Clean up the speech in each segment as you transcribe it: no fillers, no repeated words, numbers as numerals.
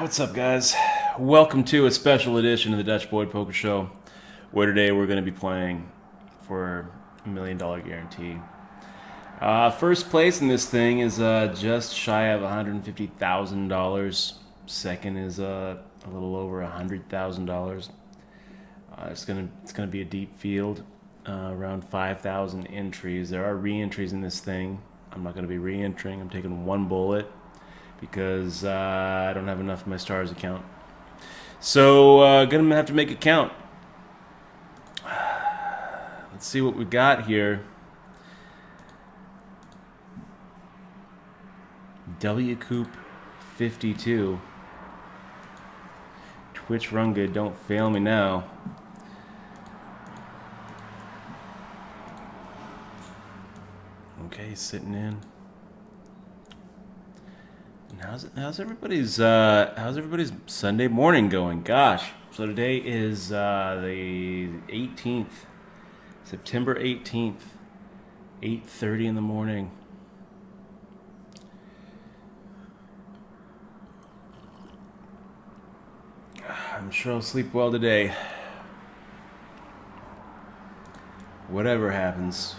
What's up, guys? Welcome to a special edition of the Dutch Boy Poker Show, where today we're going to be playing for $1 million guarantee. First place in this thing is just shy of $150,000. Second is a little over $100,000. It's gonna be a deep field, around 5,000 entries. There are re-entries in this thing. I'm not going to be re-entering. I'm taking one bullet because I don't have enough in my stars account. So gonna have to make it count. Let's see what we got here. Wcoop 52. Twitch run good, don't fail me now. Okay, sitting in. And how's everybody's Sunday morning going? Gosh, so today is the 18th, September 18th, 8:30 in the morning. I'm sure I'll sleep well today. Whatever happens.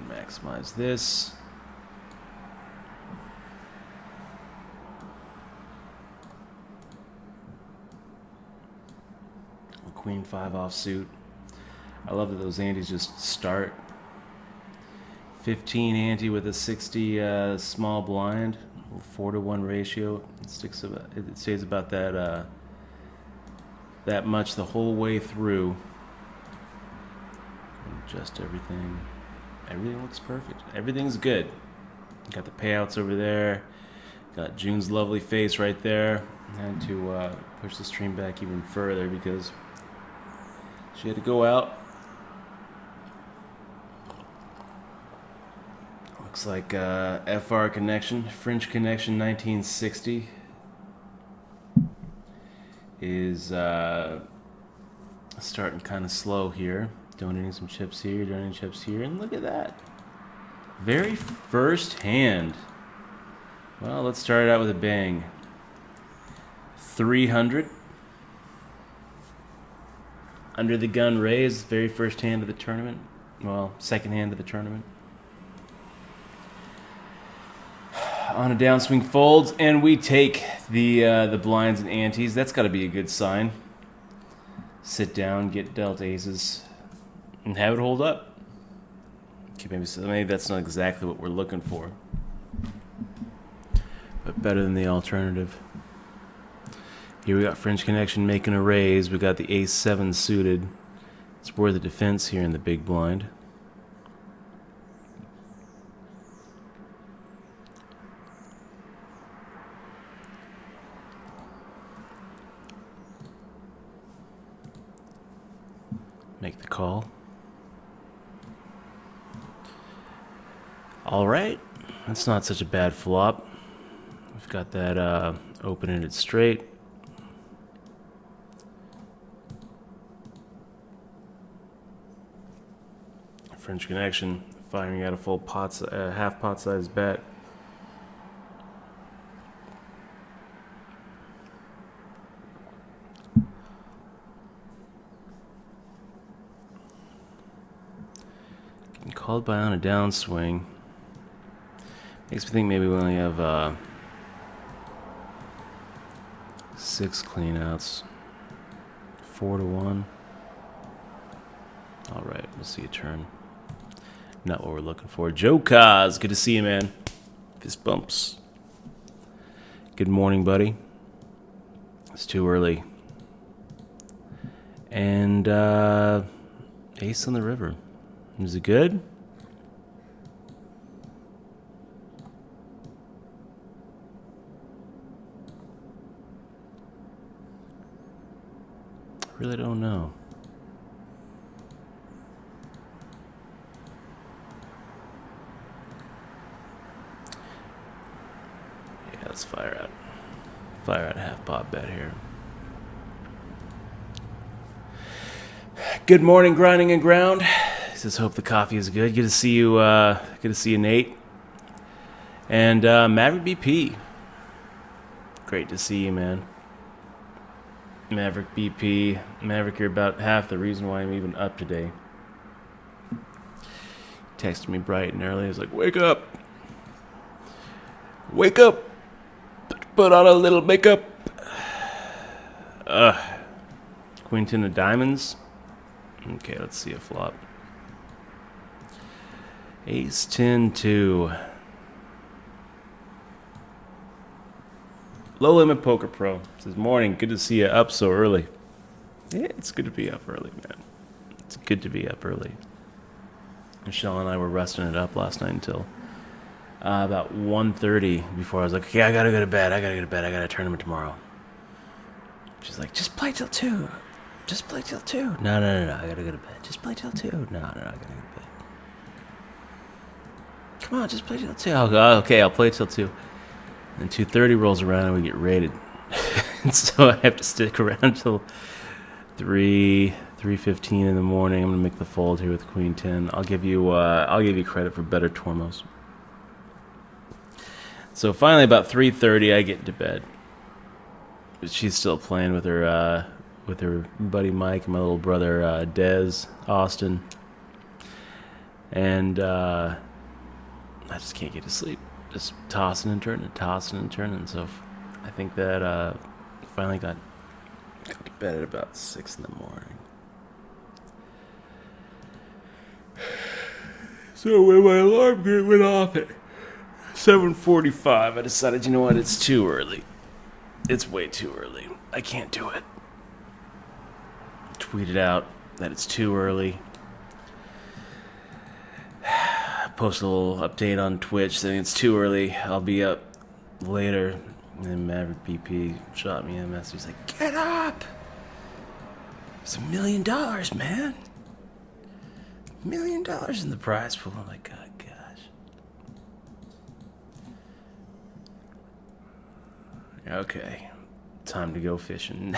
Maximize this. Queen 5 offsuit. I love that those antes just start. 15 ante with a 60 small blind, 4-to-1 ratio. It stays about that that much the whole way through. Adjust everything. Everything looks perfect. Everything's good. Got the payouts over there. Got June's lovely face right there. I had to push the stream back even further because she had to go out. Looks like FR connection, French connection 1960 is starting kind of slow here. Donating some chips here, donating chips here, and look at that. Very first hand. Well, let's start it out with a bang. 300. Under the gun raise, very first hand of the tournament. Well, second hand of the tournament. On a downswing folds, and we take the blinds and antes. That's got to be a good sign. Sit down, get dealt aces, and have it hold up. Okay, maybe that's not exactly what we're looking for, but better than the alternative. Here we got French connection making a raise. We got the ace 7 suited. It's worth a defense here in the big blind. Make the call. All right, that's not such a bad flop. We've got that open-ended straight. French connection, firing out a full half pot size bet. Getting called by on a downswing. Makes me think maybe we only have 6 cleanouts. 4-to-1. All right, we'll see a turn. Not what we're looking for. Joe Kaz, good to see you, man. Fist bumps. Good morning, buddy. It's too early. And ace on the river. Is it good? Really don't know. Yeah, let's fire out half pot bet here. Good morning, grinding and ground. Just hope the coffee is good. Good to see you. Good to see you, Nate. And Maverick BP. Great to see you, man. Maverick BP. Maverick, you're about half the reason why I'm even up today. Texted me bright and early. He was like, wake up. Wake up. Put on a little makeup. Queen 10 of diamonds. Okay, let's see a flop. Ace 10 2. Low Limit Poker Pro says, morning, good to see you up so early. Yeah, it's good to be up early, man. It's good to be up early. Michelle and I were resting it up last night until about 1:30 before I was like, okay, I gotta go to bed. I gotta turn tournament tomorrow. She's like, just play till 2. Just play till 2. No, I gotta go to bed. Just play till 2. No, I gotta go to bed. Come on, just play till 2. I'll go, okay, I'll play till 2. And 2:30 rolls around and we get raided. So I have to stick around until 3:15 in the morning. I'm gonna make the fold here with Queen 10. I'll give you credit for better Tormos. So finally, about 3:30, I get to bed. But she's still playing with her buddy Mike and my little brother Dez Austin, and I just can't get to sleep. Just tossing and turning. So I think that finally got to bed at about 6 in the morning. So when my alarm went off at 7:45, I decided, you know what, it's too early. It's way too early. I can't do it. Tweeted out that it's too early. Post a little update on Twitch saying it's too early. I'll be up later. And then Maverick BP shot me a message. He's like, get up! It's $1 million, man. $1 million in the prize pool. I'm like, oh, gosh. Okay. Time to go fishing.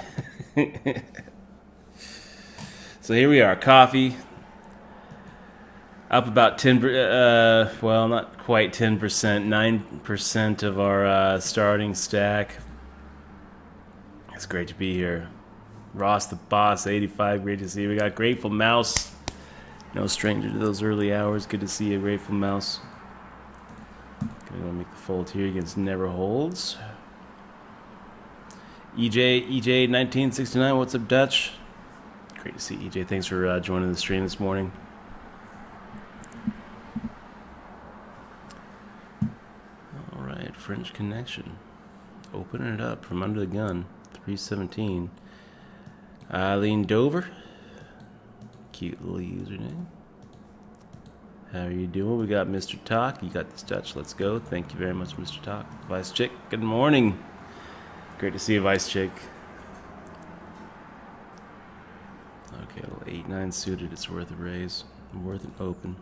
So here we are. Coffee. Up about 10, well, not quite 10%, 9% of our starting stack. It's great to be here. Ross the Boss, 85, great to see you. We got Grateful Mouse, no stranger to those early hours. Good to see you, Grateful Mouse. Gonna make the fold here against Never Holds. EJ 1969, what's up, Dutch? Great to see EJ. Thanks for joining the stream this morning. French Connection. Opening it up from under the gun. 317. Eileen Dover. Cute little username. How are you doing? We got Mr. Talk. You got this, Dutch. Let's go. Thank you very much, Mr. Talk. Vice Chick, good morning. Great to see you, Vice Chick. Okay, well, 8-9 suited. It's worth a raise. Worth an open.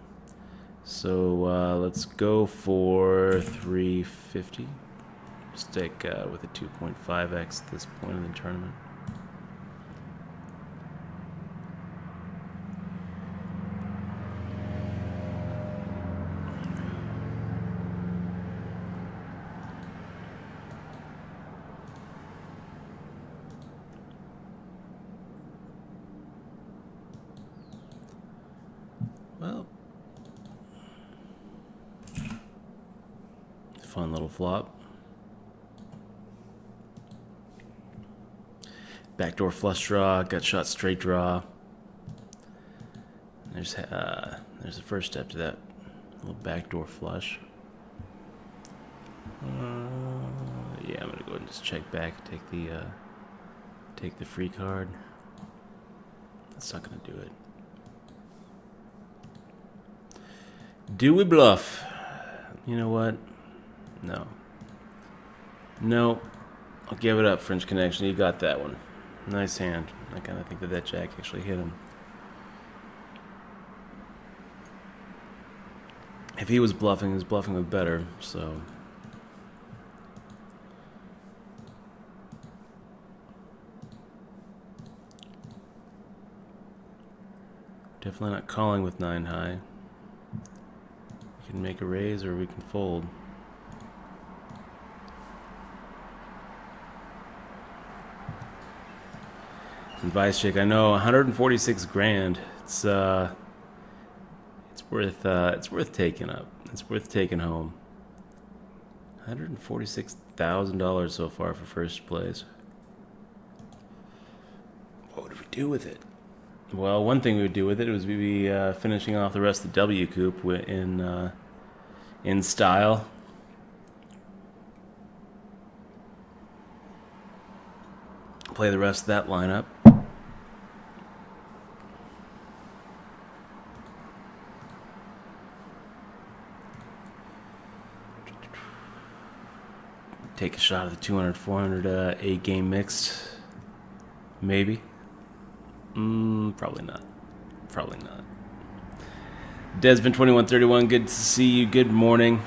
So let's go for 350. Stick with a 2.5x at this point in the tournament. Well, fun little flop. Backdoor flush draw, gut shot straight draw. There's the first step to that little backdoor flush. Yeah, I'm gonna go ahead and just check back, take the free card. That's not gonna do it. Do we bluff? You know what? No. No. I'll give it up, French Connection. You got that one. Nice hand. I kind of think that jack actually hit him. If he was bluffing with better, so. Definitely not calling with 9 high. We can make a raise or we can fold. Vice chick, I know, 146 grand. It's worth taking up. It's worth taking home. $146,000 so far for first place. What would we do with it? Well, one thing we would do with it was we'd be finishing off the rest of the Wcoop in style. Play the rest of that lineup. Take a shot at the 200, 400 8-game mixed. Maybe. Probably not. Probably not. Desmond 2131, good to see you. Good morning.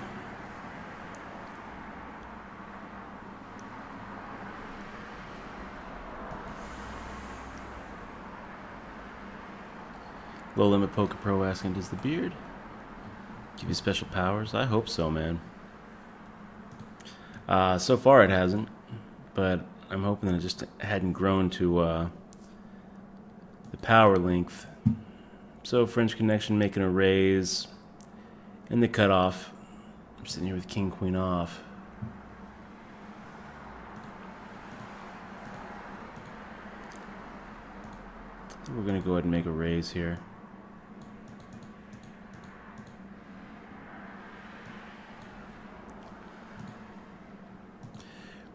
Low Limit Poker Pro asking, does the beard give you special powers? I hope so, man. So far it hasn't, but I'm hoping that it just hadn't grown to the power length. So French Connection making a raise in the cutoff. I'm sitting here with King Queen off. I think we're going to go ahead and make a raise here.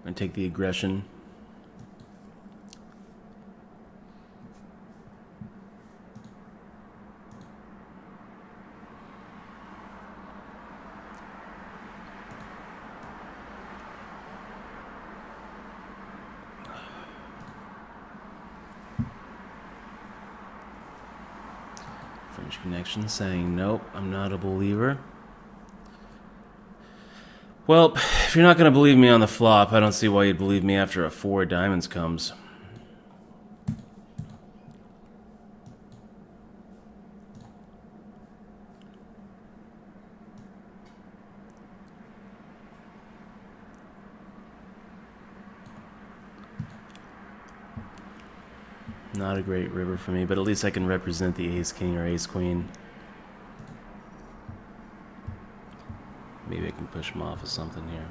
And take the aggression. French Connection saying, nope, I'm not a believer. Well, if you're not going to believe me on the flop, I don't see why you'd believe me after a 4 diamonds comes. Not a great river for me, but at least I can represent the ace-king or ace-queen. Maybe I can push him off of something here.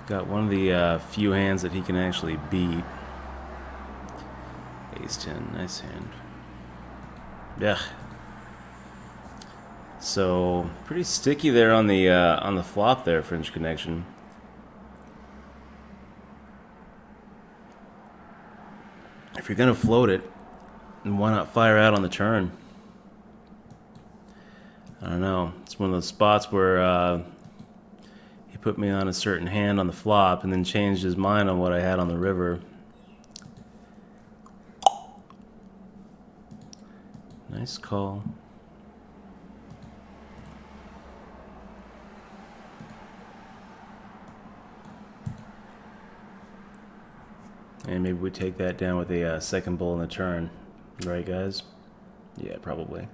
Got one of the few hands that he can actually beat. Ace-10, nice hand. Yeah. So pretty sticky there on the flop there, French Connection. If you're gonna float it, then why not fire out on the turn? I don't know. It's one of those spots where he put me on a certain hand on the flop and then changed his mind on what I had on the river. Nice call. And maybe we take that down with a second bull in the turn. Right, guys? Yeah, probably.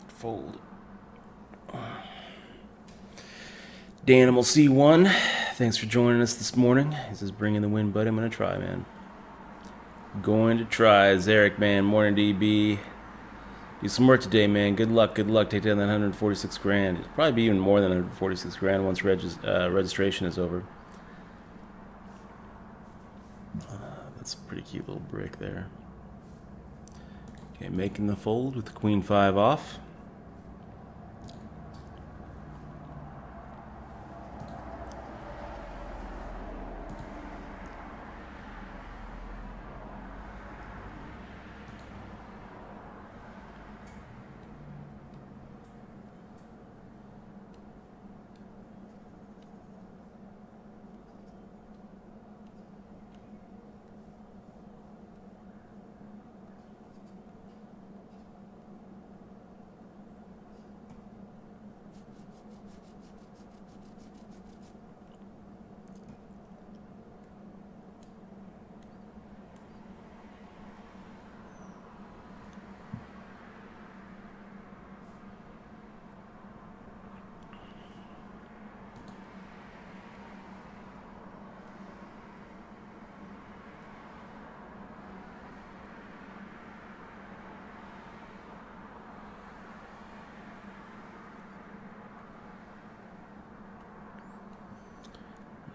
Fold. Danimal C1, thanks for joining us this morning. He says, bring in the win, buddy. I'm going to try, man. Going to try. Zarek, man. Morning, DB. Do some work today, man. Good luck. Good luck. Take down that 146 grand. It'll probably be even more than 146 grand once registration is over. Cute little brick there. Okay, making the fold with the queen 5 off.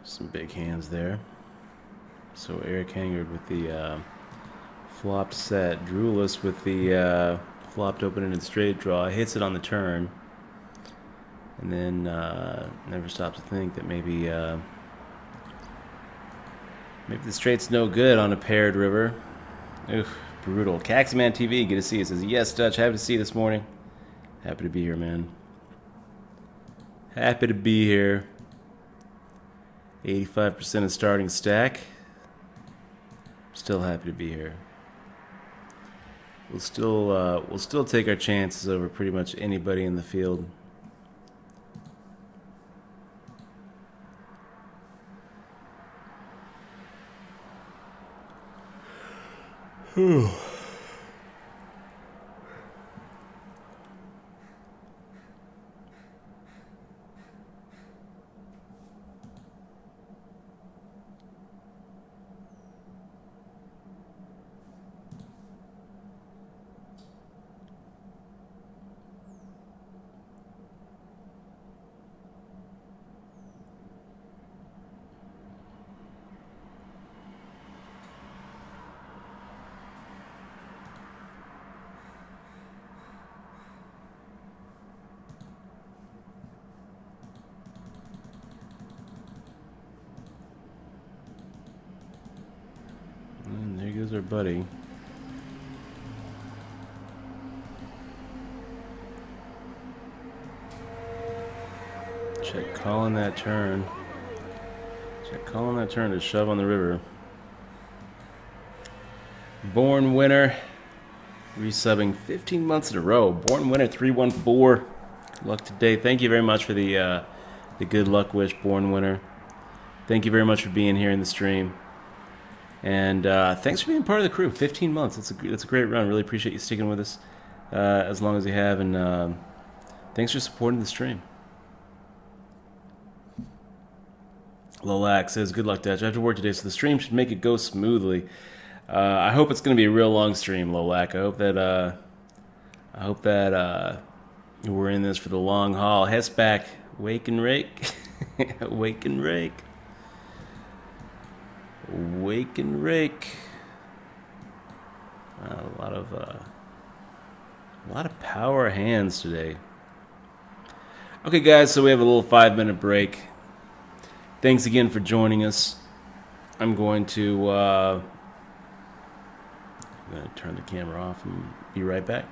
Some big hands there. So Eric Hangard with the flopped set. Drewless with the flopped open-ended straight draw. Hits it on the turn. And then never stops to think that maybe the straight's no good on a paired river. Oof, brutal. Caxman TV, good to see you. Says, yes, Dutch, happy to see you this morning. Happy to be here, man. Happy to be here. 85% of starting stack. Still happy to be here. We'll still take our chances over pretty much anybody in the field. Whew. And there goes our buddy. Check calling that turn. Check calling that turn to shove on the river. Born winner. Resubbing 15 months in a row. Born winner 314. Good luck today. Thank you very much for the good luck wish, Born winner. Thank you very much for being here in the stream. And thanks for being part of the crew. 15 months. That's a great run. Really appreciate you sticking with us as long as you have. And thanks for supporting the stream. Lolac says, good luck, Dutch. I have to work today, so the stream should make it go smoothly. I hope it's going to be a real long stream, Lolac. I hope that we're in this for the long haul. Hess back. Wake and rake. Wake and rake. Wake and rake. A lot of power hands today. Okay, guys, so we have a little 5-minute break. Thanks again for joining us. I'm going to turn the camera off and be right back.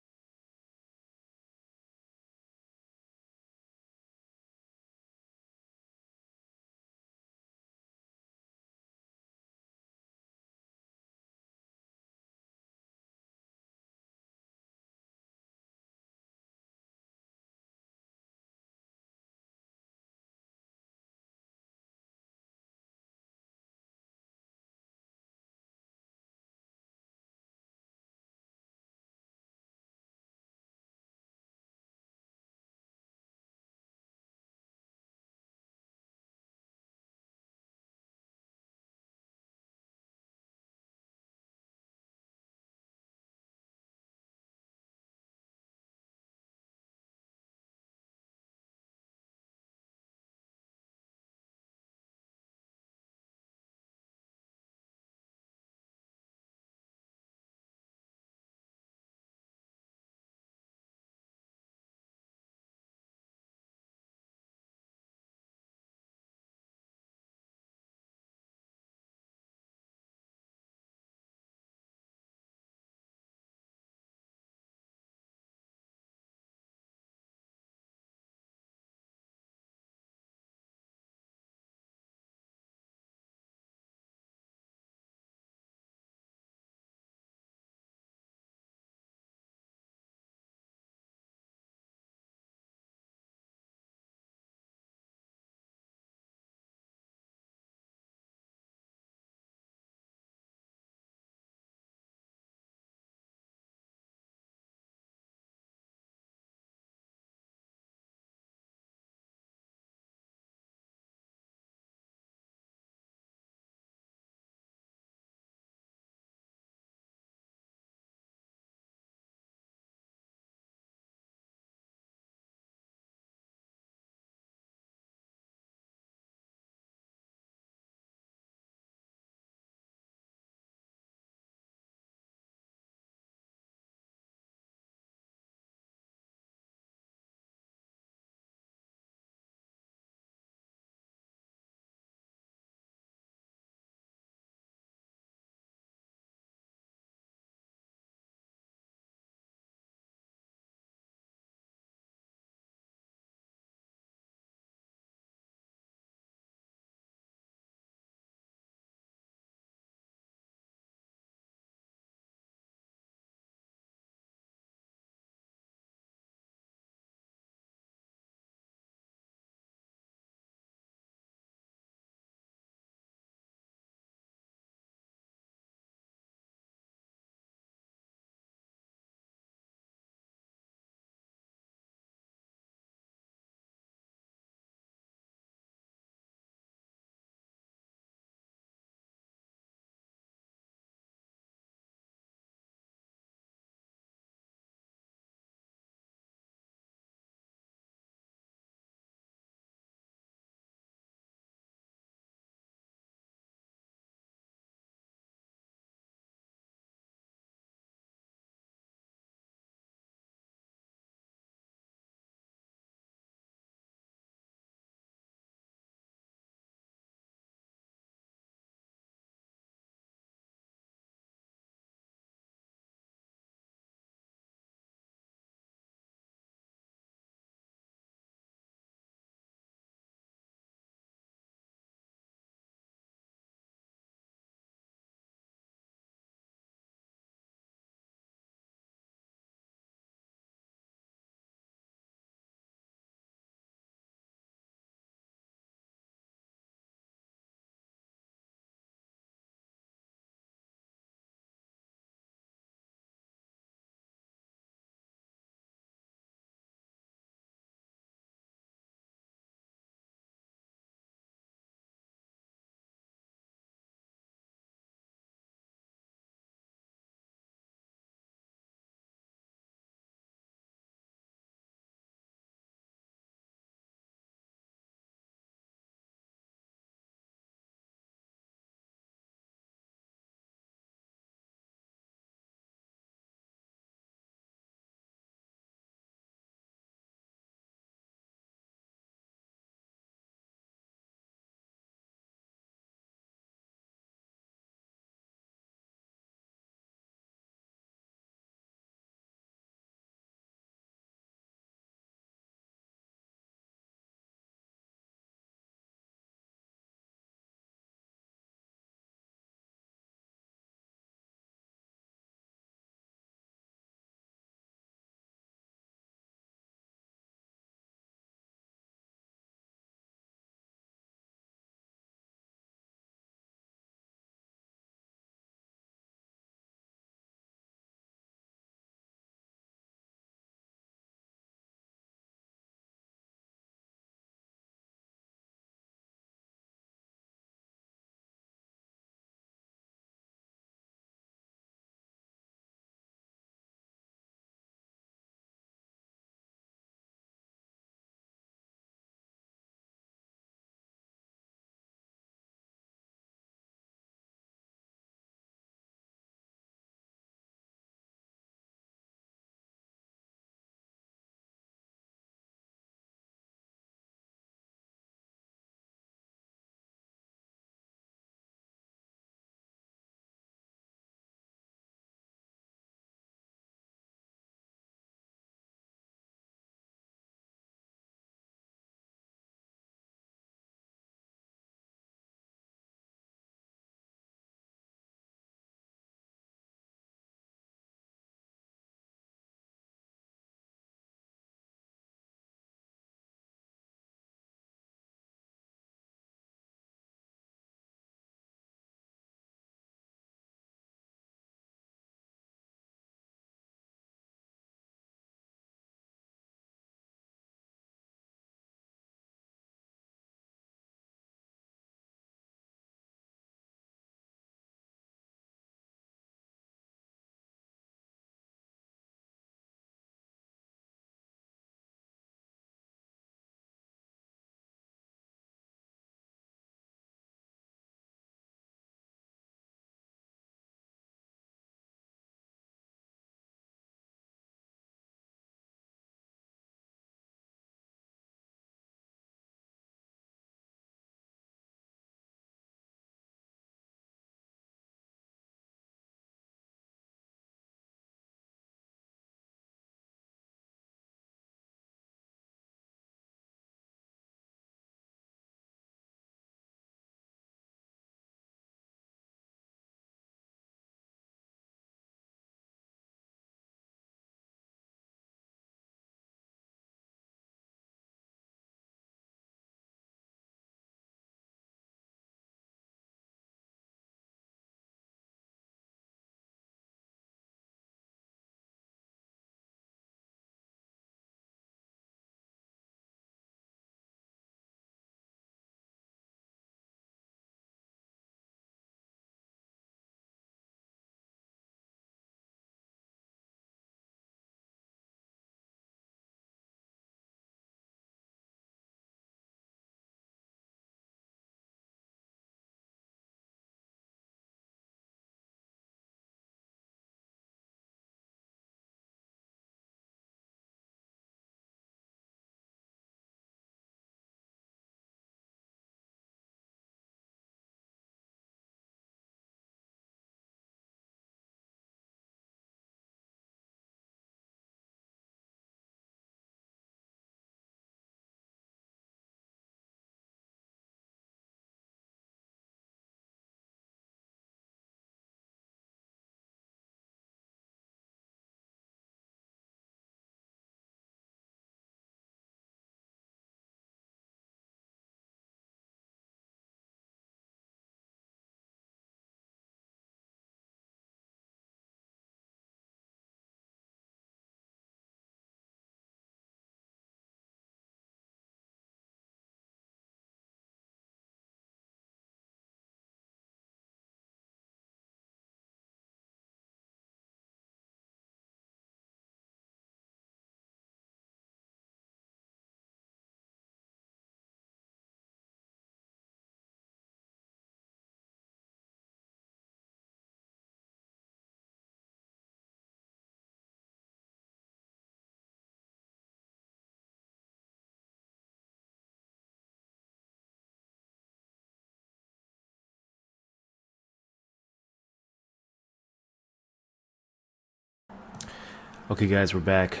Okay, guys, we're back.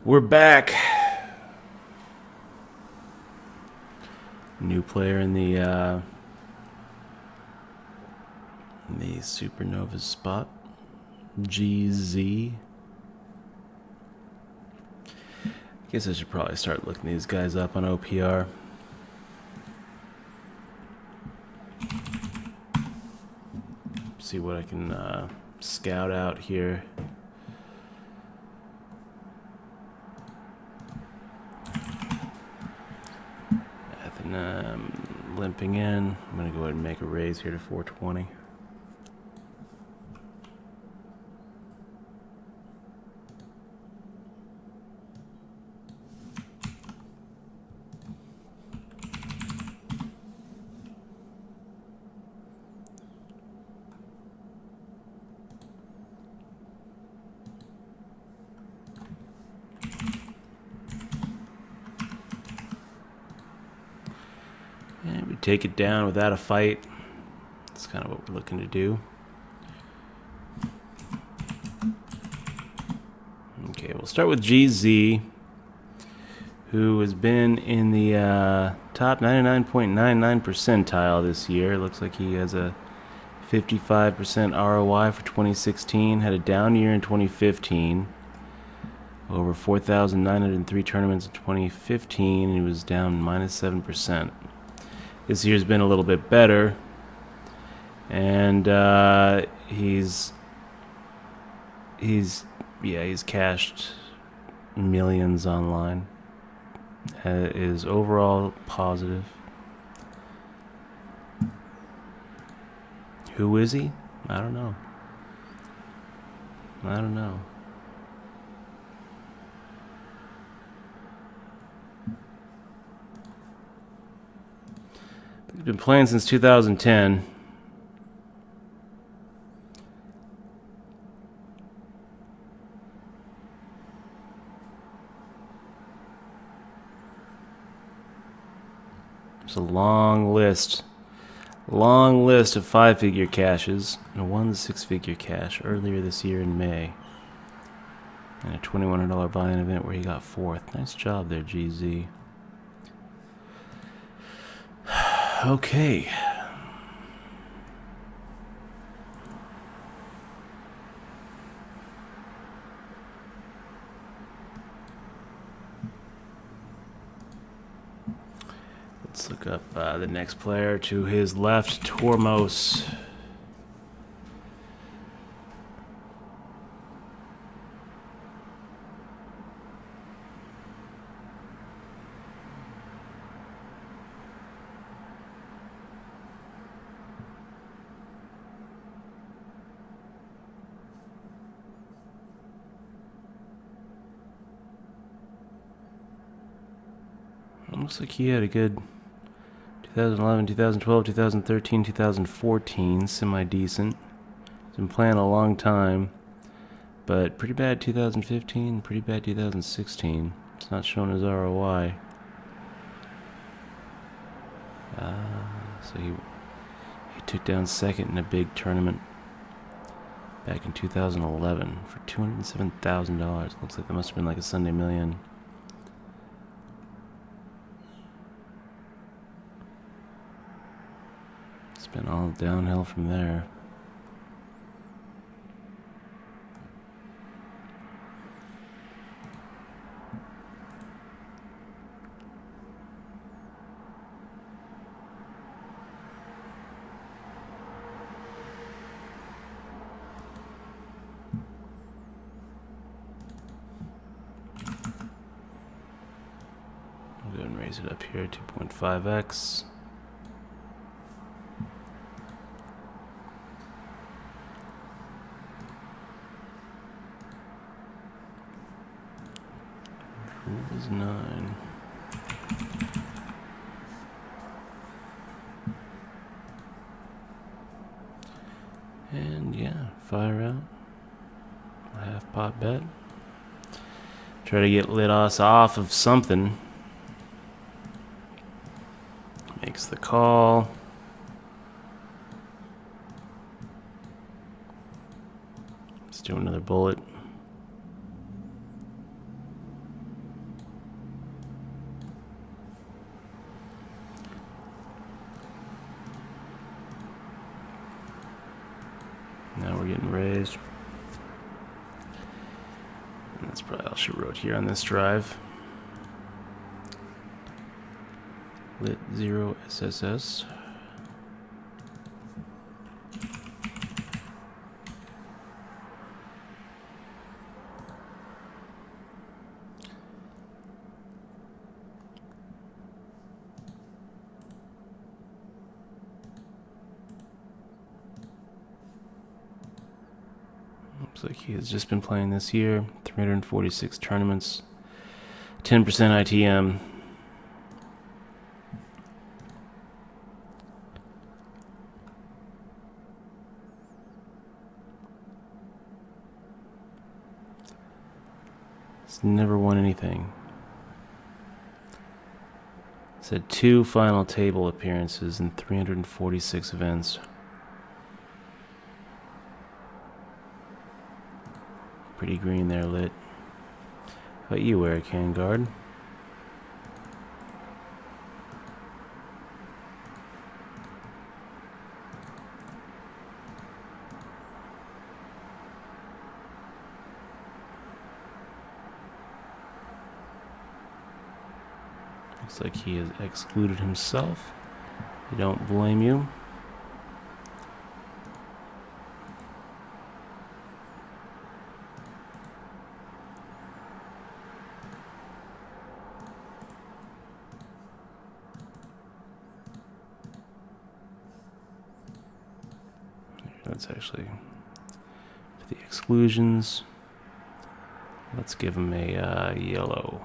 We're back. New player in the Supernova spot. GZ. Guess I should probably start looking these guys up on OPR. See what I can scout out here. Limping in. I'm gonna go ahead and make a raise here to 420. And we take it down without a fight. That's kind of what we're looking to do. Okay, we'll start with GZ, who has been in the top 99.99 percentile this year. Looks like he has a 55% ROI for 2016. Had a down year in 2015. Over 4,903 tournaments in 2015, and he was down -7%. This year's been a little bit better, and he's cashed millions online. Is overall positive. Who is he? I don't know. He's been playing since 2010. It's a long list of 5-figure cashes and one 6-figure cash earlier this year in May. And a $2,100 buy-in event where he got 4th. Nice job there, GZ. Okay. Let's look up the next player to his left, Tormos. Looks like he had a good 2011, 2012, 2013, 2014, semi-decent. He's been playing a long time, but pretty bad 2015, pretty bad 2016. It's not showing his ROI. So he took down 2nd in a big tournament back in 2011 for $207,000. Looks like that must have been like a Sunday Million. It's been all downhill from there. I'll go ahead and raise it up here, 2.5x. Rule is 9. And yeah, fire out. A half pot bet. Try to get lit us off of something. Makes the call. Let's do another bullet. Now we're getting raised. And that's probably all she wrote here on this drive. Lit 0 SSS. Looks like he has just been playing this year. 346 tournaments. 10% ITM. He's never won anything. He's had 2 final table appearances in 346 events. Pretty green there, Lit. How about you, Eric Handguard? Looks like he has excluded himself. I don't blame you. That's actually for the exclusions. Let's give him a yellow.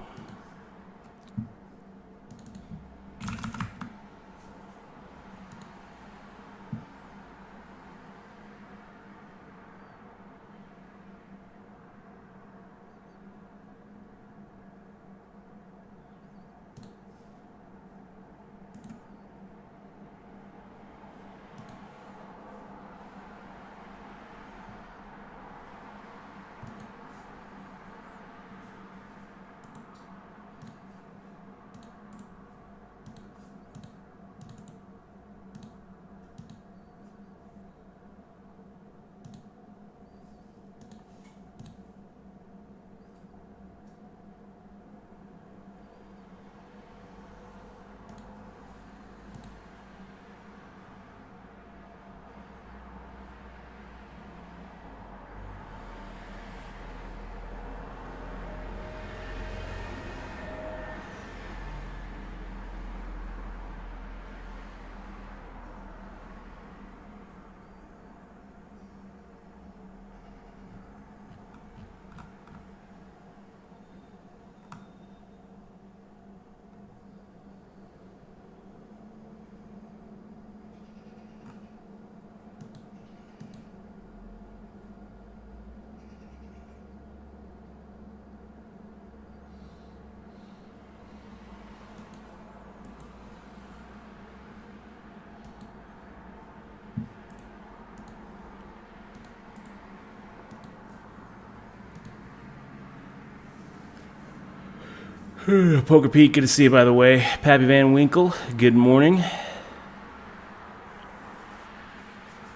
Poker Pete, good to see you, by the way. Pappy Van Winkle, good morning.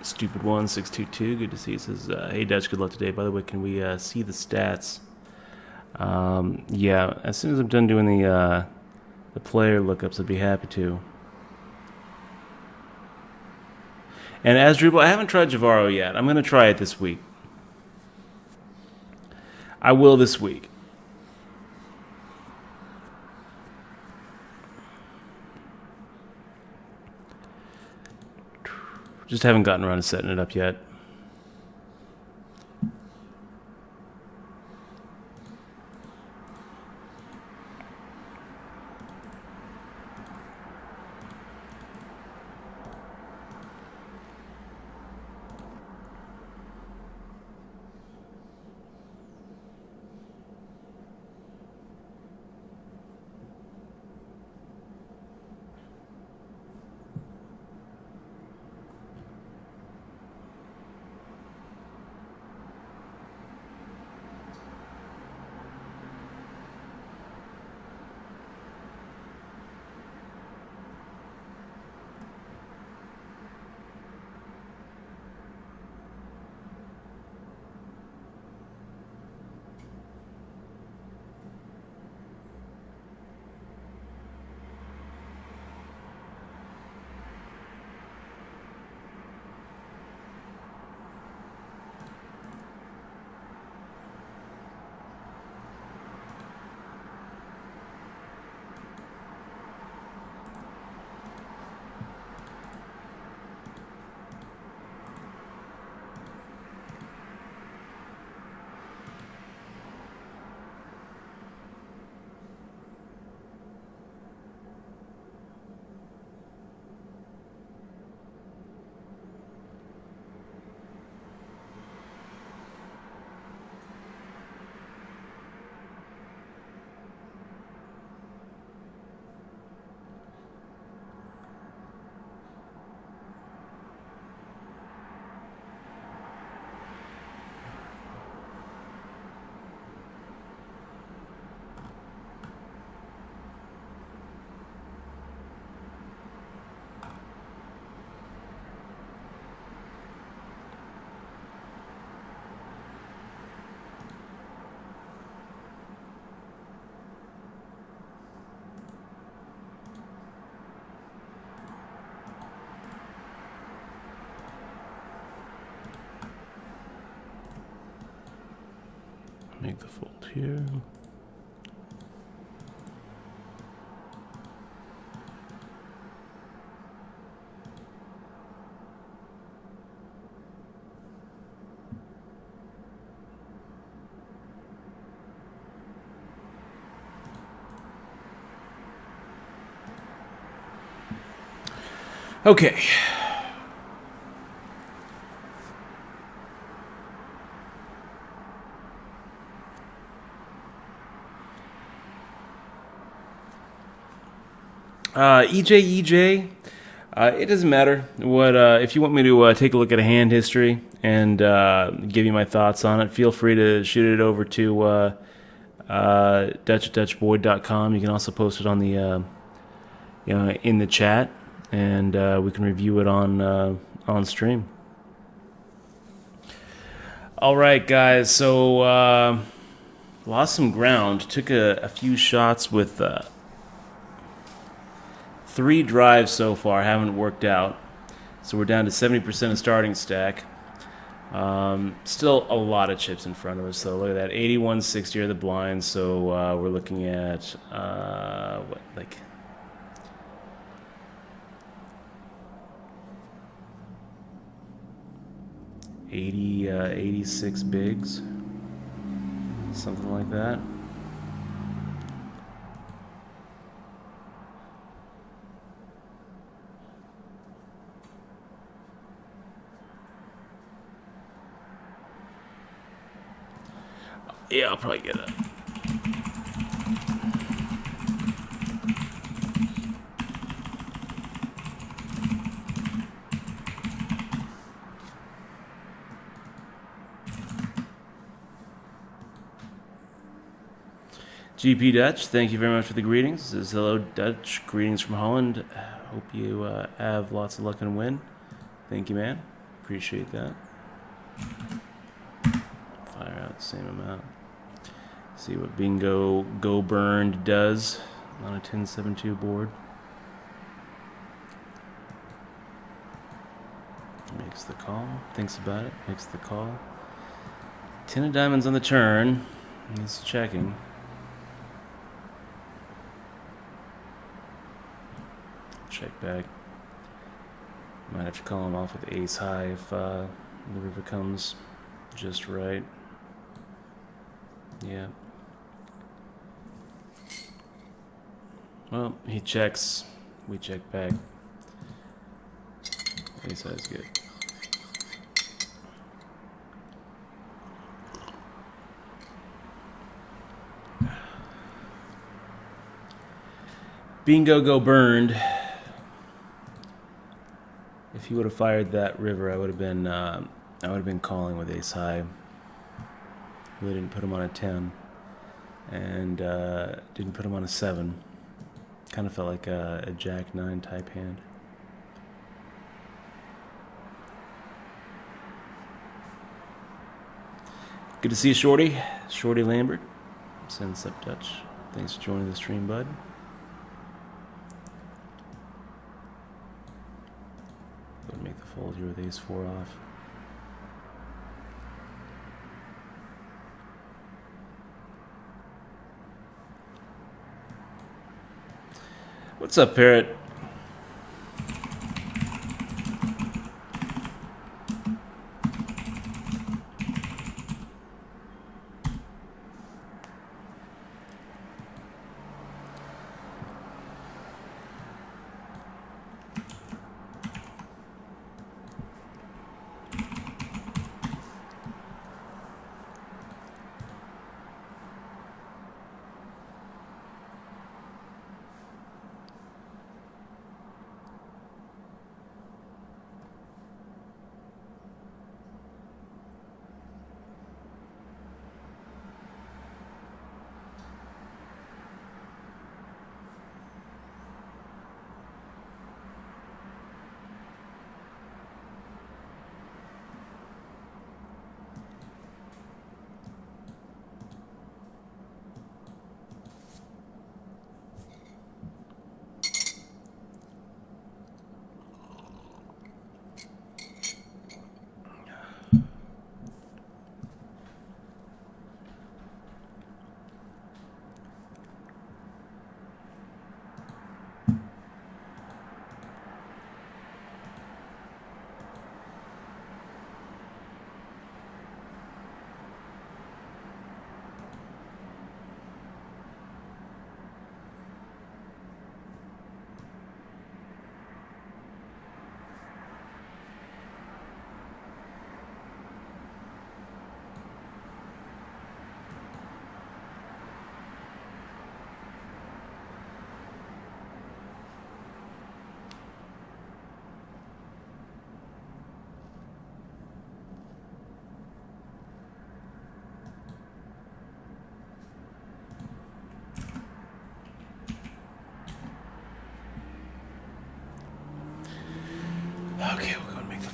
Stupid 1622, good to see you. Says, hey Dutch, good luck today. By the way, can we see the stats? Yeah, as soon as I'm done doing the player lookups, I'd be happy to. And Asdrubal, I haven't tried Javaro yet. I'm going to try it this week. I will this week. Just haven't gotten around to setting it up yet. Make the fold here. Okay. EJ, it doesn't matter what. If you want me to take a look at a hand history and give you my thoughts on it, feel free to shoot it over to Dutch@DutchBoyd.com. You can also post it on the in the chat, and we can review it on stream. All right, guys. So lost some ground. Took a few shots with 3 drives so far. Haven't worked out. So we're down to 70% of starting stack. Still a lot of chips in front of us. So look at that, 8160 are the blinds. So we're looking at what, like 86 bigs, something like that. Yeah, I'll probably get it. GP Dutch, thank you very much for the greetings. This is Hello Dutch, greetings from Holland. Hope you have lots of luck and win. Thank you, man. Appreciate that. Fire out the same amount. See what Bingo Go Burned does on a 10-7-2 board. Makes the call, thinks about it, makes the call. 10 of diamonds on the turn. He's checking. Check back. Might have to call him off with ace high if the river comes just right. Yeah. Well, he checks. We check back. Ace high is good. Bingo Go Burned. If he would have fired that river, I would have been calling with ace high. Really didn't put him on a 10, and didn't put him on a 7. Kind of felt like a Jack 9 type hand. Good to see you, Shorty Lambert. Sends up Dutch. Thanks for joining the stream, bud. Go and make the fold here with ace 4 off. What's up, Parrot?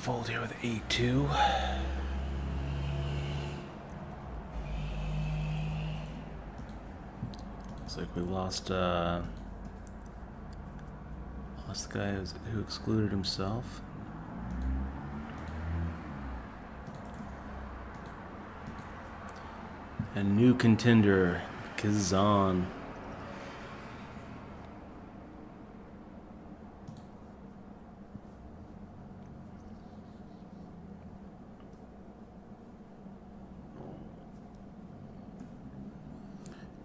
fold here with 8-2. Looks like we lost the guy who excluded himself. A new contender, Kazan.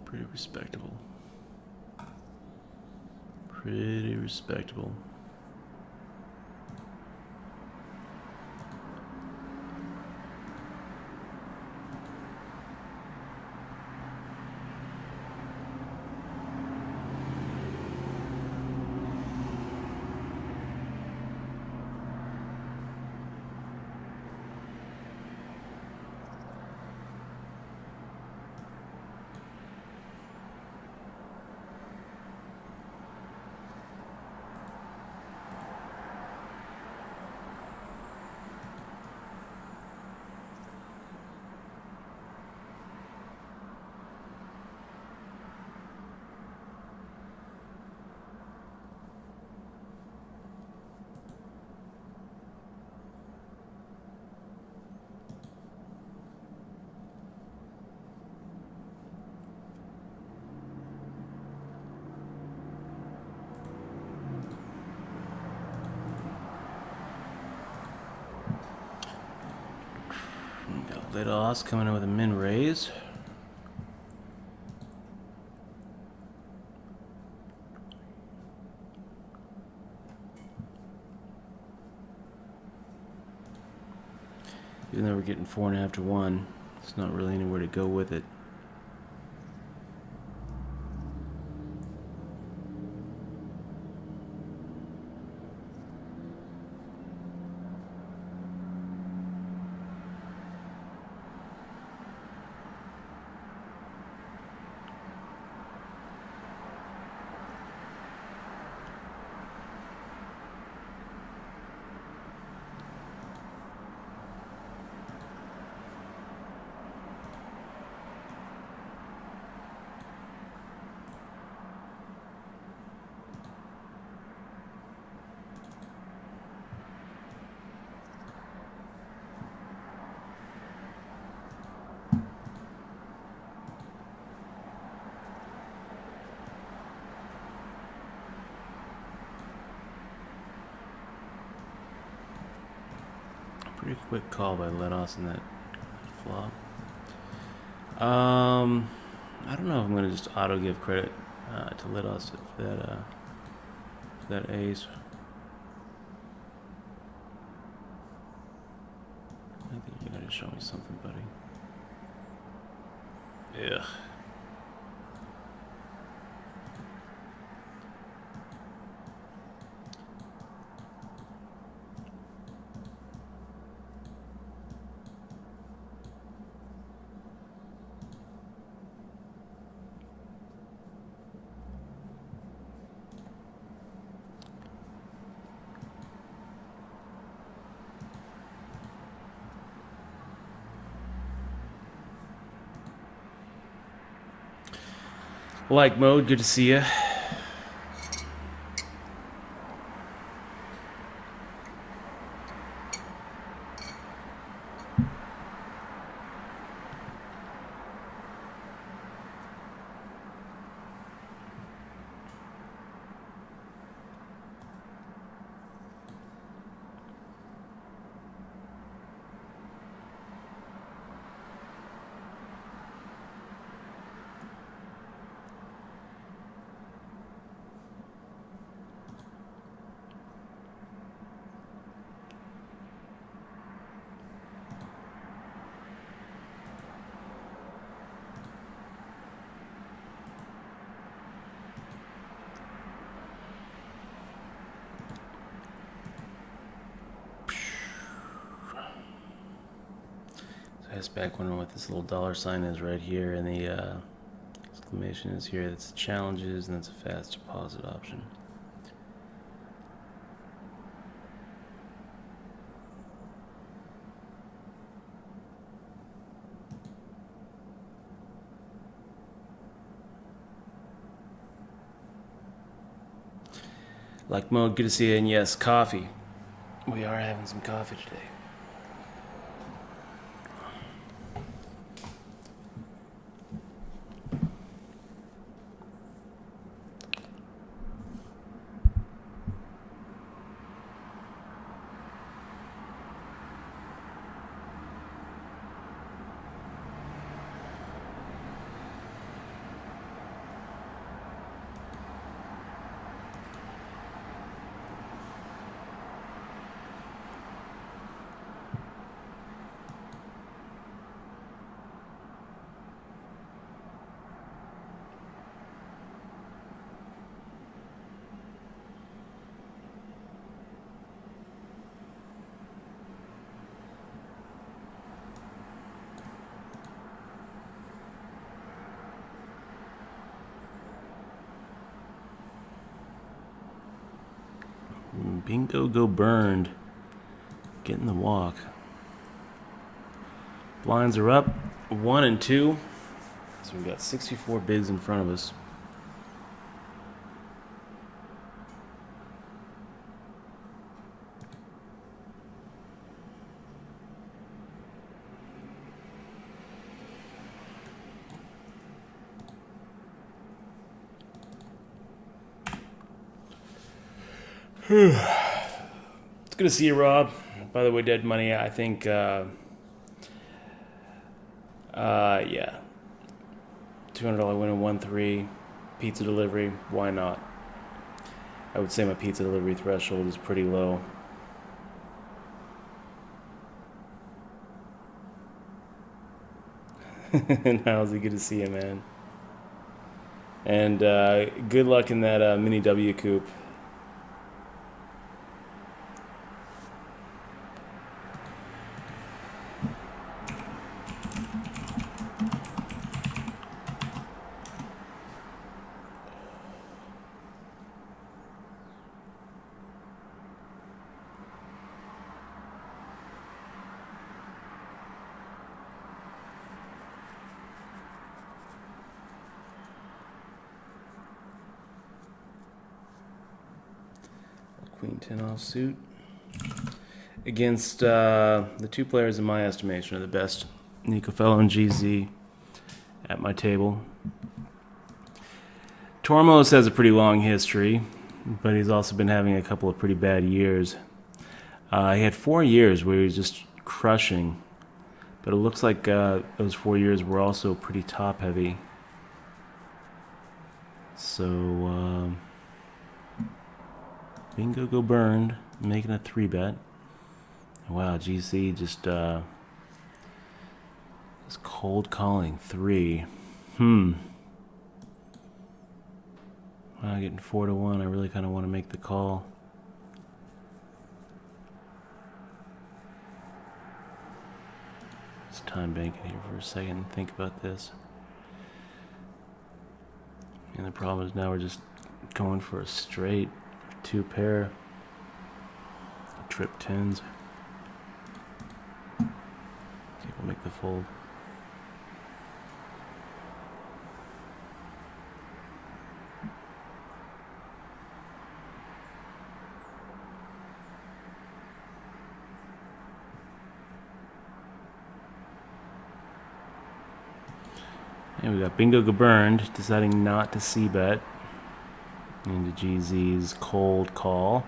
Pretty respectable. Pretty respectable. Lidos coming in with a min raise. Even though we're getting 4.5 to 1, it's not really anywhere to go with it. Pretty quick call by Lidos in that flop. I don't know if I'm gonna just auto give credit to Lidos for that ace. I think you're gonna show me something, buddy. Ugh. Like mode, good to see you. I was back wondering what this little dollar sign is right here, and the exclamation is here. That's challenges, and that's a fast deposit option. Like Mode, good to see you. And yes, coffee. We are having some coffee today. Bingo go burned. Getting the walk. Blinds are up. 1 and 2. So we've got 64 bigs in front of us. It's good to see you, Rob. By the way, Dead Money, I think, yeah. $200 win in 1-3. Pizza delivery, why not? I would say my pizza delivery threshold is pretty low. Nowsy, good to see you, man. And good luck in that mini Wcoop. Queen 10 offsuit. Against the two players in my estimation are the best. Nico Fellow and GZ at my table. Tormos has a pretty long history, but he's also been having a couple of pretty bad years. He had 4 years where he was just crushing, but it looks like those 4 years were also pretty top heavy. So, Bingo go burned, making a 3-bet. Wow, GC just is cold calling 3. Wow, getting 4-1. I really kind of want to make the call. Just time banking here for a second and think about this. And the problem is now we're just going for a straight 2 pair. Trip 10s. See if we'll make the fold. And we got Bingo go burned, deciding not to c-bet into GZ's cold call.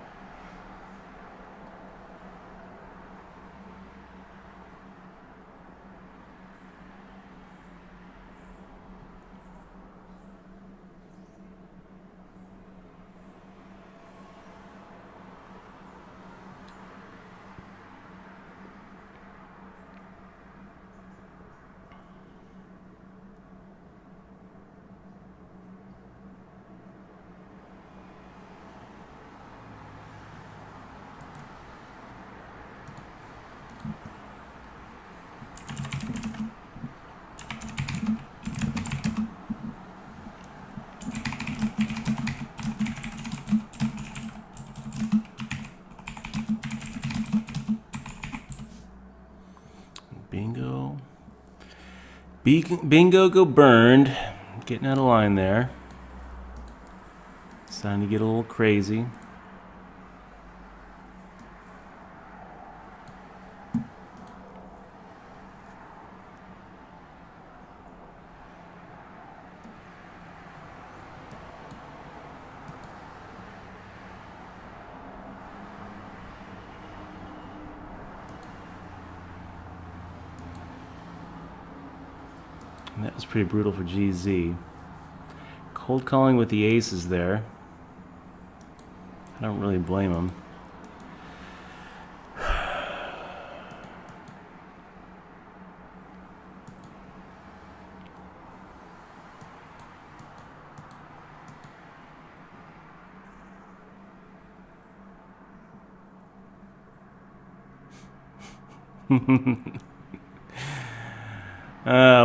Bingo go burned. Getting out of line there. It's time to get a little crazy. was pretty brutal for GZ. Cold calling with the aces there. I don't really blame him.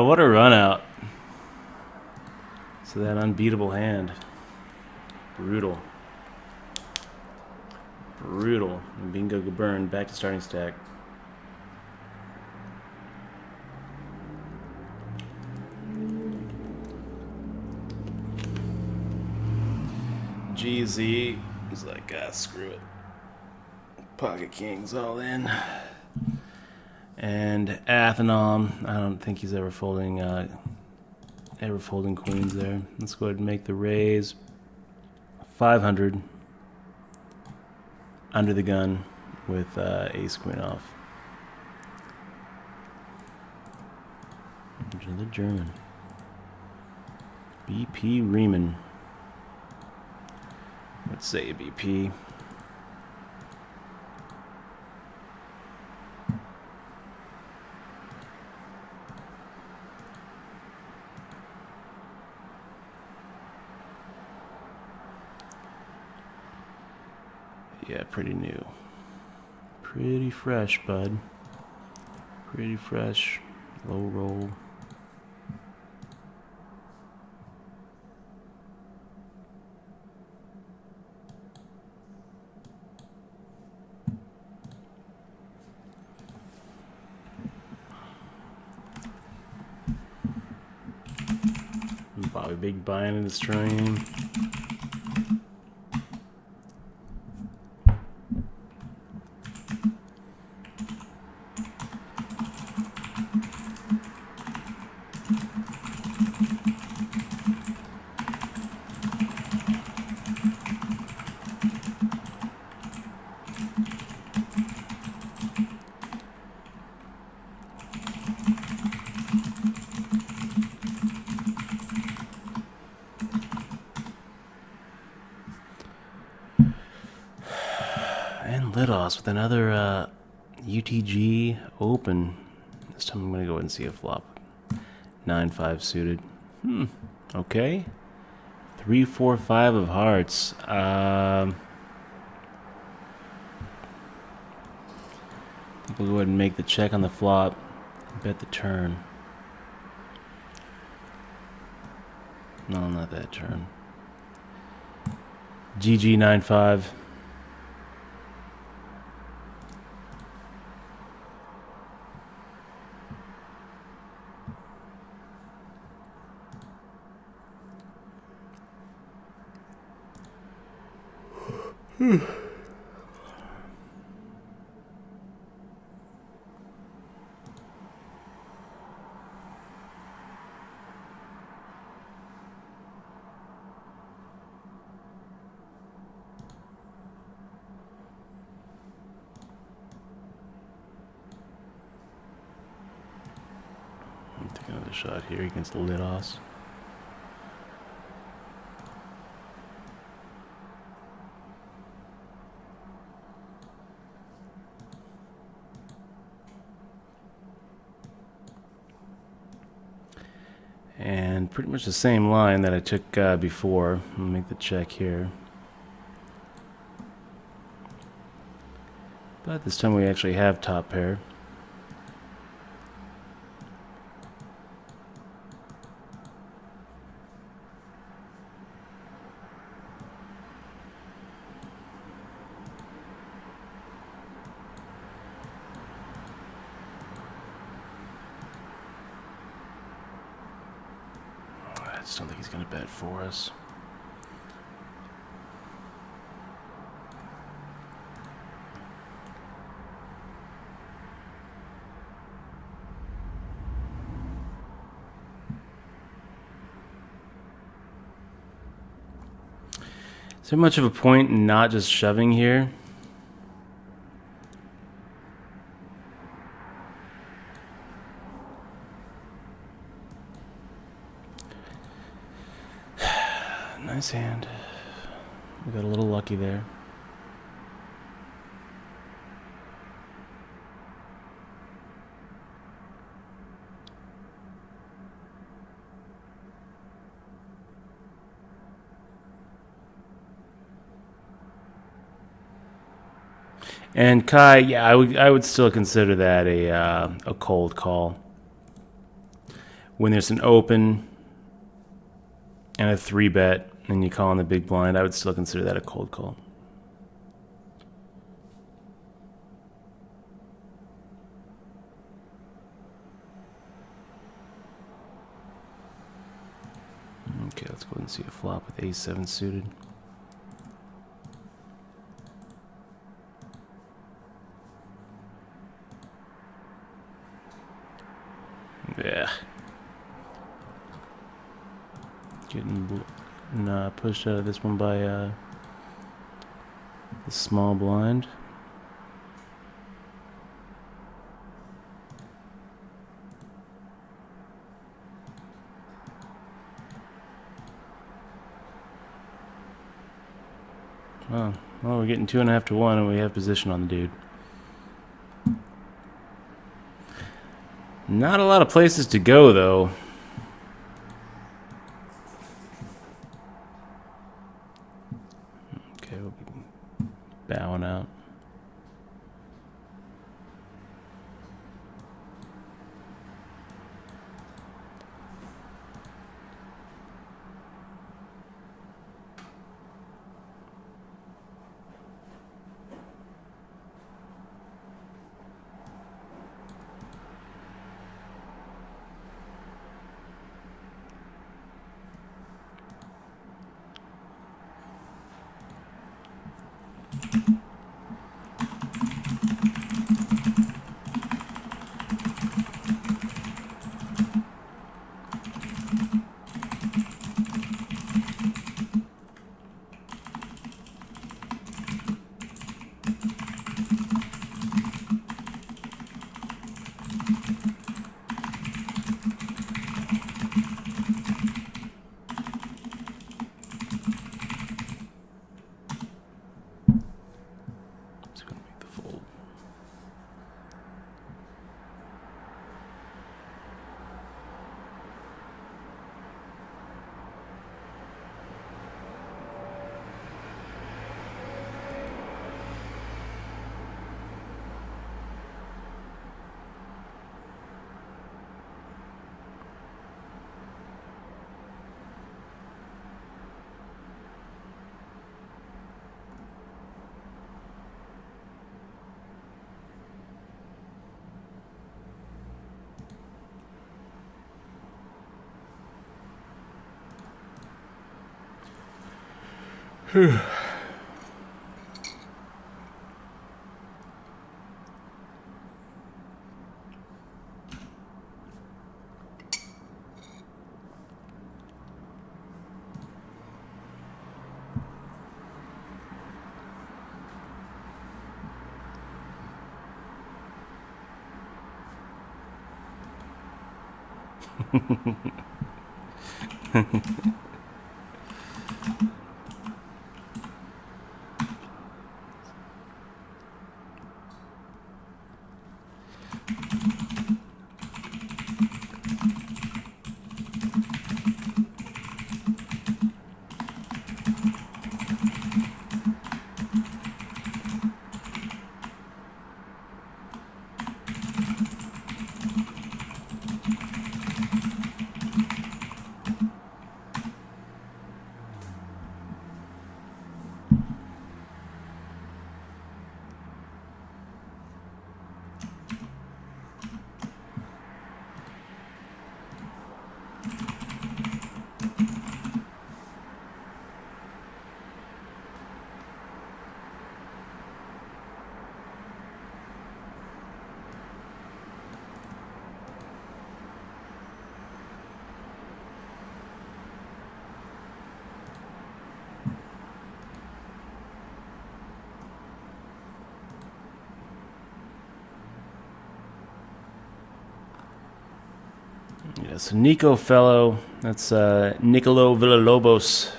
What a run out. So that unbeatable hand. Brutal. Brutal. And bingo burn back to starting stack. GZ is like, screw it. Pocket kings all in. And Athenom, I don't think he's ever folding queens there. Let's go ahead and make the raise. 500 under the gun with ace queen off. Another German. BP Riemann. Let's say BP. Yeah, pretty new. Pretty fresh, bud. Pretty fresh. Low roll. Bobby Big buying in the stream. And Lidos with another UTG open. This time I'm going to go ahead and see a flop. 9-5 suited. Okay. 3-4-5 of hearts. I think we'll go ahead and make the check on the flop. Bet the turn. No, not that turn. GG 9-5. Take another shot here against Lidos. And pretty much the same line that I took before. I'll make the check here. But this time we actually have top pair. I just don't think he's going to bet for us. Is there much of a point in not just shoving here? Nice hand. We got a little lucky there. And Kai, yeah, I would still consider that a cold call. When there's an open and a 3-bet, and you call on the big blind, I would still consider that a cold call. Okay, let's go ahead and see a flop with ace-7 suited. Yeah. Getting pushed out of this one by the small blind. Oh, well, we're getting 2.5 to 1, and we have position on the dude. Not a lot of places to go, though. Okay, we'll be bowing out. Whew. Yeah, so Nico Fellow, that's Nicolo Villalobos,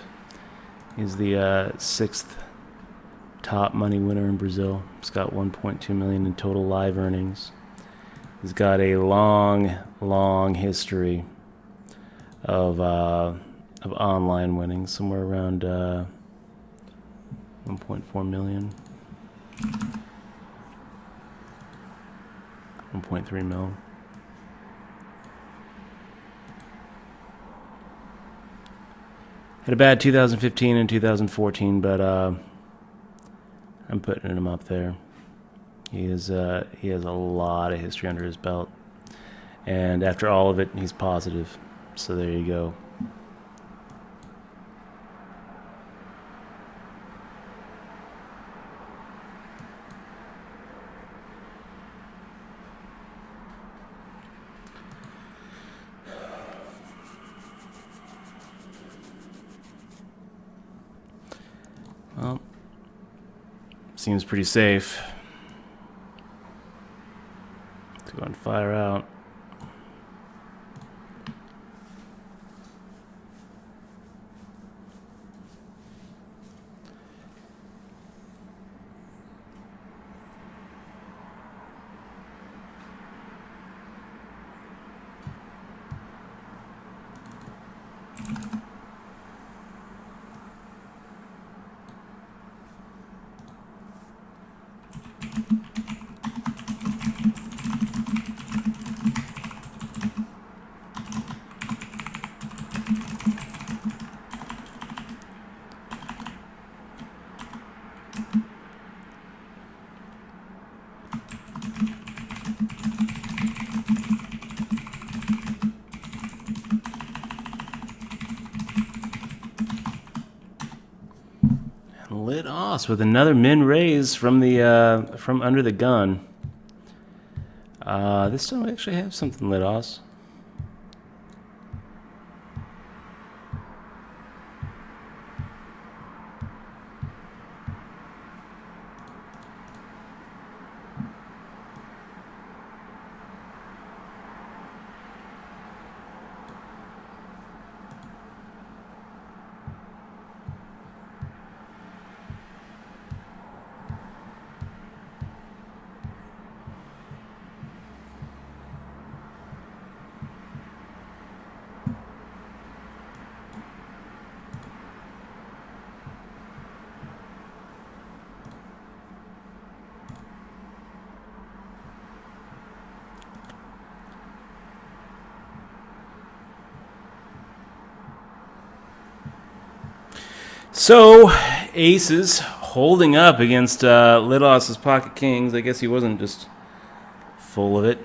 He's the sixth top money winner in Brazil. He's got 1.2 million in total live earnings. He's got a long history of online winnings, somewhere around 1.4 million, 1.3 mil. Had a bad 2015 and 2014, but I'm putting him up there. He has a lot of history under his belt, and after all of it, he's positive. So there you go. Well, seems pretty safe. Let's go and fire out. Lit Os with another min raise from the from under the gun. This time I actually have something lit Os. So, aces holding up against Lit Os's pocket kings. I guess he wasn't just full of it.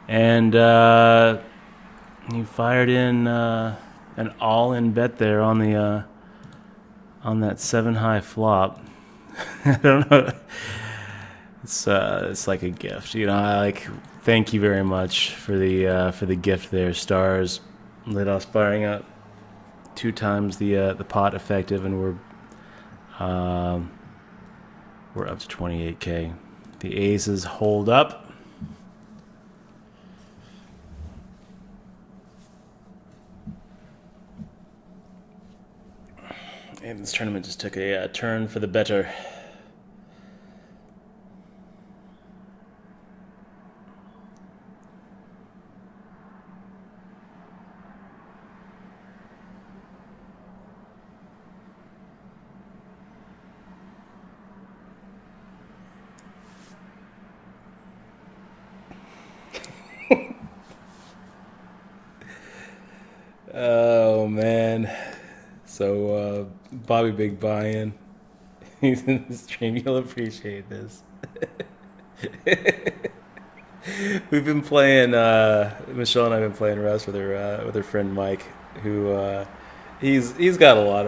And he fired in an all-in bet there on the on that 7-high flop. I don't know. It's like a gift, you know. I like thank you very much for the gift there, Stars. Lit Os firing up 2 times the pot effective, and we're up to 28K. The aces hold up. And this tournament just took a turn for the better. Oh, man. So, Bobby Big Buy-In. He's in the stream. You'll appreciate this. We've been playing, Michelle and I have been playing Rust with her friend Mike, who, he's got a lot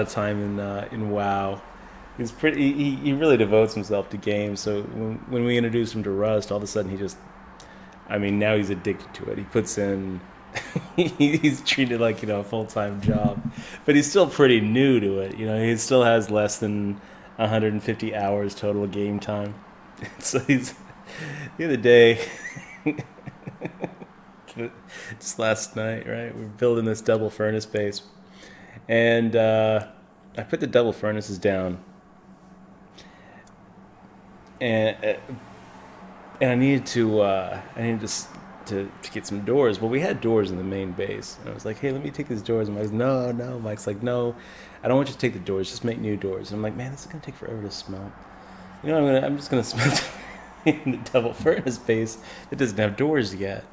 of time in WoW. He's pretty, he really devotes himself to games, so when we introduced him to Rust, all of a sudden now he's addicted to it. He puts in, he's treated like, a full-time job, but he's still pretty new to it. He still has less than 150 hours total game time. So the other day, just last night, right, we're building this double furnace base, And I put the double furnaces down, and I needed to get some doors. Well, we had doors in the main base, and I was like, "Hey, let me take these doors." And Mike's, "No, no." Mike's like, "No, I don't want you to take the doors. Just make new doors." And I'm like, "Man, this is gonna take forever to smelt. You know, I'm just gonna smelt in the double furnace base that doesn't have doors yet.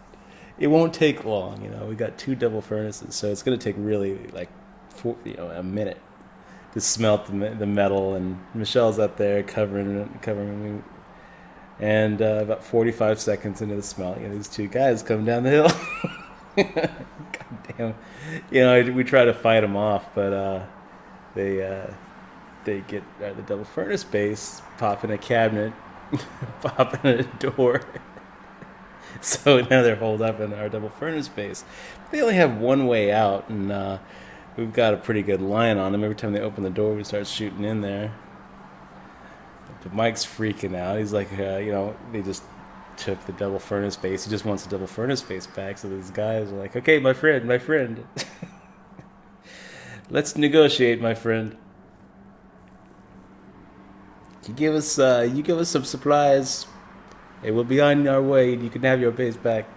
It won't take long. You know, we got 2 double furnaces, so it's gonna take really like a minute to smelt the metal." And Michelle's up there covering me. And about 45 seconds into the smelt, these 2 guys come down the hill. God damn. We try to fight them off, but they get the double furnace base, pop in a cabinet, pop in a door. So now they're holed up in our double furnace base. They only have one way out, and we've got a pretty good line on them. Every time they open the door, we start shooting in there. But Mike's freaking out. He's like, they just took the double furnace base. He just wants the double furnace base back. So these guys are like, "Okay, my friend. Let's negotiate, my friend. You give us some supplies, and we'll be on our way, and you can have your base back."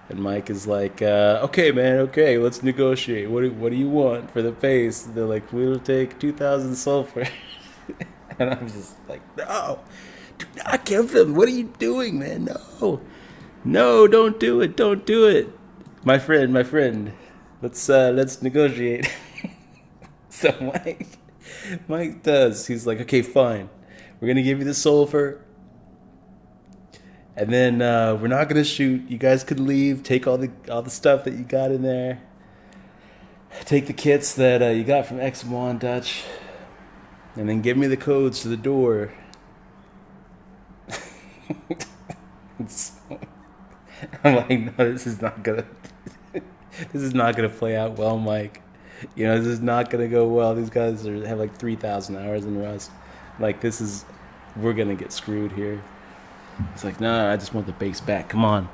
And Mike is like, "Okay, man, okay, let's negotiate. What do you want for the base?" They're like, "We'll take 2,000 sulfur." And I'm just like, "No, do not give them. What are you doing, man? No, don't do it, my friend. Let's negotiate." So Mike does. He's like, "Okay, fine. We're gonna give you the sulfur, and then we're not gonna shoot. You guys can leave. Take all the stuff that you got in there. Take the kits that you got from Exmo and Dutch. And then give me the codes to the door." I'm like, "No, this is not gonna play out well, Mike. This is not gonna go well. These guys have like 3,000 hours in Rust. Like, we're gonna get screwed here." He's like, "No, I just want the base back. Come on."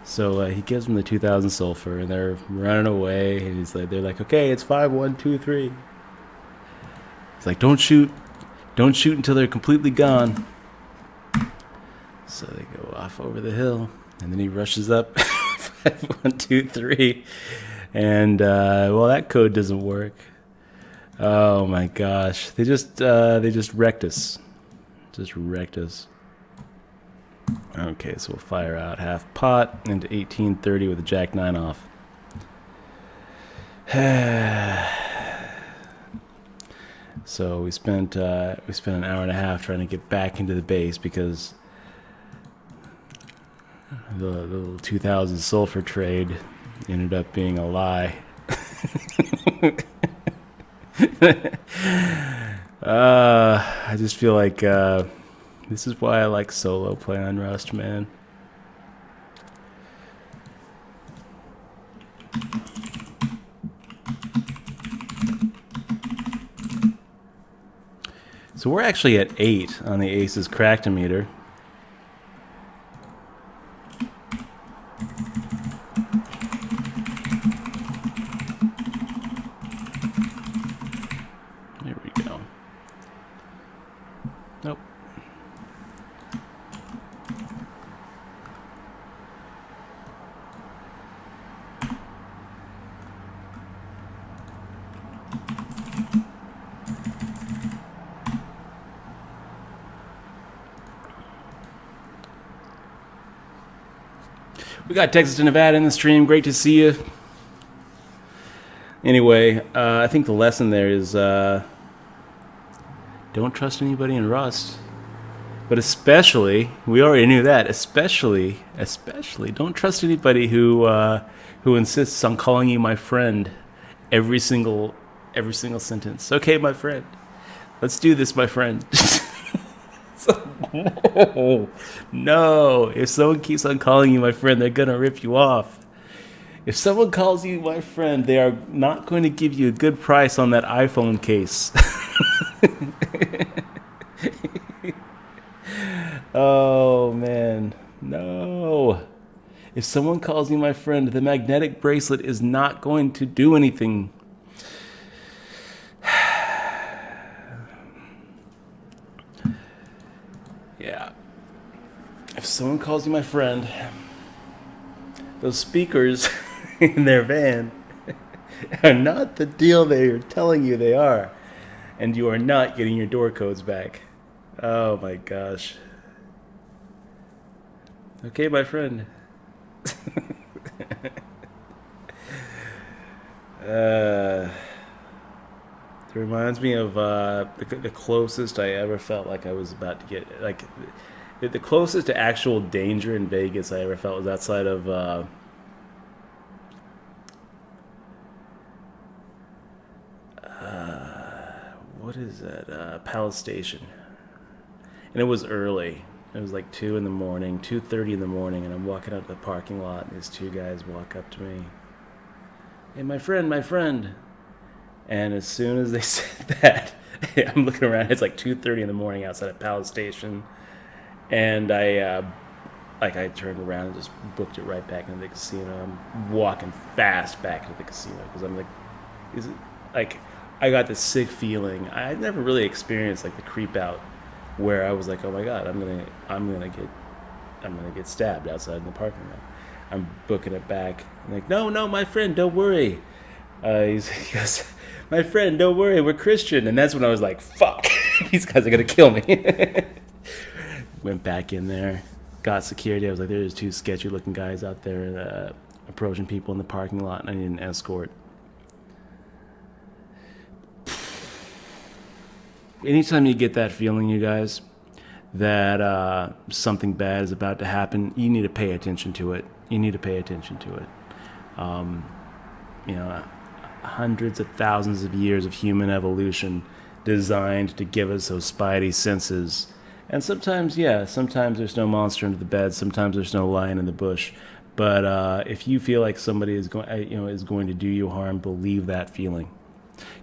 So he gives them the 2,000 sulfur, and they're running away. And they're like, "Okay, it's 5, 1, 2, 3." He's like, Don't shoot until they're completely gone." So they go off over the hill, and then he rushes up. 5, 1, 2, 3, and that code doesn't work. Oh my gosh, they just wrecked us. Okay, so we'll fire out half pot into 1830 with a Jack 9 off. So we spent an hour and a half trying to get back into the base because the little 2,000 sulfur trade ended up being a lie. I just feel like this is why I like solo play on Rust, man. So we're actually at 8 on the Aces Cractometer. There we go. Nope. We got Texas to Nevada in the stream. Great to see you. Anyway, I think the lesson there is don't trust anybody in Rust. But especially, we already knew that, especially, don't trust anybody who insists on calling you my friend every single sentence. "Okay, my friend. Let's do this, my friend." No. If someone keeps on calling you my friend, they're going to rip you off. If someone calls you my friend, they are not going to give you a good price on that iPhone case. Oh, man. No. If someone calls you my friend, the magnetic bracelet is not going to do anything. someone calls you my friend, those speakers in their van are not the deal they're telling you they are. And you are not getting your door codes back. Oh my gosh. Okay, my friend. It reminds me of the closest I ever felt like I was about to get, like, the closest to actual danger in Vegas I ever felt was outside of what is that? Palace Station. And it was early. It was like 2 in the morning, 2:30 in the morning, and I'm walking out the parking lot, and these two guys walk up to me. Hey, my friend, my friend. And as soon as they said that, I'm looking around. It's like 2:30 in the morning outside of Palace Station, and I turned around and just booked it right back into the casino. I'm walking fast back into the casino because I'm like, is it like I got this sick feeling. I never really experienced like the creep out where I was like, oh my god, I'm gonna get stabbed outside in the parking lot. I'm booking it back. I'm like, no, no, my friend, don't worry. He goes, my friend, don't worry, we're Christian. And that's when I was like, fuck, these guys are gonna kill me. Went back in there, got security. I was like, there's two sketchy looking guys out there approaching people in the parking lot, and I need an escort. Anytime you get that feeling, you guys, that something bad is about to happen, you need to pay attention to it. You need to pay attention to it. You know, hundreds of thousands of years of human evolution designed to give us those spidey senses. And sometimes, yeah, sometimes there's no monster under the bed. Sometimes there's no lion in the bush. But if you feel like somebody is going to do you harm, believe that feeling.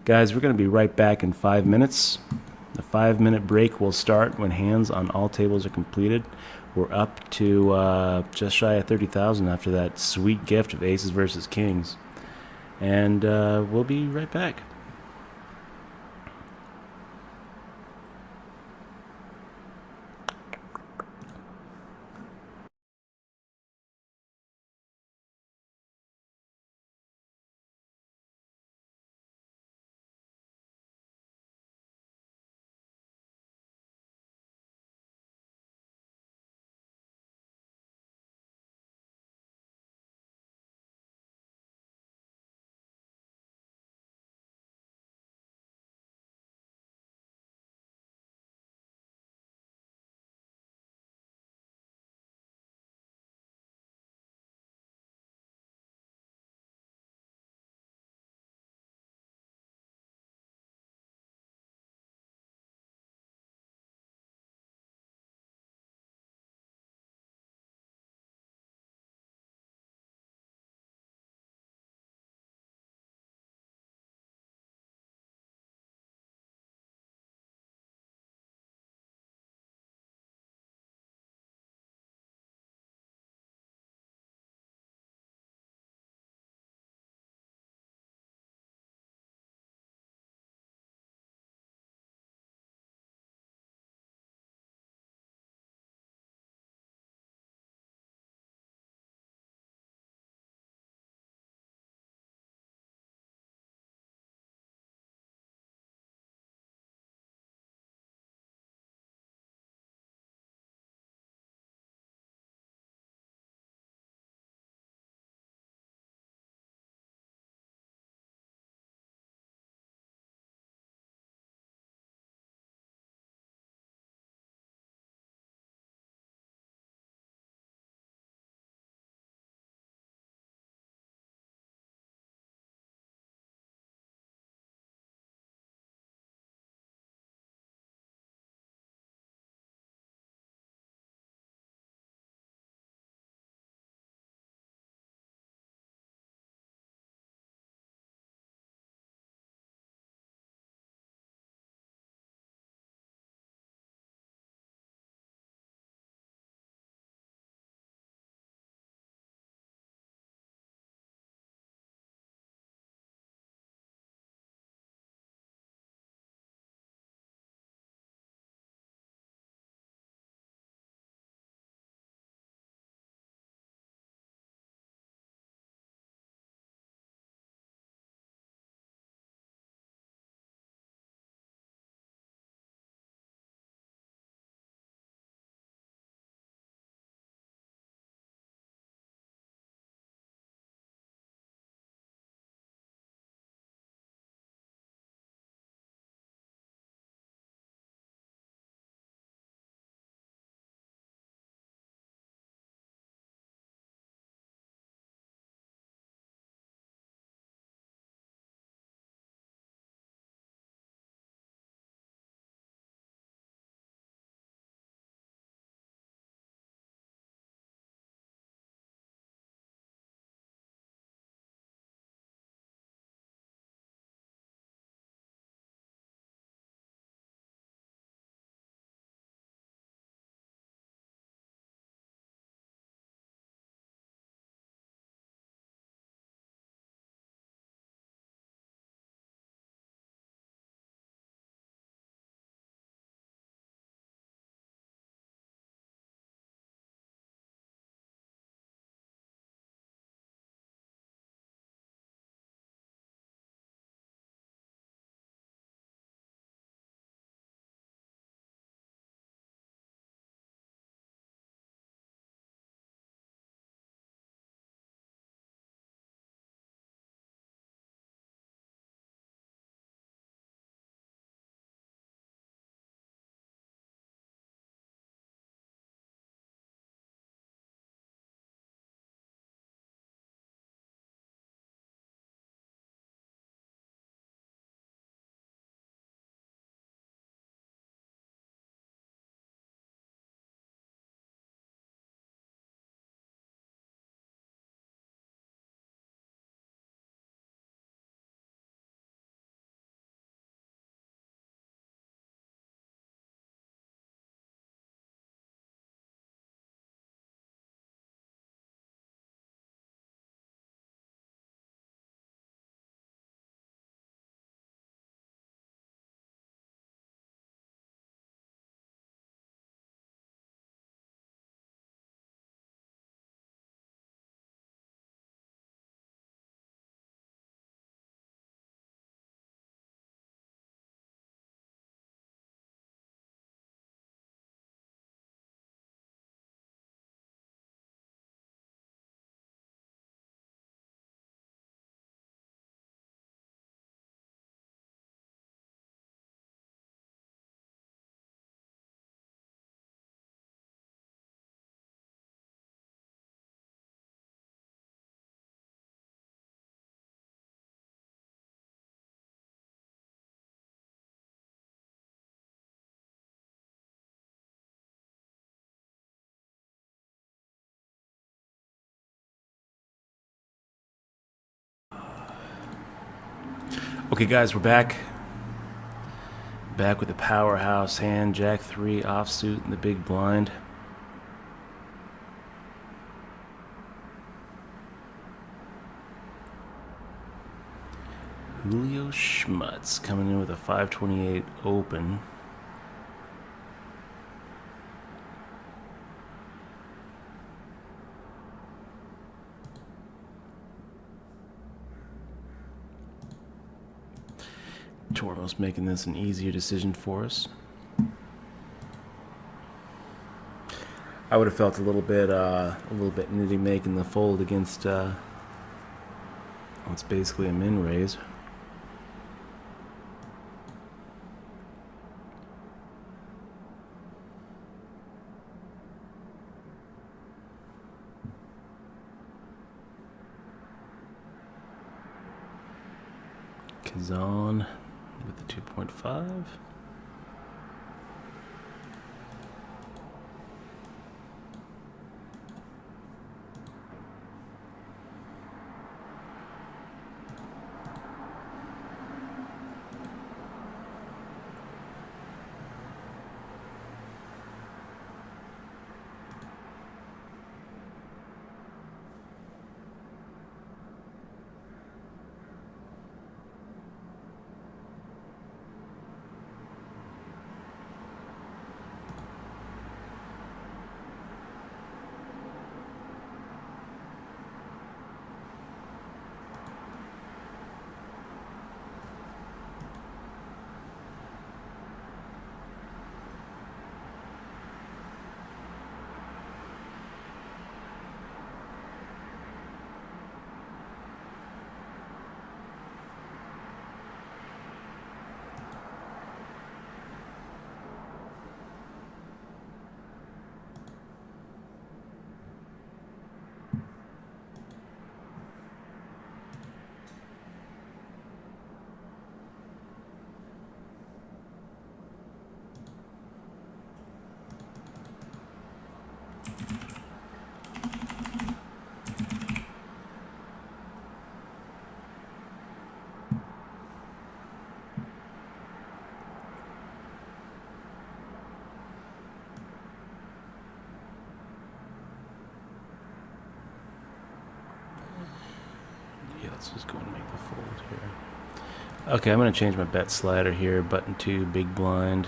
Guys, we're going to be right back in 5 minutes. The 5-minute break will start when hands on all tables are completed. We're up to just shy of 30,000 after that sweet gift of aces versus kings. And we'll be right back. Okay, guys, we're back. Back with the powerhouse hand, Jack 3 offsuit in the big blind. Julio Schmutz coming in with a 528 open. Tormo's making this an easier decision for us. I would have felt a little bit nitty making the fold against what's basically a min raise. Kazan with the 2.5. Let's just go and make the fold here. Okay, I'm going to change my bet slider here. Button 2, big blind.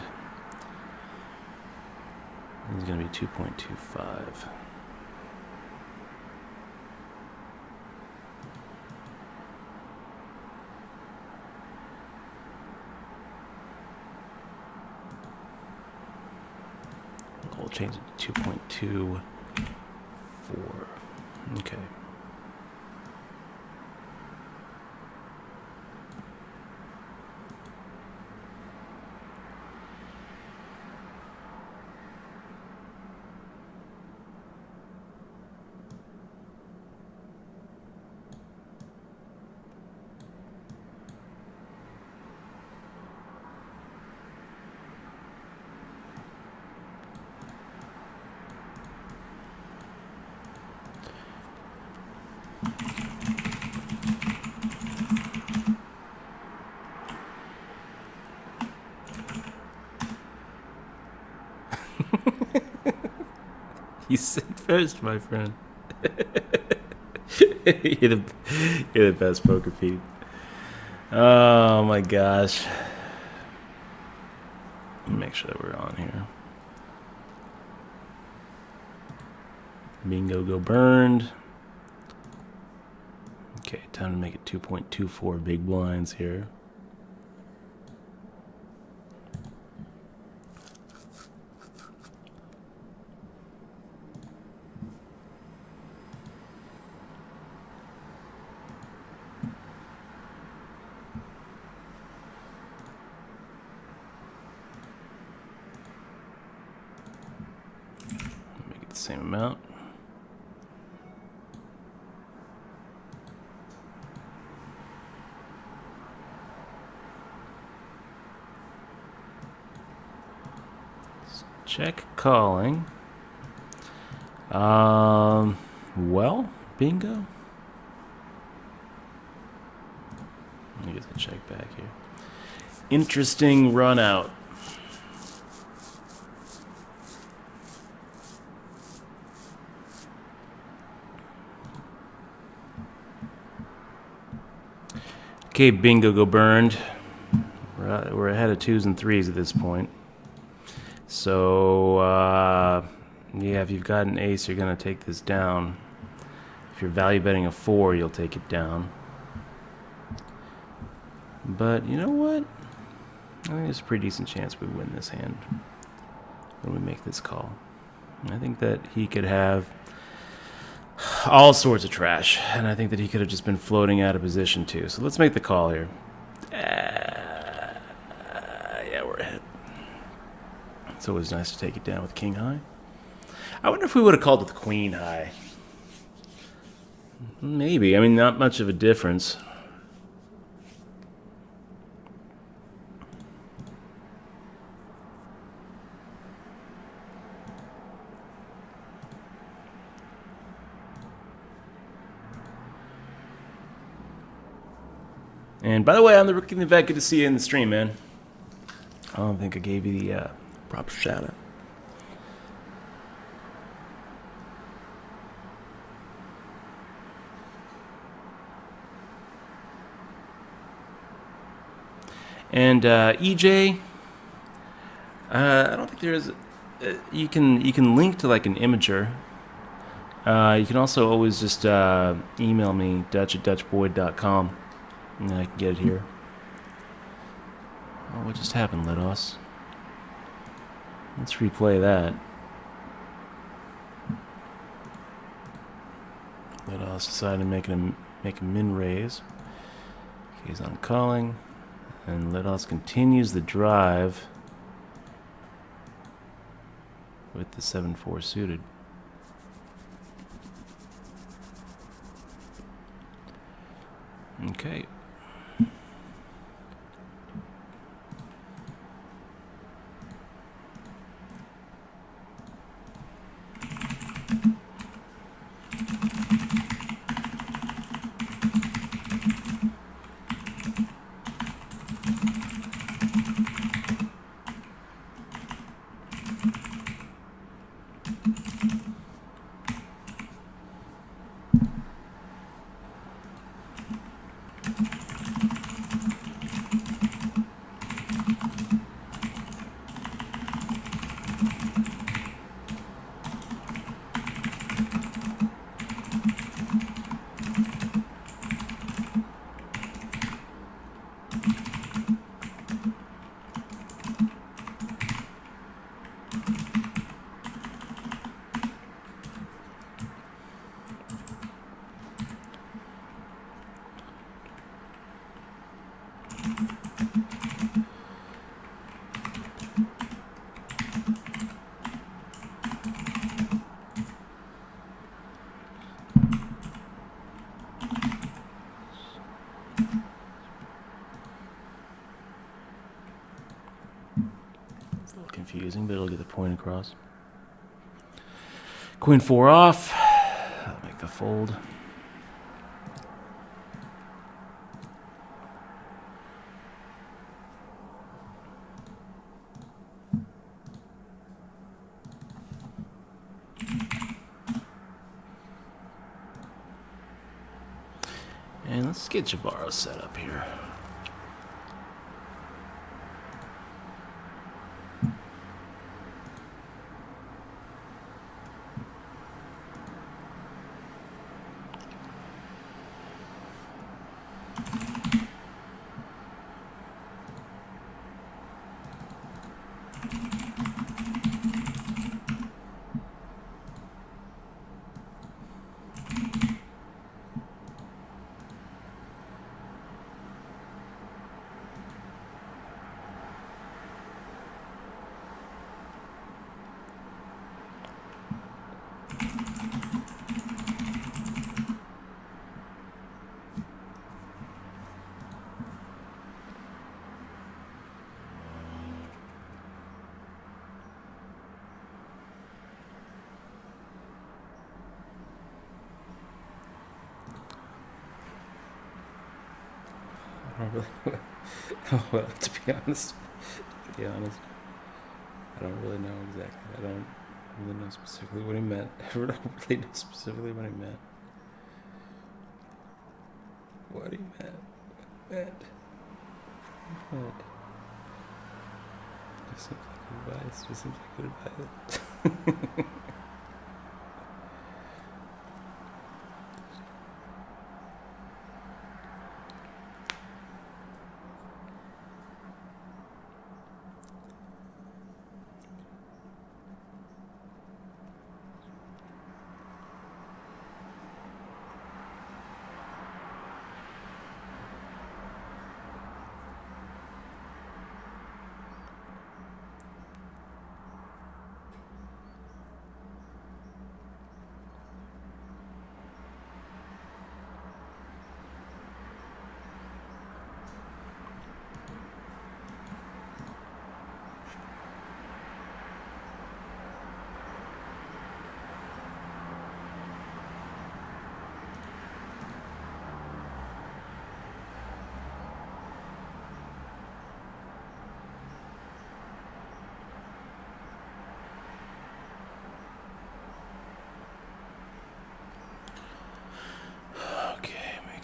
It's going to be 2.25. We'll change it to 2.24. Okay. You said first, my friend. You're the best, Poker Pete. Oh my gosh. Make sure that we're on here. Bingo go burned. Okay, time to make it 2.24 big blinds here. Make it the same amount. Check calling. Well, bingo. Yeah, gets a check back here. Interesting run out. Okay, bingo, go burned. We're ahead of 2s and 3s at this point. So, yeah, if you've got an ace, you're going to take this down. If you're value betting a 4, you'll take it down. But you know what? I think there's a pretty decent chance we win this hand when we make this call. I think that he could have all sorts of trash, and I think that he could have just been floating out of position too. So let's make the call here. Yeah, we're ahead. It's always nice to take it down with king high. I wonder if we would have called with queen high. Maybe. I mean, not much of a difference. And by the way, I'm the Rookie in the Vet. Good to see you in the stream, man. I don't think I gave you the proper shout out. And EJ, I don't think there's. You can link to like an imager. You can also always just email me Dutch@DutchBoyd.com. And I can get it here. Oh, what just happened, Lidos? Let's replay that. Lidos decided to make a min raise. He's on calling. And Lidos continues the drive with the 7-4 suited. Okay. Confusing, but it'll get the point across. Queen 4 off. I'll make the fold. And let's get Javaro set up here. I don't really know. Well, to be honest, I don't really know exactly. I don't really know specifically what he meant. I don't really know specifically what he meant. What he meant. What? Just seems like good advice. Just seems like good advice.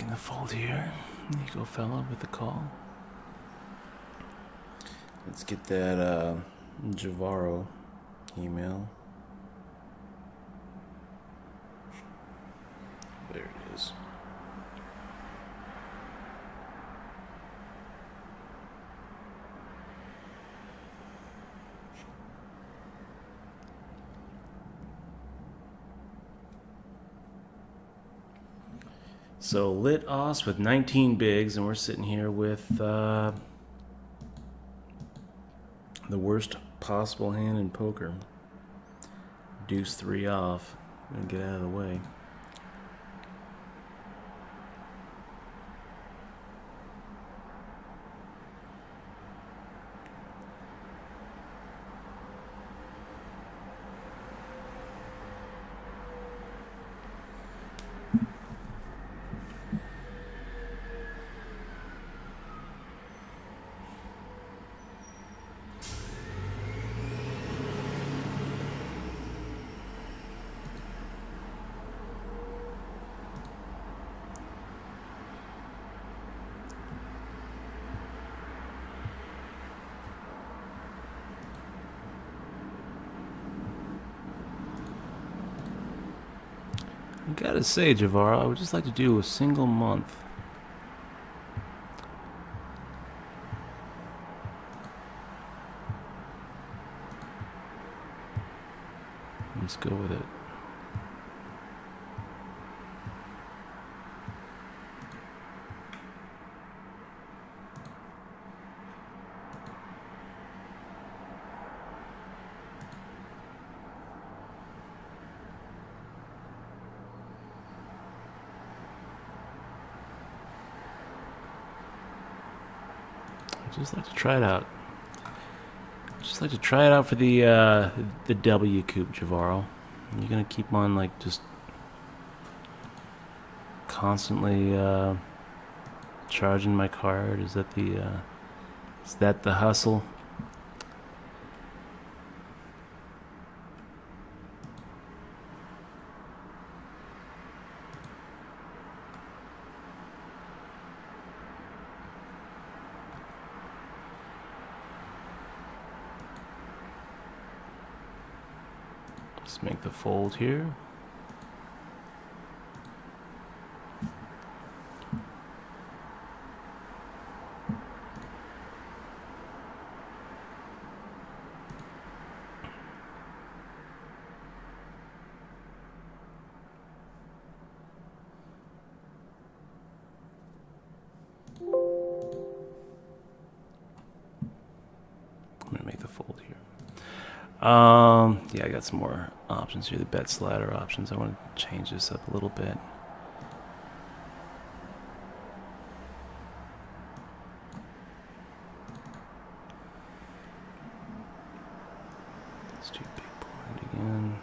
The fold here. There you go, fella, with the call. Let's get that Javaro email. There it is. So lit os with 19 bigs, and we're sitting here with the worst possible hand in poker. Deuce 3 off. And get out of the way. I gotta say, Javara, I would just like to do a single month. Let's go with it. Just like to try it out. Just like to try it out for the Wcoop, Javaro. You're gonna keep on like just constantly charging my card. Is that the hustle? Let's make the fold here. I'm gonna make the fold here. Yeah, I got some more options here. The bet slider options. I want to change this up a little bit. Let's do big blind again.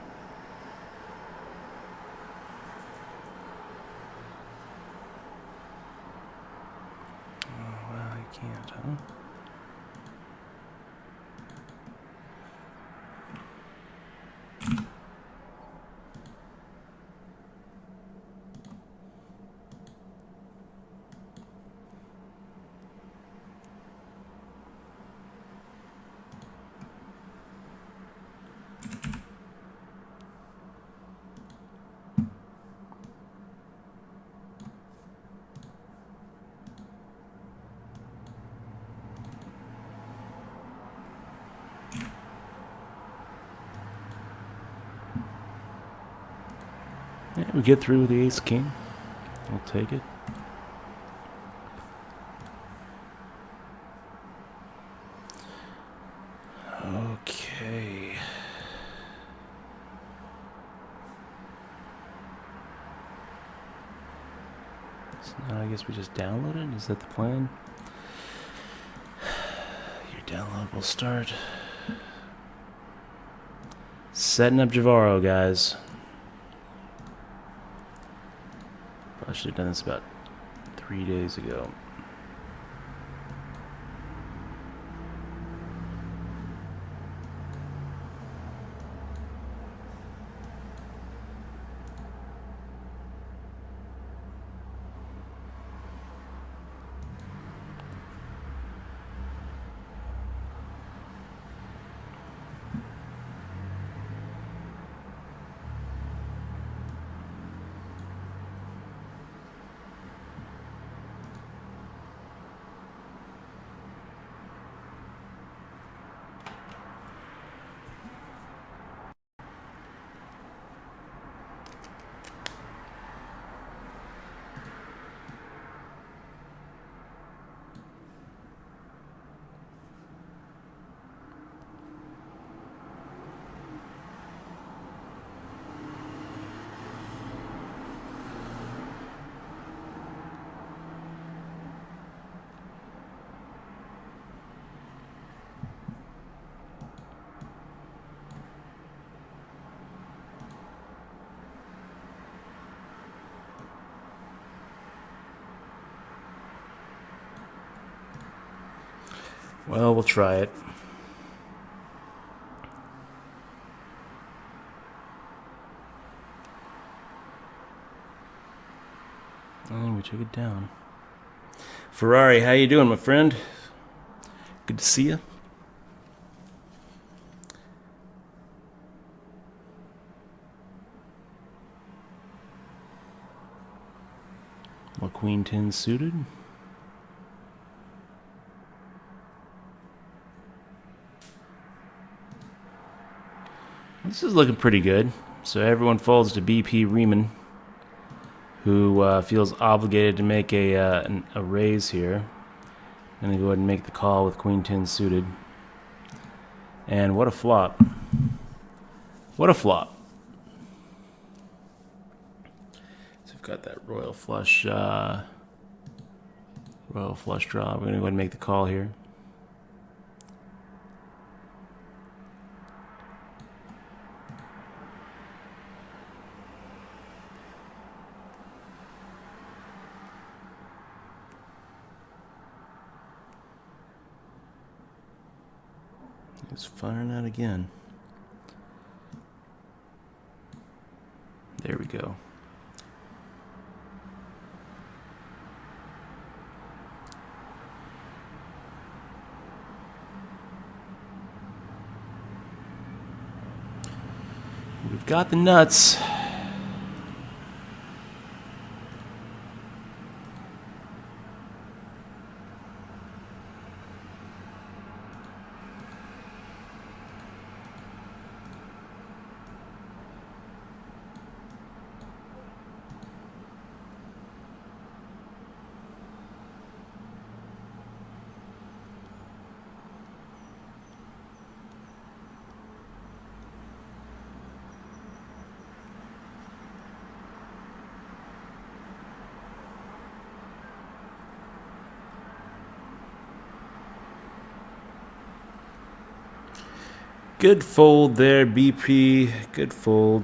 Can't, huh? Yeah, we get through with the ace king. I'll take it. Okay. So now I guess we just download it? Is that the plan? Your download will start. Setting up Javaro, guys. I should have done this about 3 days ago. Well, we'll try it. And we took it down. Ferrari, how you doing, my friend? Good to see you. Well, Queen 10 suited. This is looking pretty good. So everyone folds to BP Riemann, who feels obligated to make a raise here. I'm going to go ahead and make the call with Queen 10 suited. And what a flop. What a flop. So we've got that royal flush draw. We're going to go ahead and make the call here. He's firing out again. There we go. We've got the nuts. Good fold there, BP. Good fold.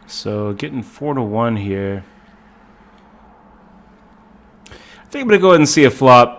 So getting 4-1 here. I think I'm going to go ahead and see a flop.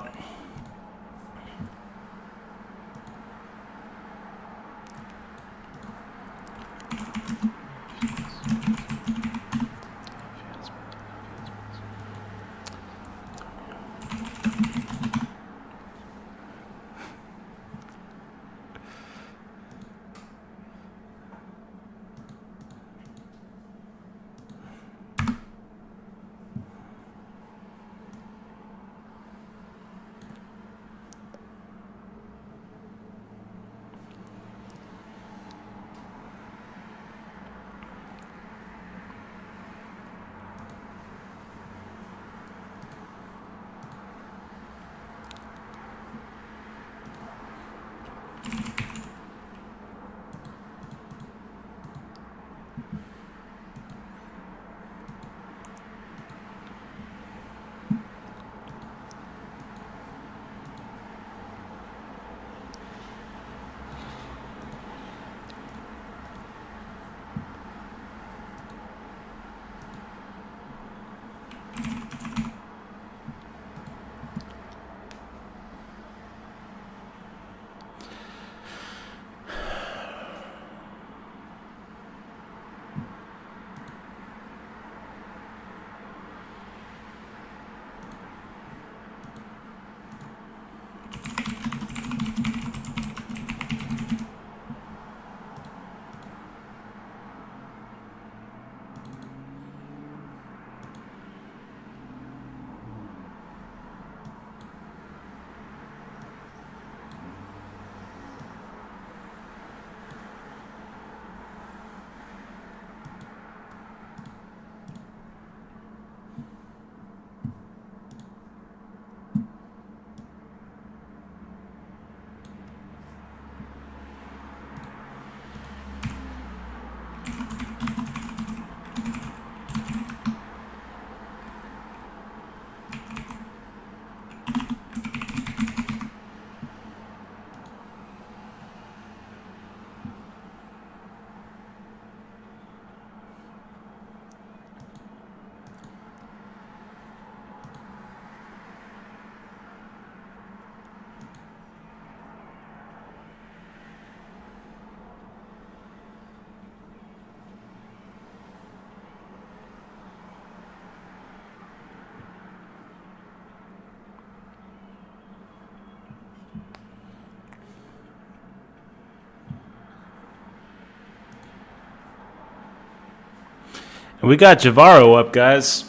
And we got Javaro up, guys.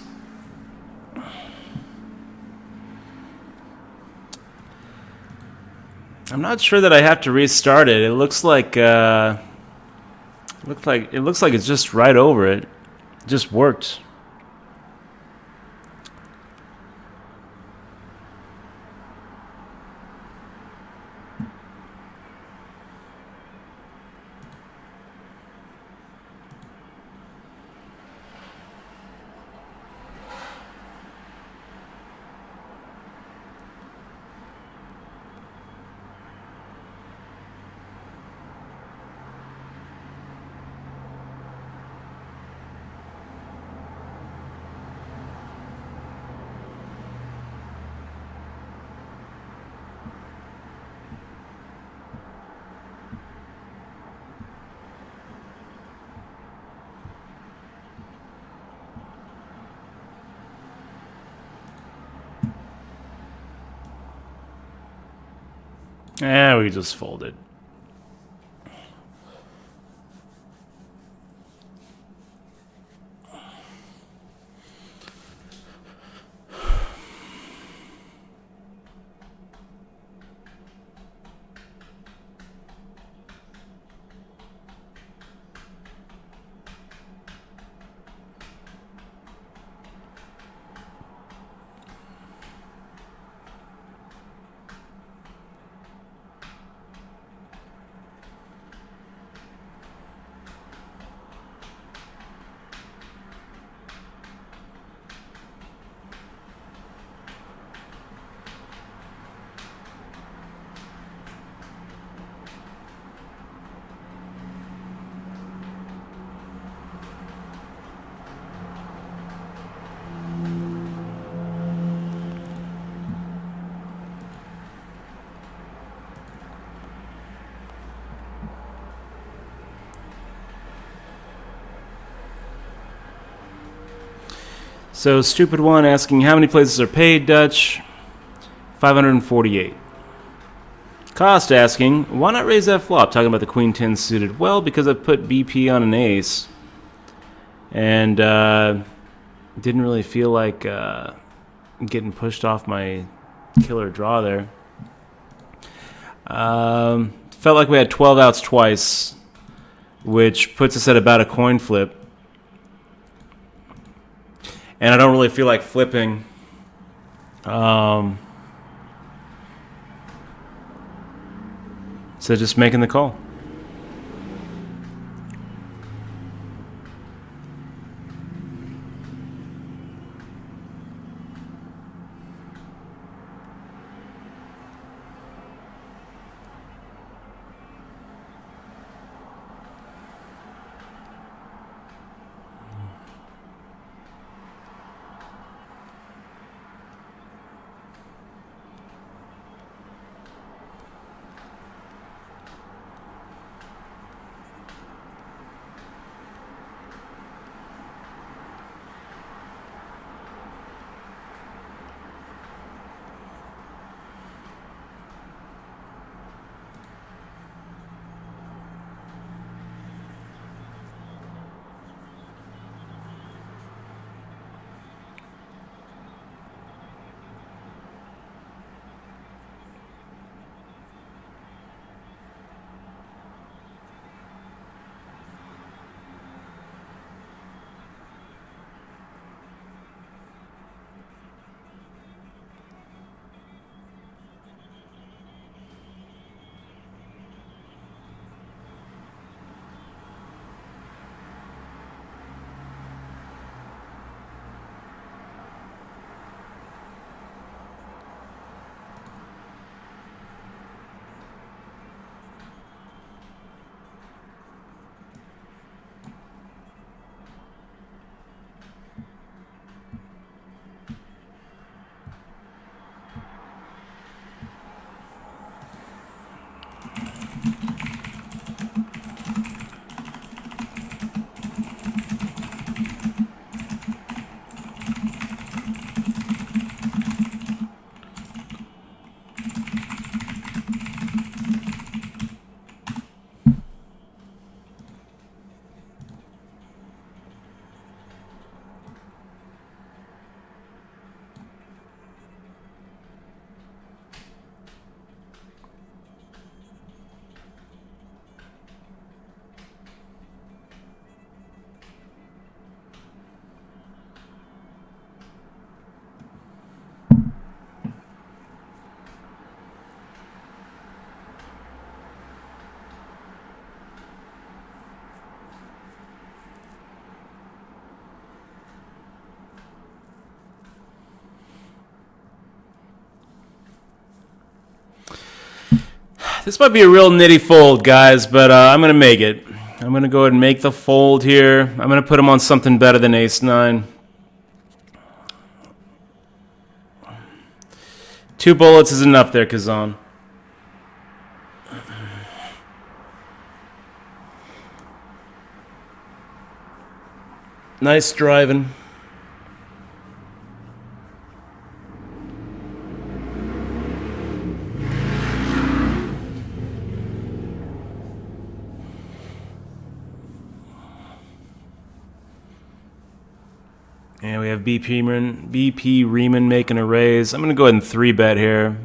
I'm not sure that I have to restart it. It looks like it's just right over it. It just worked. Yeah, we just folded. So, stupid one asking how many places are paid, Dutch? 548. Cost asking, why not raise that flop? Talking about the queen 10 suited. Well, because I put BP on an ace. And didn't really feel like getting pushed off my killer draw there. Felt like we had 12 outs twice, which puts us at about a coin flip. And I don't really feel like flipping. So just making the call. This might be a real nitty fold, guys, but I'm going to make it. I'm going to go ahead and make the fold here. I'm going to put him on something better than ace-9. 2 bullets is enough there, Kazan. Nice driving. And we have BP Riemann making a raise. I'm going to go ahead and 3-bet here.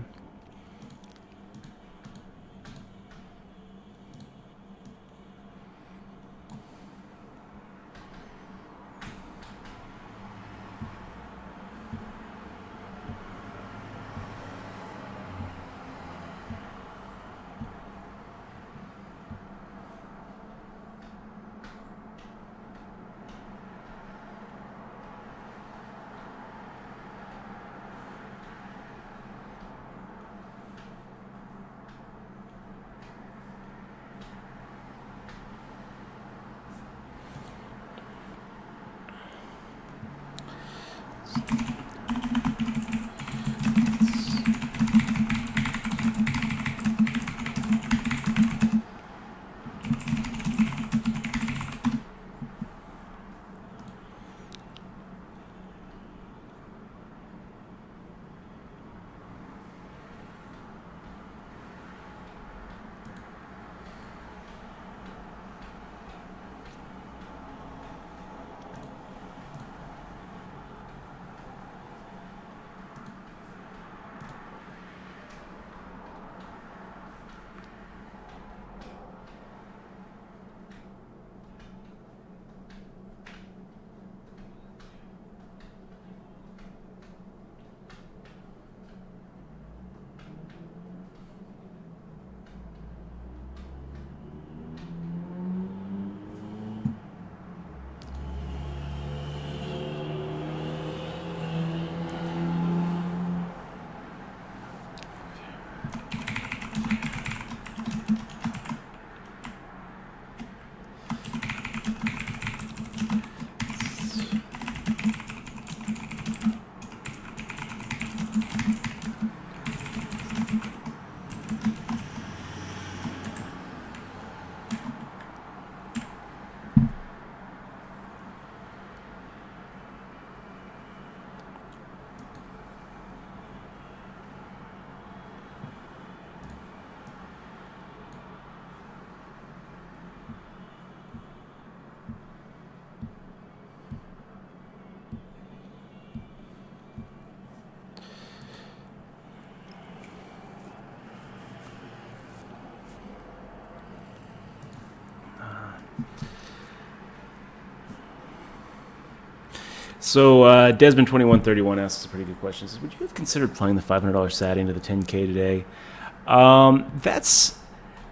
So Desmond2131 asks a pretty good question. He says, would you have considered playing the $500 sat into the 10K today?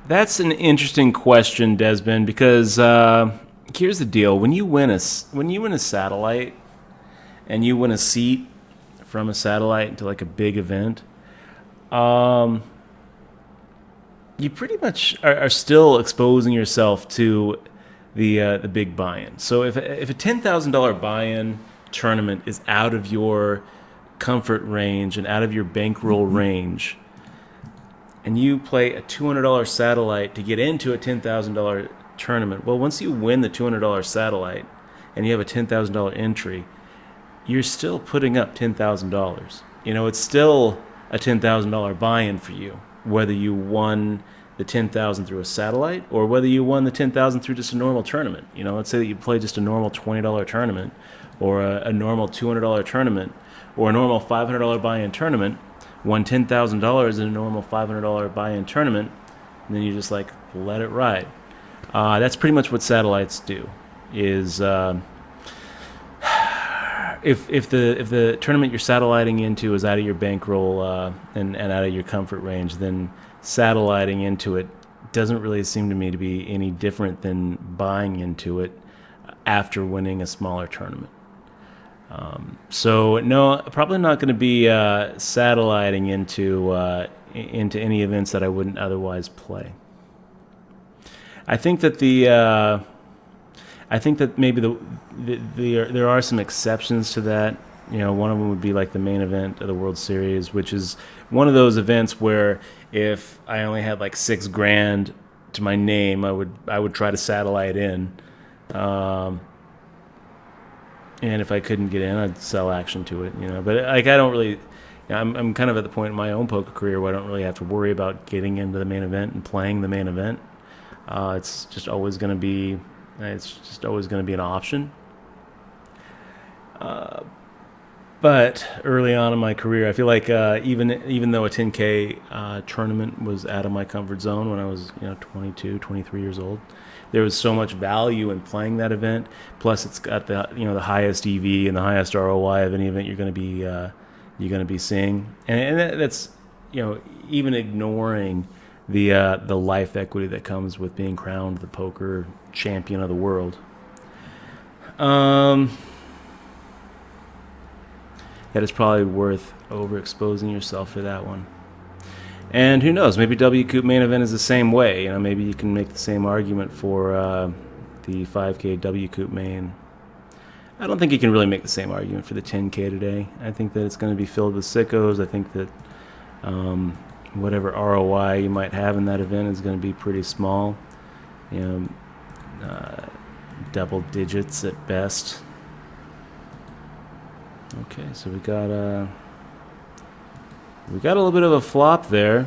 That's an interesting question, Desmond, because here's the deal: when you win a satellite and you win a seat from a satellite into like a big event, you pretty much are still exposing yourself to the big buy-in. So if a $10,000 buy-in tournament is out of your comfort range and out of your bankroll range, and you play a $200 satellite to get into a $10,000 tournament, well, once you win the $200 satellite and you have a $10,000 entry, you're still putting up $10,000. It's still a $10,000 buy-in for you, whether you won the $10,000 through a satellite or whether you won the $10,000 through just a normal tournament. Let's say that you play just a normal $20 tournament or a normal $200 tournament or a normal $500 buy-in tournament, won $10,000 in a normal $500 buy-in tournament, and then you just like let it ride. That's pretty much what satellites do. Is if the tournament you're satelliting into is out of your bankroll and out of your comfort range, then satelliting into it doesn't really seem to me to be any different than buying into it after winning a smaller tournament. So no, probably not going to be satelliting into any events that I wouldn't otherwise play. I think that maybe there are some exceptions to that. One of them would be like the main event of the World Series, which is one of those events where if I only had like $6,000 to my name, I would try to satellite in. And if I couldn't get in, I'd sell action to it, But like I don't really, I'm kind of at the point in my own poker career where I don't really have to worry about getting into the main event and playing the main event. It's just always going to be an option. But early on in my career, I feel like even though a 10K tournament was out of my comfort zone when I was 22, 23 years old, there was so much value in playing that event. Plus, it's got the highest EV and the highest ROI of any event you're going to be seeing, and that's even ignoring the life equity that comes with being crowned the poker champion of the world. That is probably worth overexposing yourself for that one. And who knows, maybe Wcoop main event is the same way. Maybe you can make the same argument for the 5K Wcoop main. I don't think you can really make the same argument for the 10K today. I think that it's going to be filled with sickos. I think that whatever ROI you might have in that event is going to be pretty small. Double digits at best. Okay, so we got a little bit of a flop there,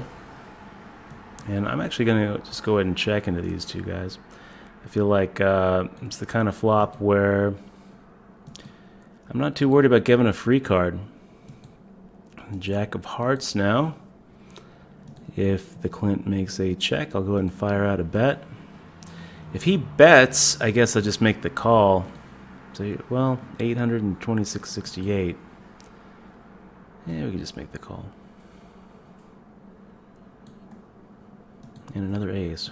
and I'm actually going to just go ahead and check into these two guys. I feel like it's the kind of flop where I'm not too worried about giving a free card. Jack of Hearts now. If the Clint makes a check, I'll go ahead and fire out a bet. If he bets, I guess I'll just make the call. So, well, 826.68. Yeah, we can just make the call. And another ace.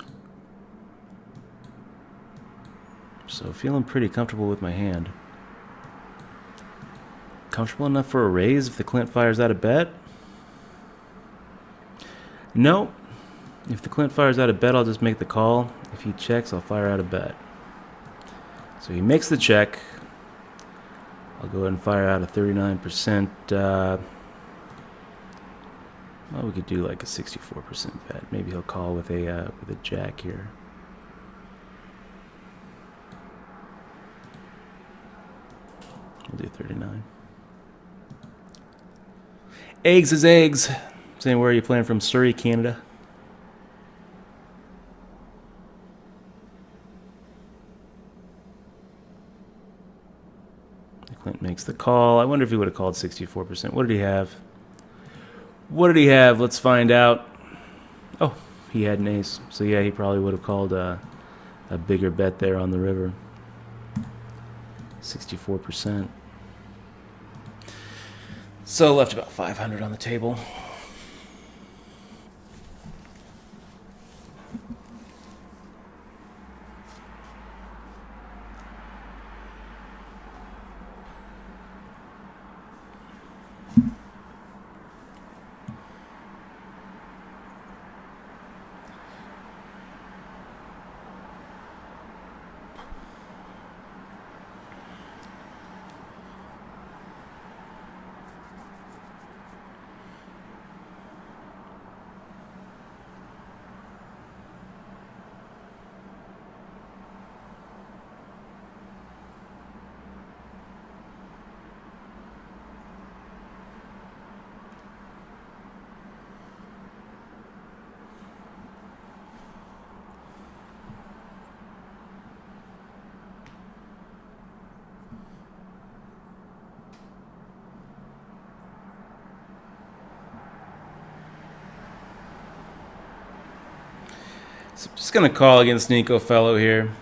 So feeling pretty comfortable with my hand. Comfortable enough for a raise if the Clint fires out a bet? No. If the Clint fires out a bet, I'll just make the call. If he checks, I'll fire out a bet. So he makes the check. I'll go ahead and fire out a 39%. Well, we could do like a 64% bet. Maybe he'll call with a jack here. We'll do 39. Eggs is eggs. Saying, where are you playing from? Surrey, Canada. Clint makes the call. I wonder if he would have called 64%. What did he have? What did he have? Let's find out. Oh, he had an ace. So yeah, he probably would have called a bigger bet there on the river. 64%. So left about 500 on the table. So I'm just going to call against Nico Fellow here.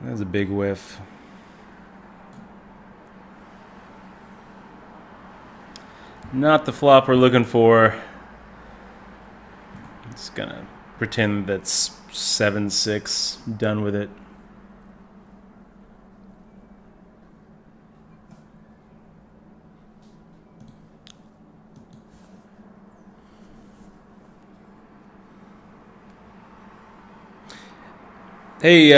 That was a big whiff. Not the flop we're looking for. Just going to pretend that's 7-6. Done with it. Hey,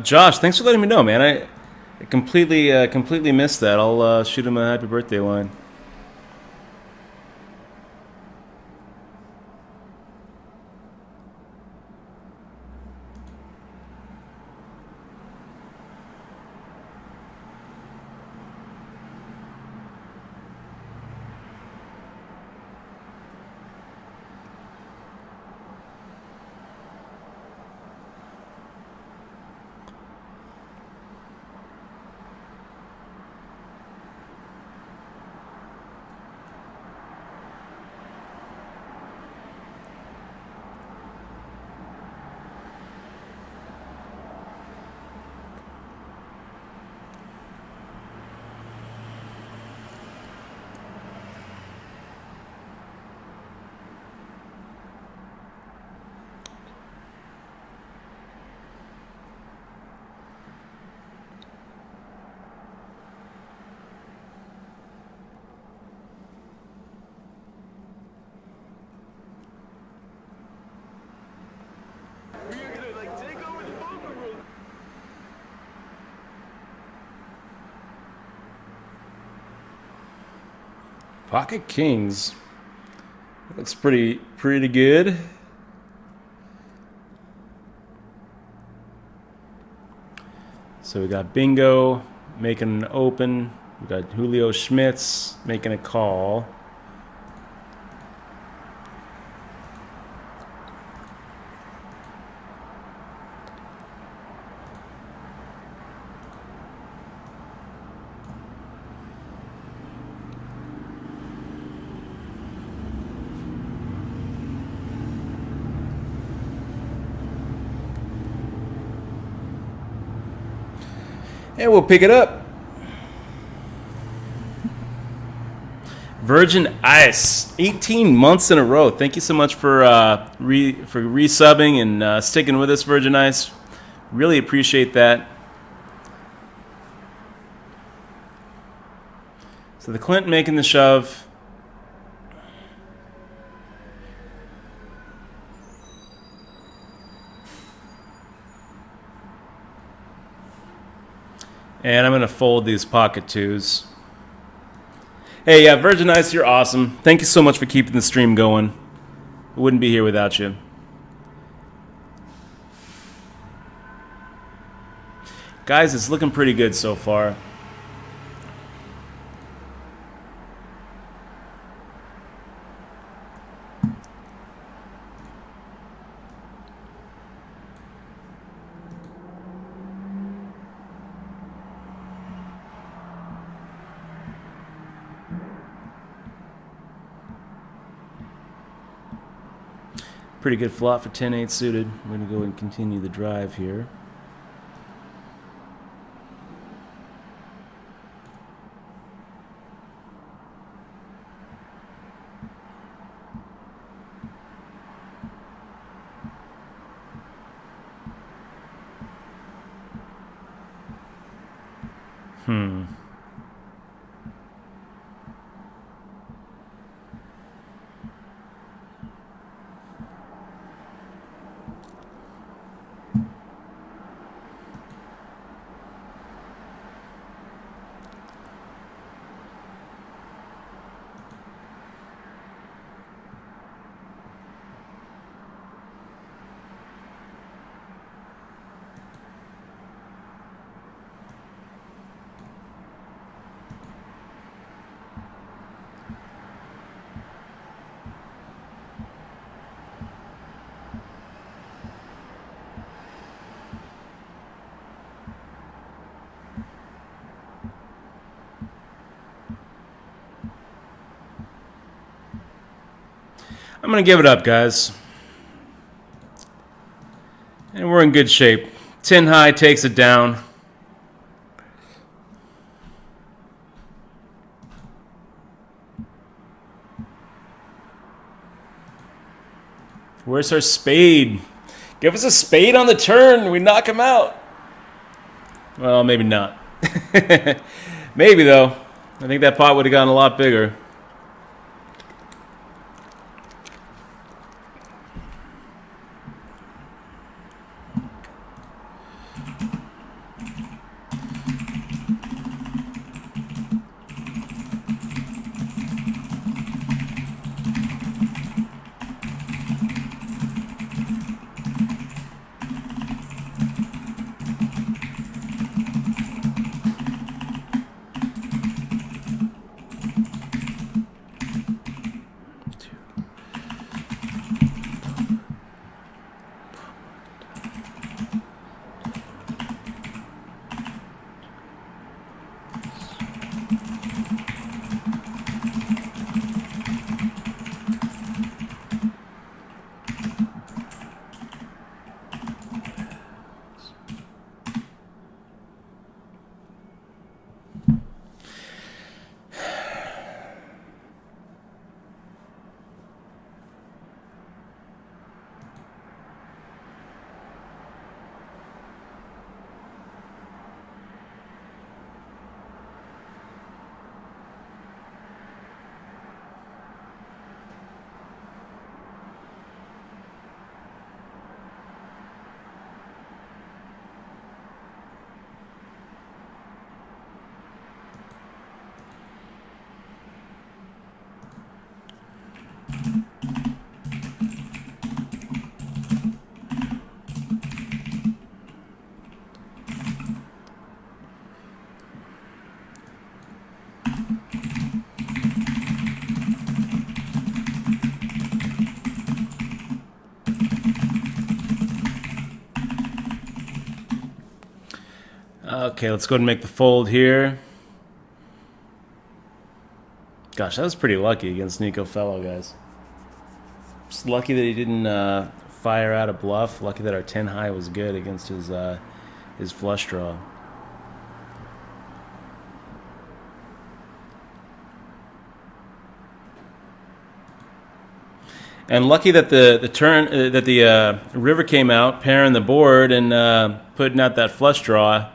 Josh, thanks for letting me know, man. I completely missed that. I'll shoot him a happy birthday line. Pocket Kings. Looks pretty good. So we got Bingo making an open. We got Julio Schmitz making a call. And we'll pick it up. Virgin Ice, 18 months in a row. Thank you so much for resubbing and sticking with us, Virgin Ice. Really appreciate that. So the Clint making the shove. And I'm going to fold these pocket twos. Hey, yeah, Virgin Ice, you're awesome. Thank you so much for keeping the stream going. I wouldn't be here without you. Guys, it's looking pretty good so far. Pretty good flop for 10-8 suited. We're going to go and continue the drive here. I'm going to give it up, guys. And we're in good shape. 10 high takes it down. Where's our spade? Give us a spade on the turn. We knock him out. Well, maybe not. Maybe, though. I think that pot would have gotten a lot bigger. Okay, let's go ahead and make the fold here. Gosh, that was pretty lucky against Nico Fellow, guys. Just lucky that he didn't fire out a bluff. Lucky that our 10 high was good against his flush draw. And lucky that the river came out, pairing the board and putting out that flush draw.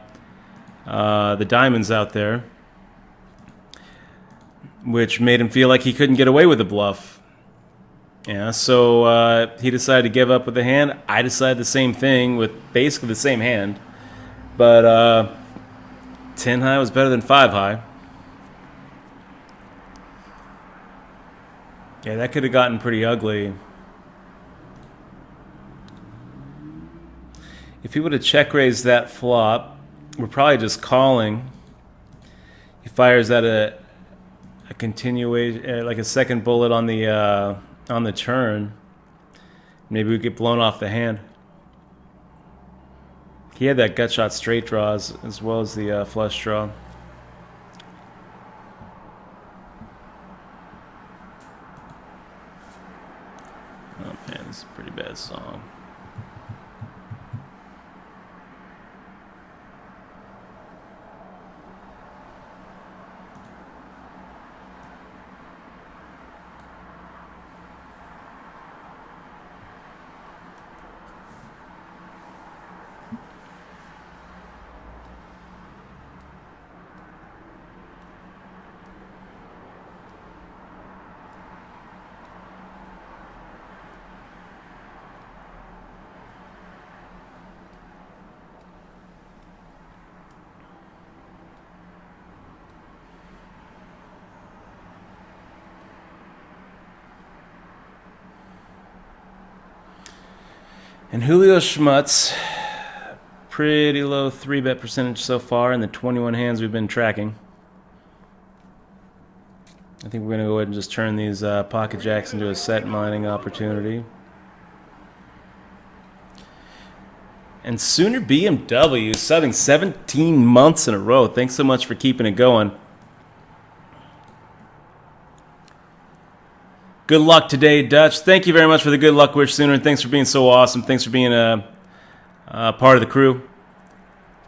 The diamonds out there, which made him feel like he couldn't get away with the bluff. Yeah, so he decided to give up with the hand. I decided the same thing with basically the same hand. But 10 high was better than 5 high. Yeah, that could have gotten pretty ugly. If he would have check raised that flop, we're probably just calling. He fires at a continuation, like a second bullet on the turn. Maybe we get blown off the hand. He had that gut shot straight draw as well as the flush draw. Oh man, this is a pretty bad song. And Julio Schmutz, pretty low 3-bet percentage so far in the 21 hands we've been tracking. I think we're going to go ahead and just turn these pocket jacks into a set mining opportunity. And Sooner BMW subbing 17 months in a row. Thanks so much for keeping it going. Good luck today, Dutch. Thank you very much for the good luck wish, Sooner, and thanks for being so awesome. Thanks for being a part of the crew,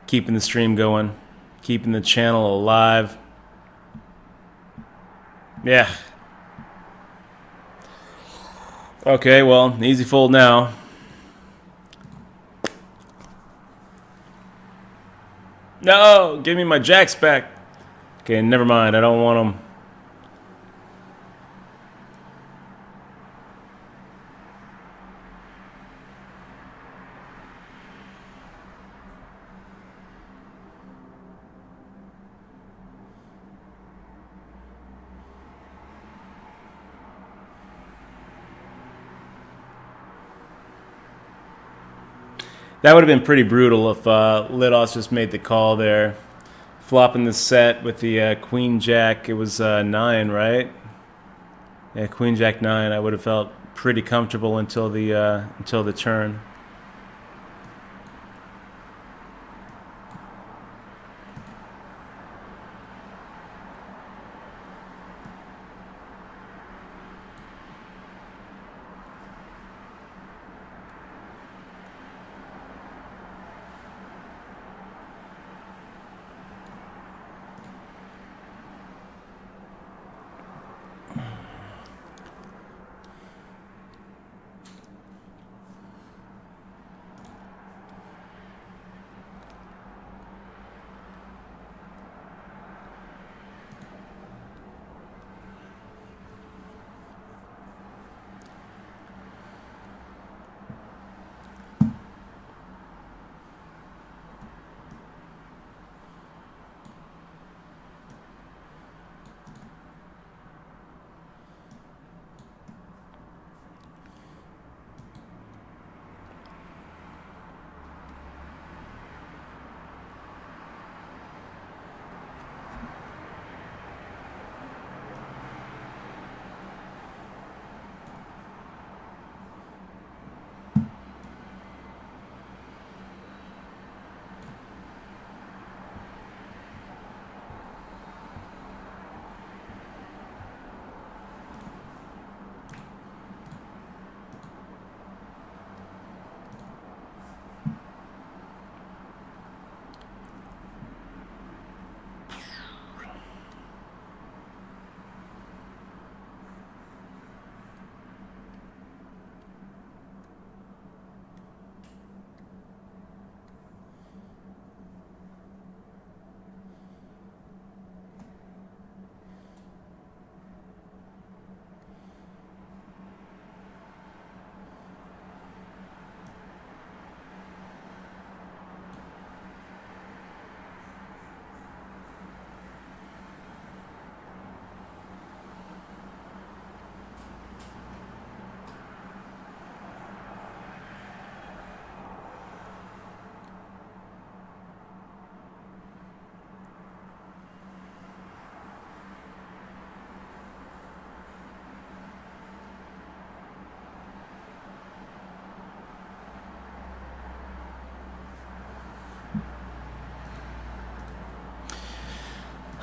keeping the stream going, keeping the channel alive. Yeah. Okay, well, easy fold now. No, give me my jacks back. Okay, never mind. I don't want them. That would have been pretty brutal if Lidos just made the call there. Flopping the set with the Queen Jack. It was 9, right? Yeah, Queen Jack 9. I would have felt pretty comfortable until the turn.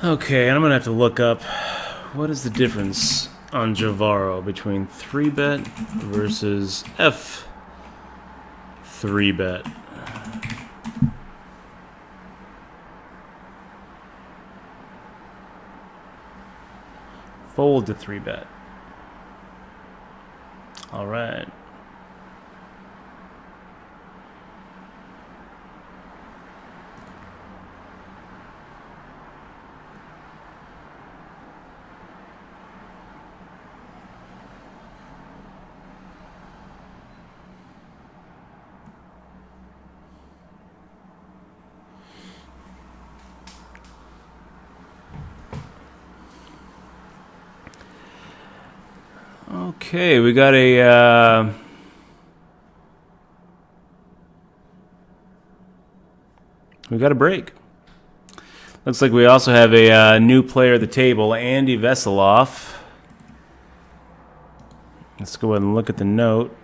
Okay, I'm gonna have to look up what is the difference on Javaro between 3-bet versus F 3-bet. Fold to 3-bet. All right. Okay, we got a we got a break. Looks like we also have a new player at the table, Andy Veseloff. Let's go ahead and look at the note.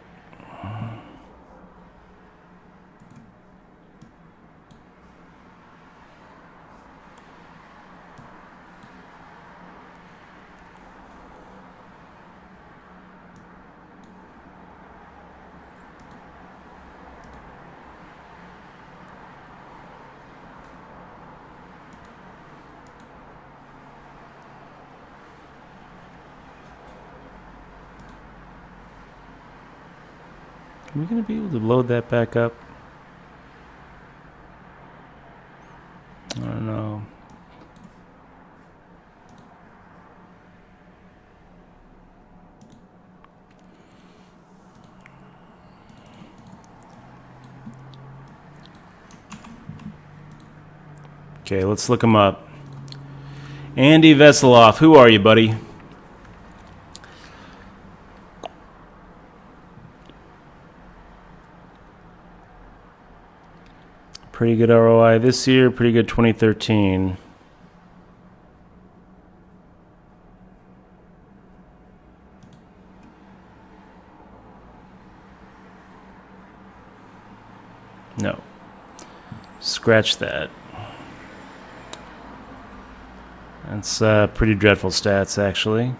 Are we going to be able to load that back up? I don't know. Okay, let's look him up. Andy Veseloff, who are you, buddy? Pretty good ROI this year, pretty good 2013. No. Scratch that. That's pretty dreadful stats, actually.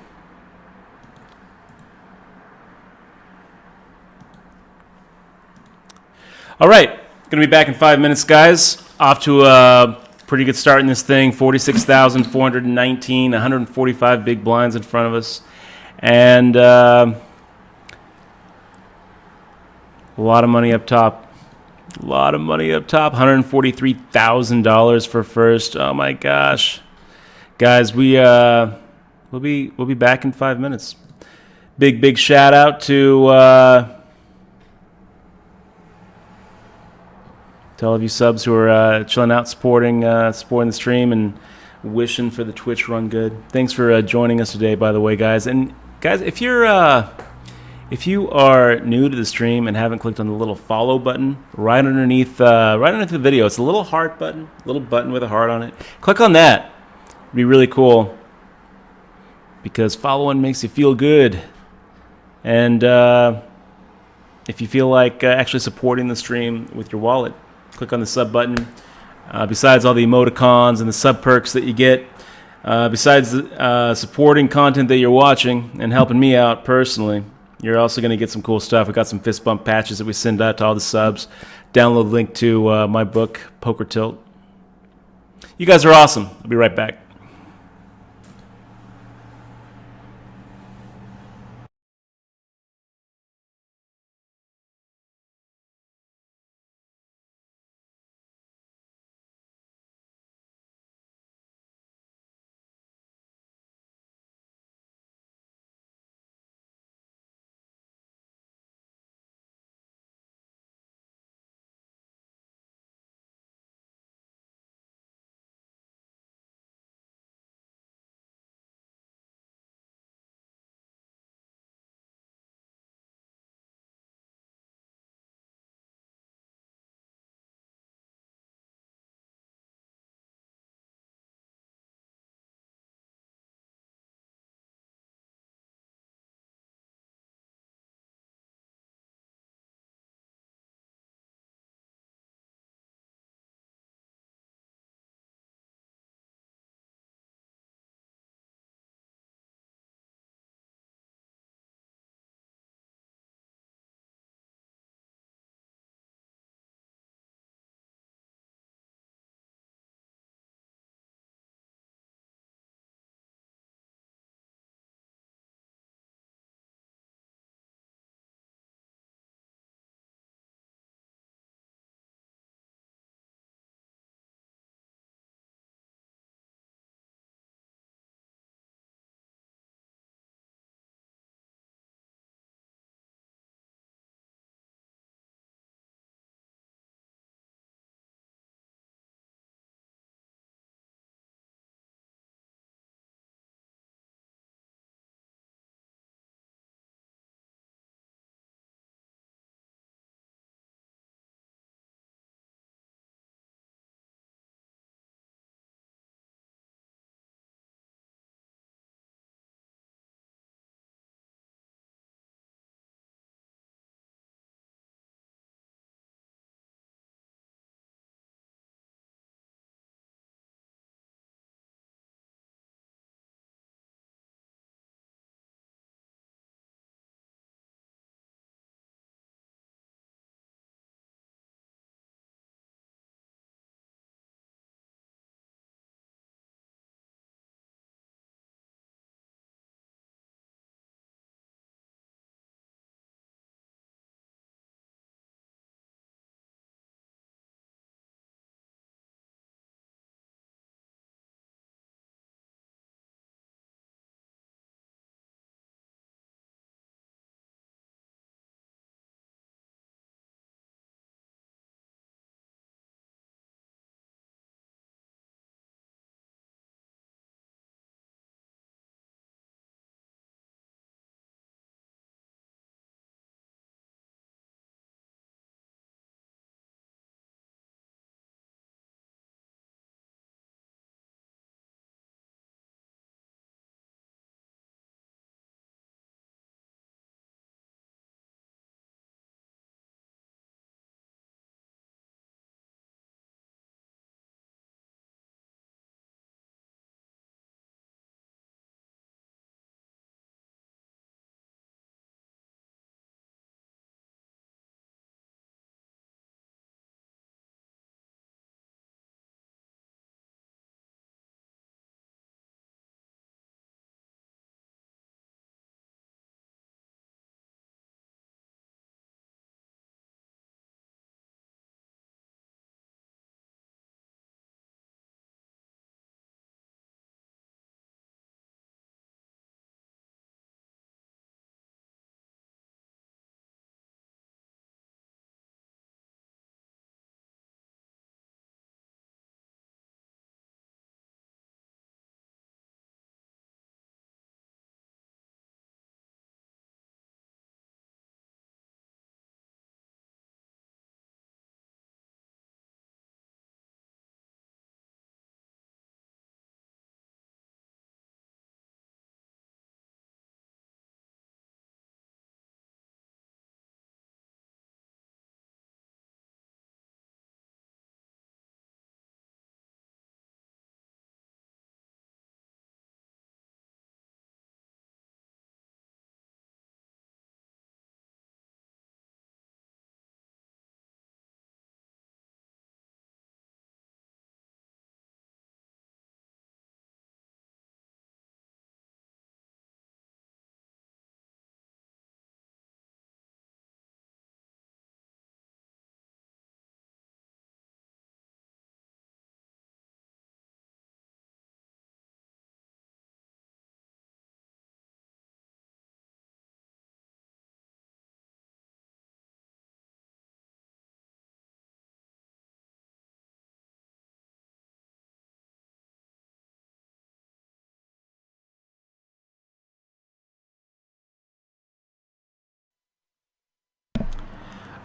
All right. Going to be back in 5 minutes, guys. Off to a pretty good start in this thing. 46,419, 145 big blinds in front of us. And a lot of money up top. A lot of money up top. $143,000 for first. Oh, my gosh. Guys, we'll be back in 5 minutes. Big shout out to all of you subs who are chilling out, supporting the stream, and wishing for the Twitch run good. Thanks for joining us today, by the way, guys. And guys, if you are new to the stream and haven't clicked on the little follow button right underneath the video, it's a little heart button, a little button with a heart on it. Click on that. It'd be really cool because following makes you feel good. And if you feel like actually supporting the stream with your wallet, click on the sub button. Besides all the emoticons and the sub perks that you get, besides supporting content that you're watching and helping me out personally, you're also going to get some cool stuff. We got some fist bump patches that we send out to all the subs. Download the link to my book, Poker Tilt. You guys are awesome. I'll be right back.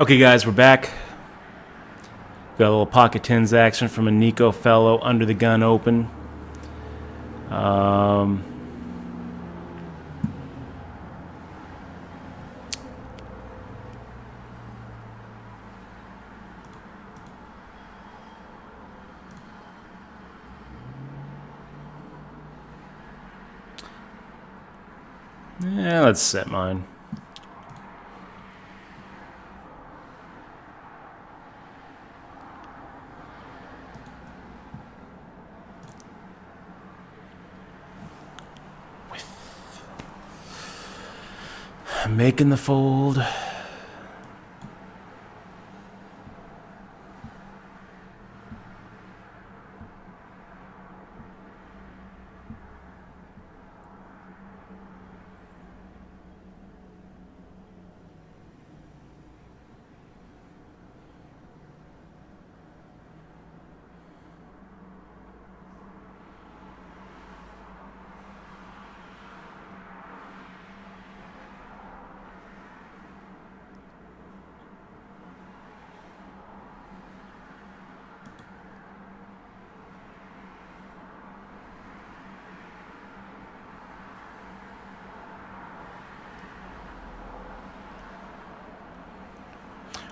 Okay, guys, we're back. Got a little pocket tens action from a Nico fellow under the gun open. Yeah, let's set mine. Making the fold.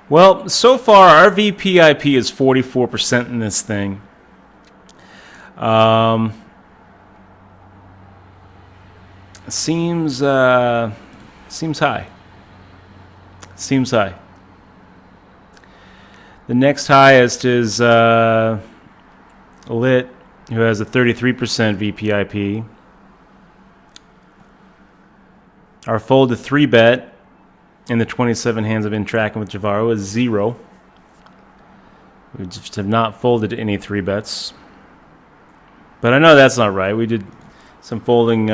Well, so far our VPIP is 44% in this thing. Seems high. Seems high. The next highest is Lit, who has a 33% VPIP. Our fold to 3-bet in the 27 hands I've been tracking with Javaro is 0. We just have not folded any 3-bets. But I know that's not right. We did some folding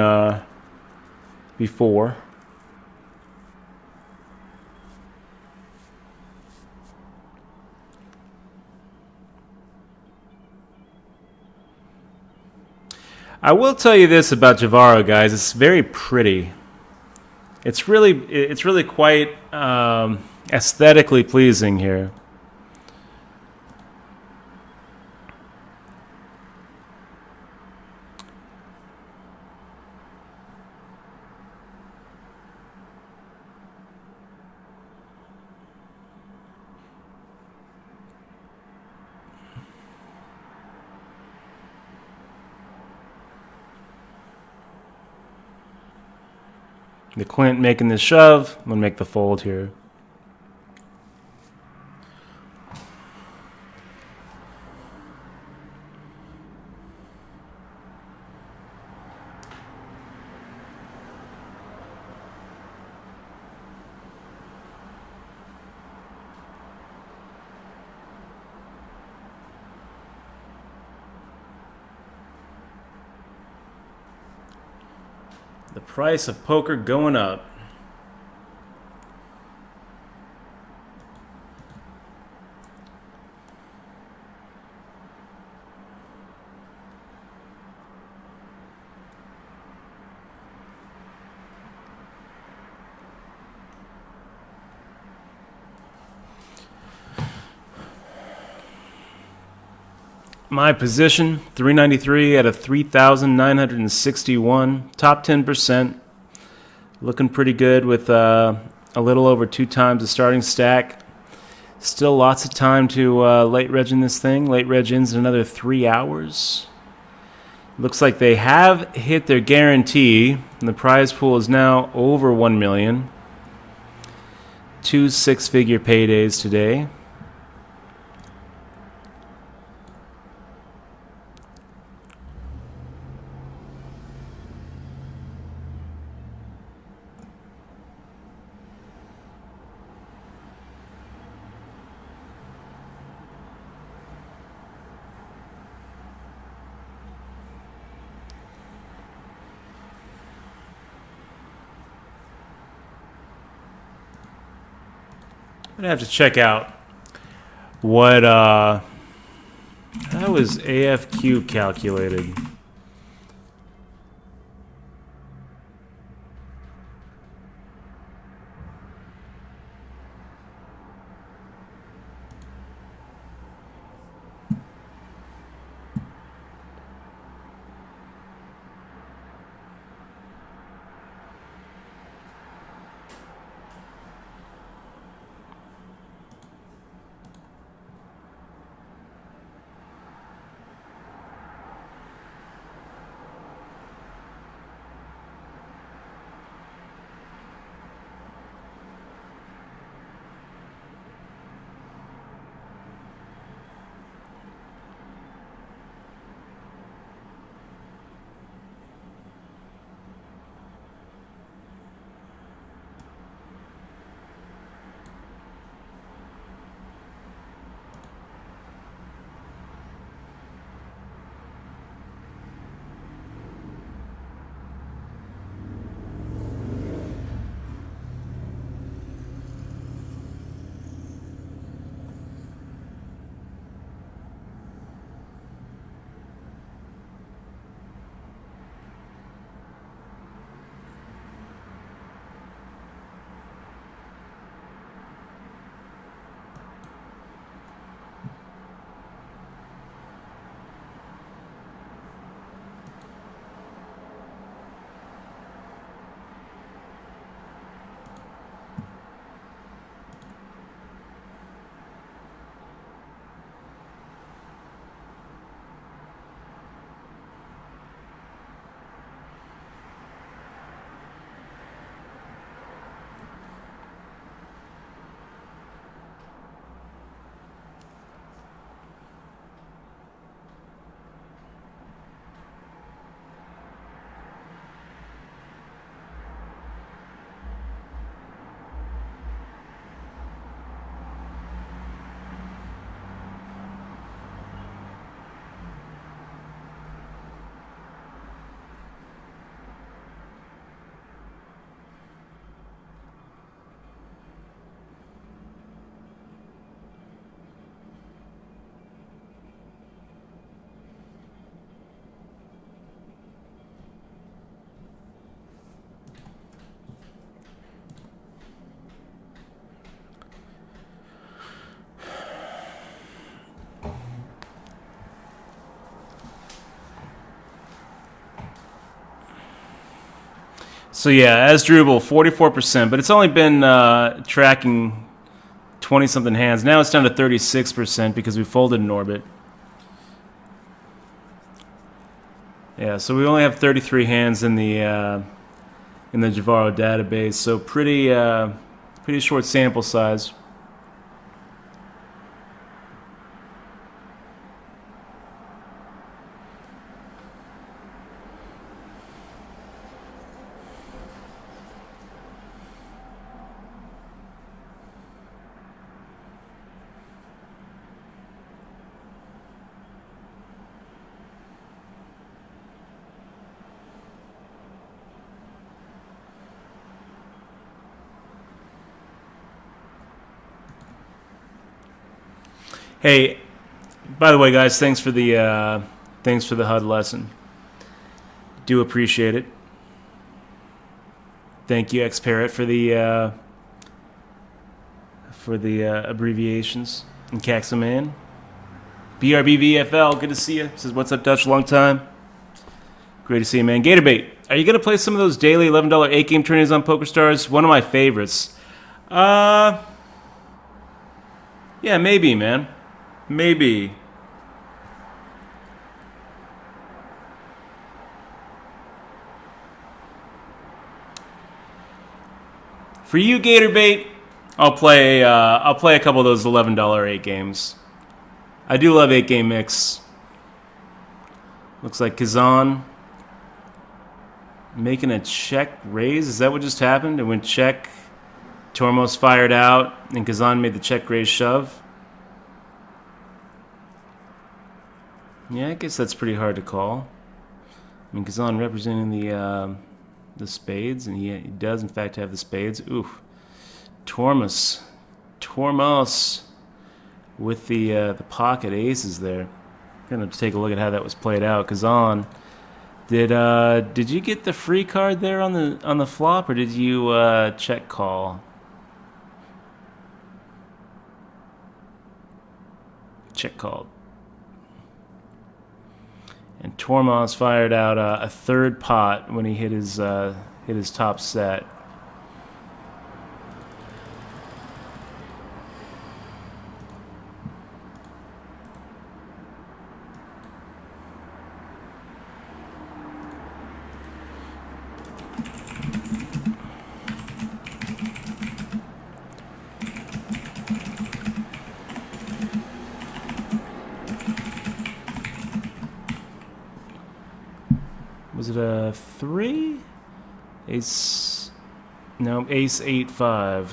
before. I will tell you this about Javaro, guys. It's very pretty. It's really quite aesthetically pleasing here. The Quint making the shove. I'm going to make the fold here. The price of poker going up. My position, 393 out of 3,961. Top 10%. Looking pretty good with a little over 2 times the starting stack. Still lots of time to late reg in this thing. Late reg ends in another 3 hours. Looks like they have hit their guarantee. And the prize pool is now over 1 million. 2 6-figure paydays today. I'm gonna have to check out what how is AFQ calculated. So yeah, as Drupal, 44%, but it's only been tracking 20-something hands. Now it's down to 36% because we folded an orbit. Yeah, so we only have 33 hands in the Javaro database, so pretty short sample size. Hey, by the way, guys, thanks for the HUD lesson. Do appreciate it. Thank you, XParrot, for the abbreviations. And Caxaman, BRBVFL, good to see you. Says, what's up, Dutch? Long time. Great to see you, man. Gatorbait, are you gonna play some of those daily $11 8-game tourneys on Pokerstars? One of my favorites. Yeah, maybe, man. Maybe. For you, Gatorbait, I'll play a couple of those $11 8 games. I do love 8-game mix. Looks like Kazan making a check raise. Is that what just happened? It went check, Tormos fired out, and Kazan made the check raise shove. Yeah, I guess that's pretty hard to call. I mean, Kazan representing the spades, and he does in fact have the spades. Oof, Tormos with the pocket aces there. Gonna take a look at how that was played out. Kazan, did you get the free card there on the flop, or did you check call? Check called. And Tormos fired out a third pot when he hit his top set. Was it a 3? Ace. No, ace 8-5.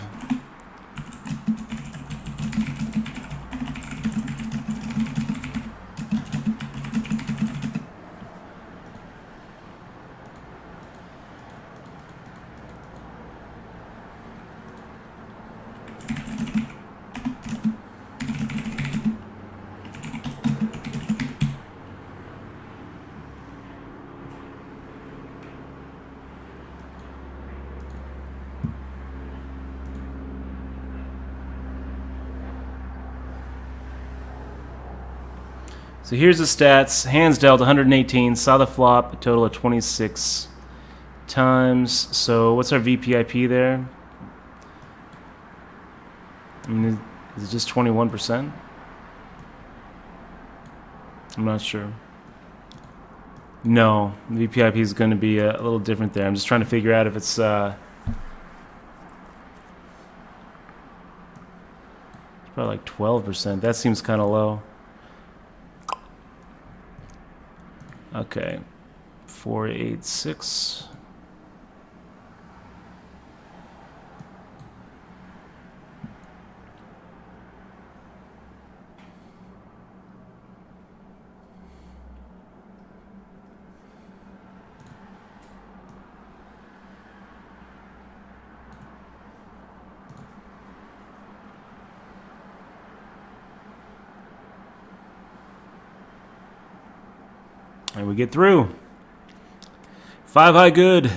So here's the stats. Hands dealt 118. Saw the flop, a total of 26 times. So what's our VPIP there? I mean, is it just 21%? I'm not sure. No, the VPIP is going to be a little different there. I'm just trying to figure out if it's probably like 12%. That seems kind of low. Okay, 486. And we get through. 5 high good.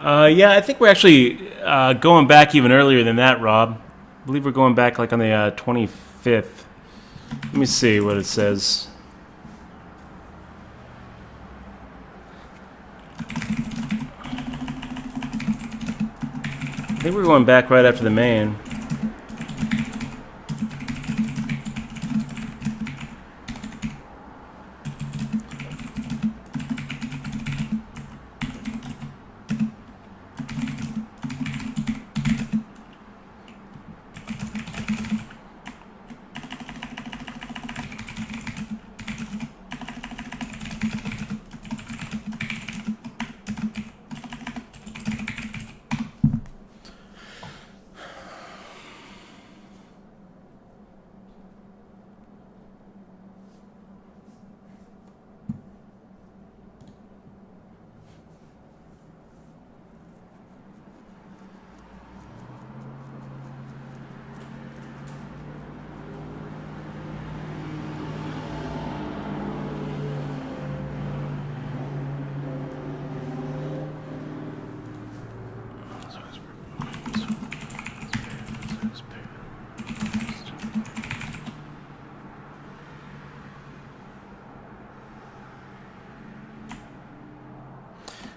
Yeah, I think we're actually going back even earlier than that, Rob. I believe we're going back like on the 25th. Let me see what it says. I think we're going back right after the main.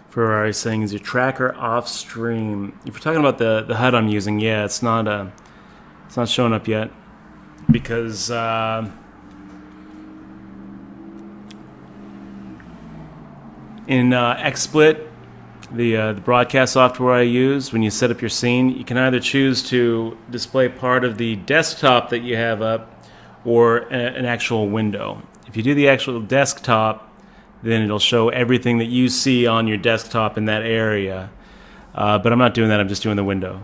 Ferrari saying, is your tracker off stream? If you're talking about the HUD I'm using, yeah, it's not showing up yet because in XSplit, the broadcast software I use, when you set up your scene, you can either choose to display part of the desktop that you have up or an actual window. If you do the actual desktop, then it'll show everything that you see on your desktop in that area. But I'm not doing that, I'm just doing the window.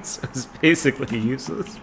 So it's basically useless.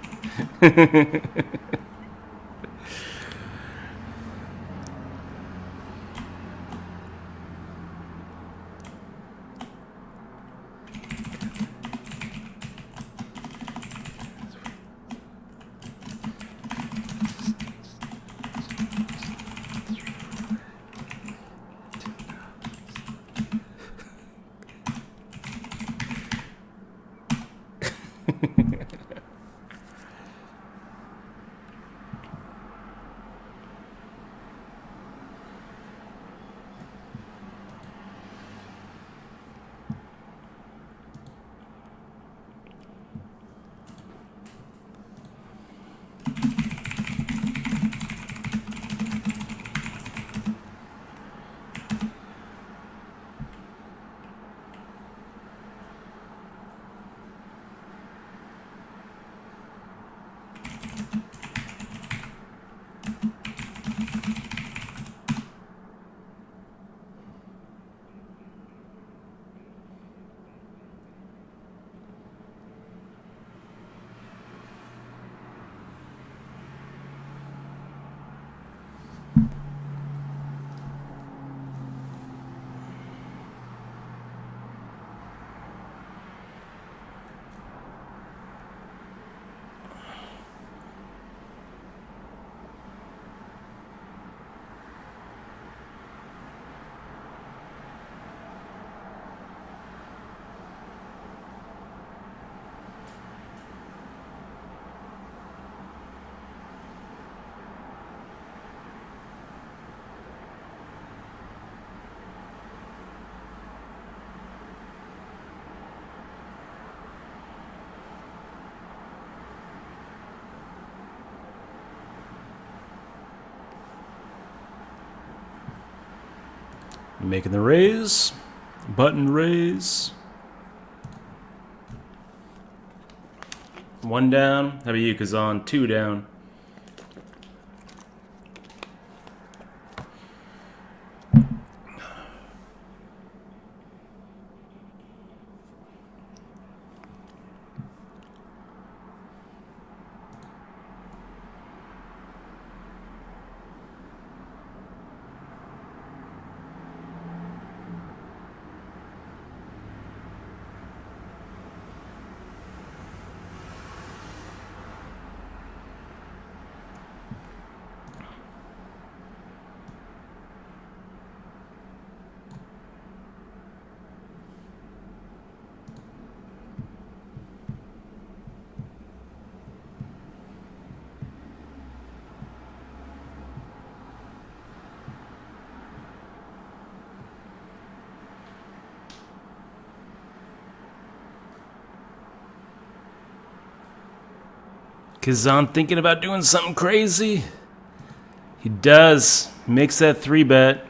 Making the raise. Button raise. 1 down. How about you, Kazan? 2 down. Kazan thinking about doing something crazy. He does. Makes that 3-bet.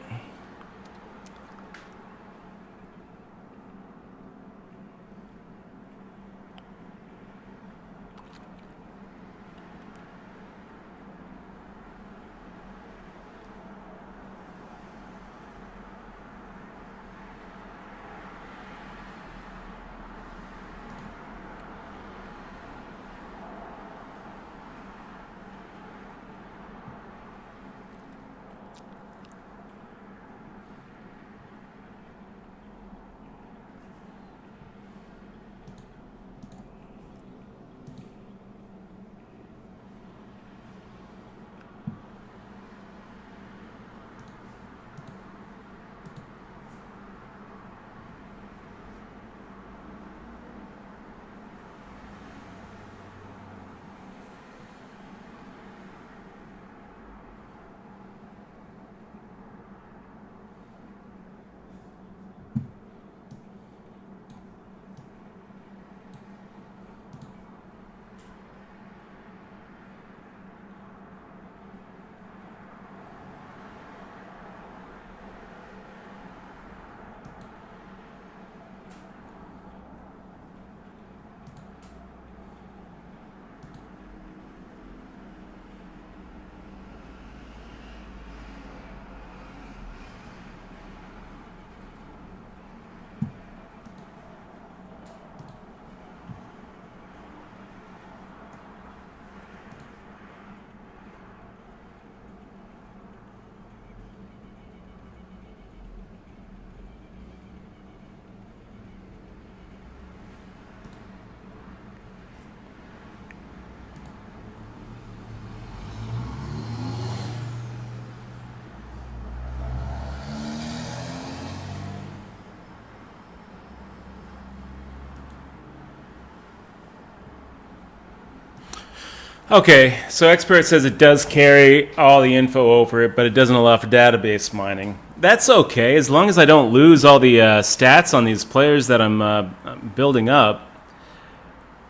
Okay, so Expert says it does carry all the info over it, but it doesn't allow for database mining. That's okay, as long as I don't lose all the stats on these players that I'm building up.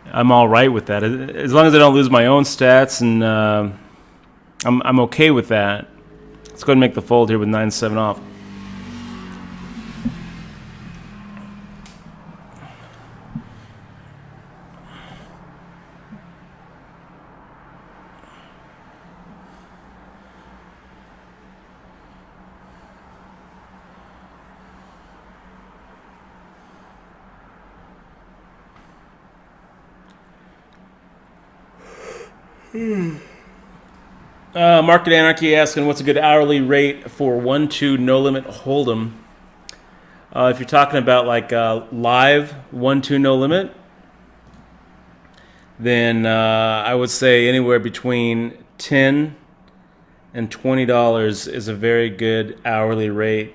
I'm all right with that. As long as I don't lose my own stats, and I'm okay with that. Let's go ahead and make the fold here with 9-7 off. Market Anarchy asking what's a good hourly rate for 1-2 no limit hold'em. If you're talking about like live 1-2 no limit, then I would say anywhere between $10 and $20 is a very good hourly rate.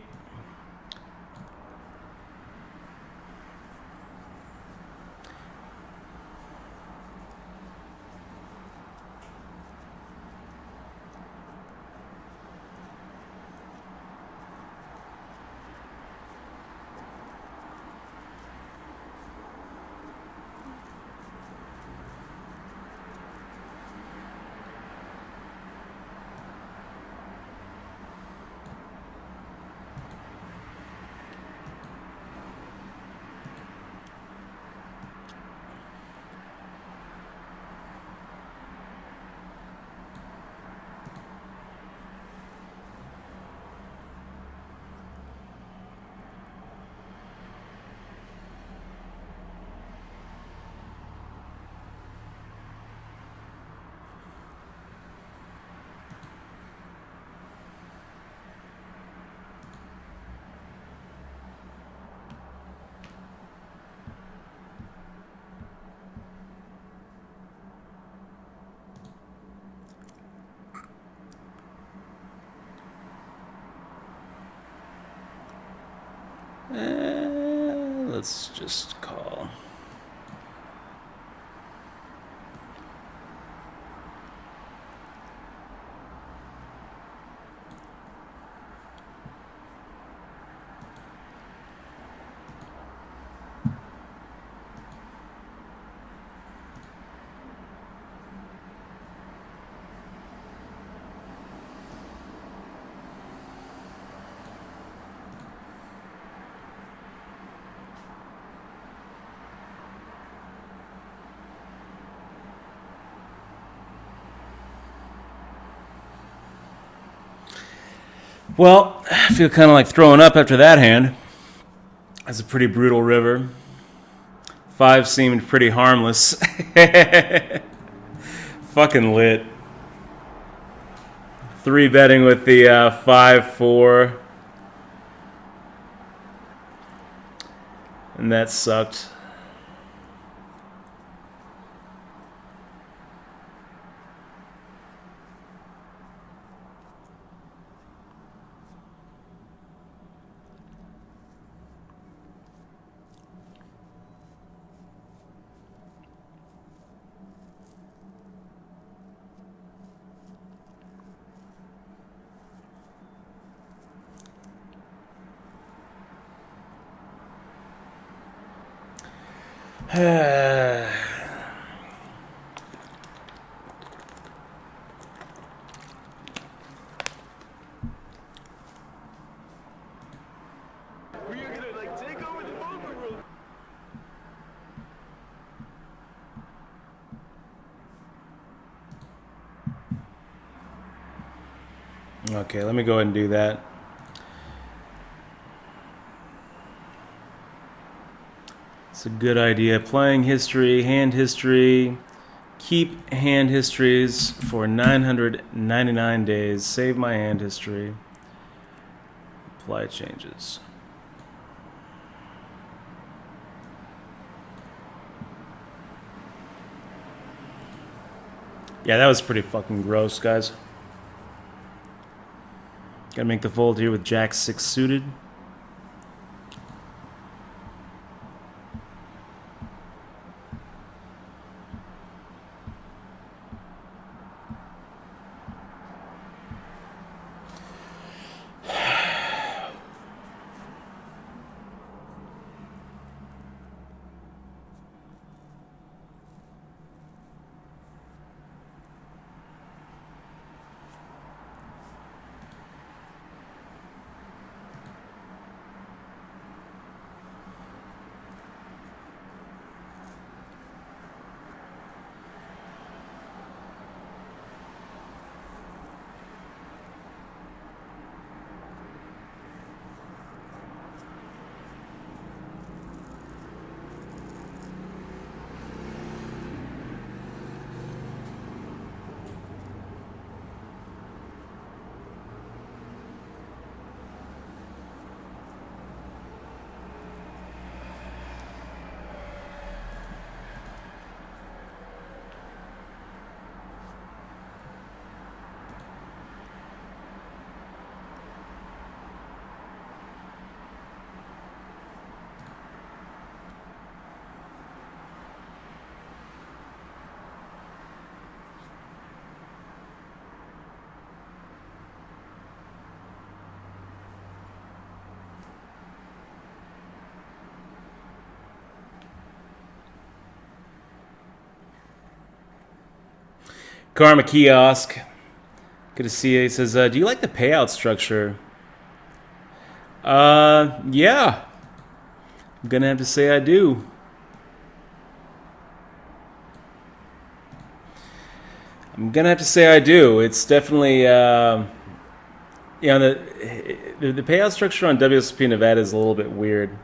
Let's just call. Well, I feel kind of like throwing up after that hand. That's a pretty brutal river. 5 seemed pretty harmless. Fucking lit. 3 betting with the 5-4. And that sucked. Okay, let me go ahead and do that. It's a good idea. Playing history, hand history. Keep hand histories for 999 days. Save my hand history. Apply changes. Yeah, that was pretty fucking gross, guys. Gotta make the fold here with Jack 6 suited. Karma Kiosk. Good to see you. He says, do you like the payout structure? Yeah. I'm gonna have to say I do. I'm gonna have to say I do. It's definitely, the payout structure on WSP Nevada is a little bit weird.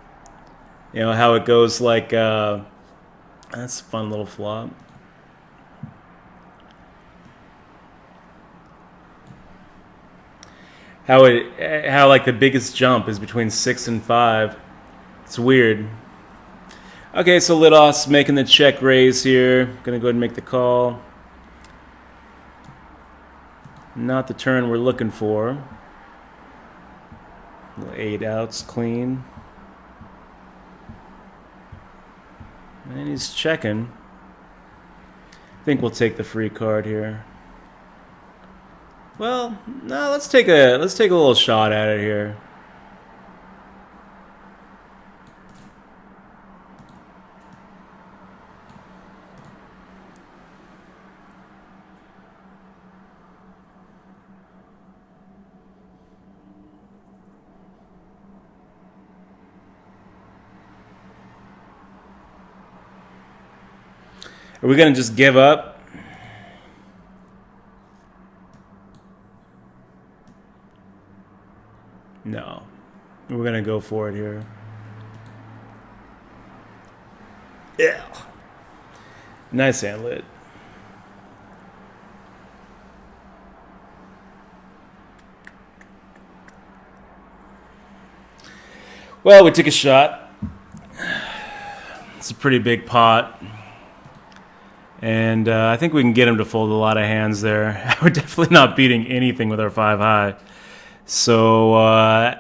You know how it goes like, that's a fun little flop. How like the biggest jump is between 6 and 5. It's weird. Okay, so Lidos making the check raise here. Gonna go ahead and make the call. Not the turn we're looking for. 8 outs clean. And he's checking. I think we'll take the free card here. Well, no, let's take a little shot at it here. Are we going to just give up? No. We're going to go for it here. Yeah. Nice hand lit. Well, we took a shot. It's a pretty big pot. And I think we can get him to fold a lot of hands there. We're definitely not beating anything with our 5 high. So a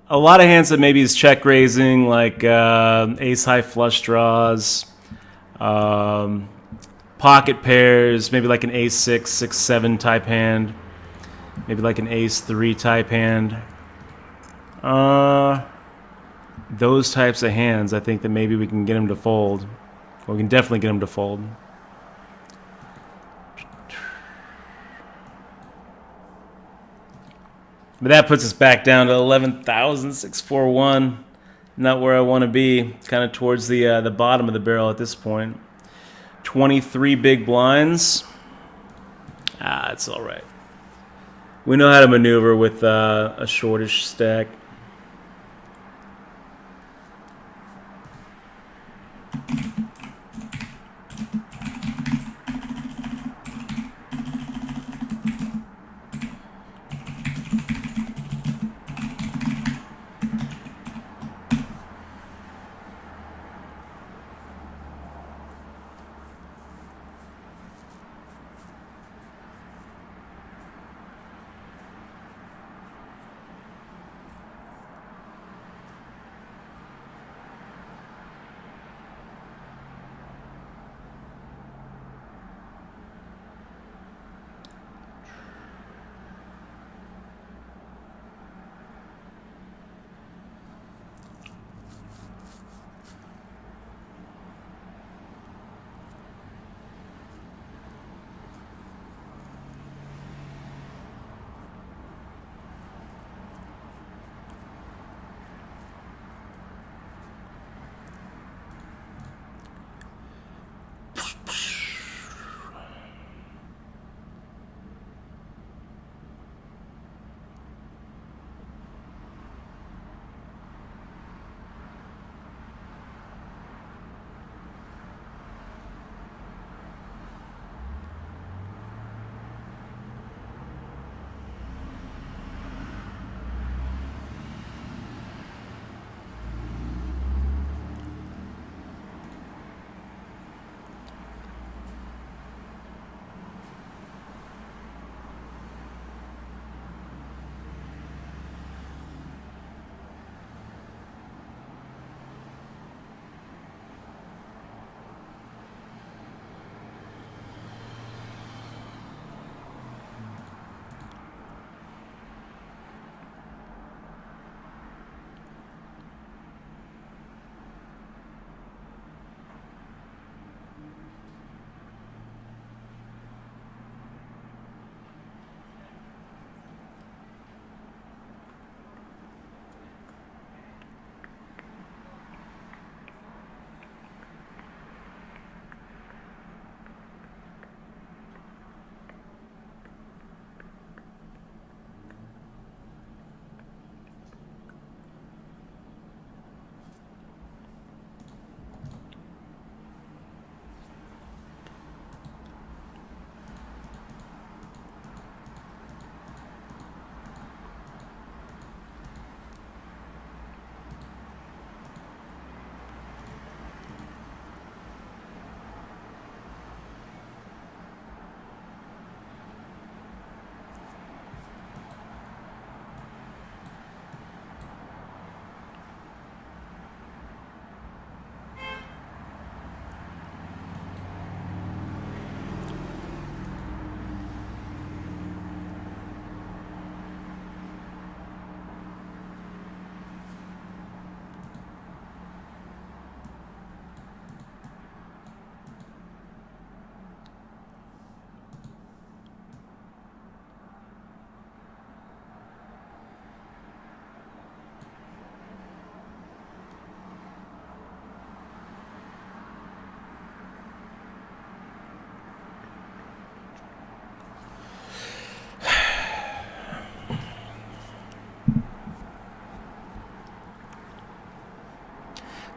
lot of hands that maybe is check raising, like ace high flush draws, pocket pairs, maybe like an ace 6, 6, 7 type hand, maybe like an ace 3 type hand. Those types of hands, I think that maybe we can get him to fold. We can definitely get him to fold. But that puts us back down to 11,641. Not where I want to be. Kind of towards the bottom of the barrel at this point. 23 big blinds. It's all right. We know how to maneuver with a shortish stack.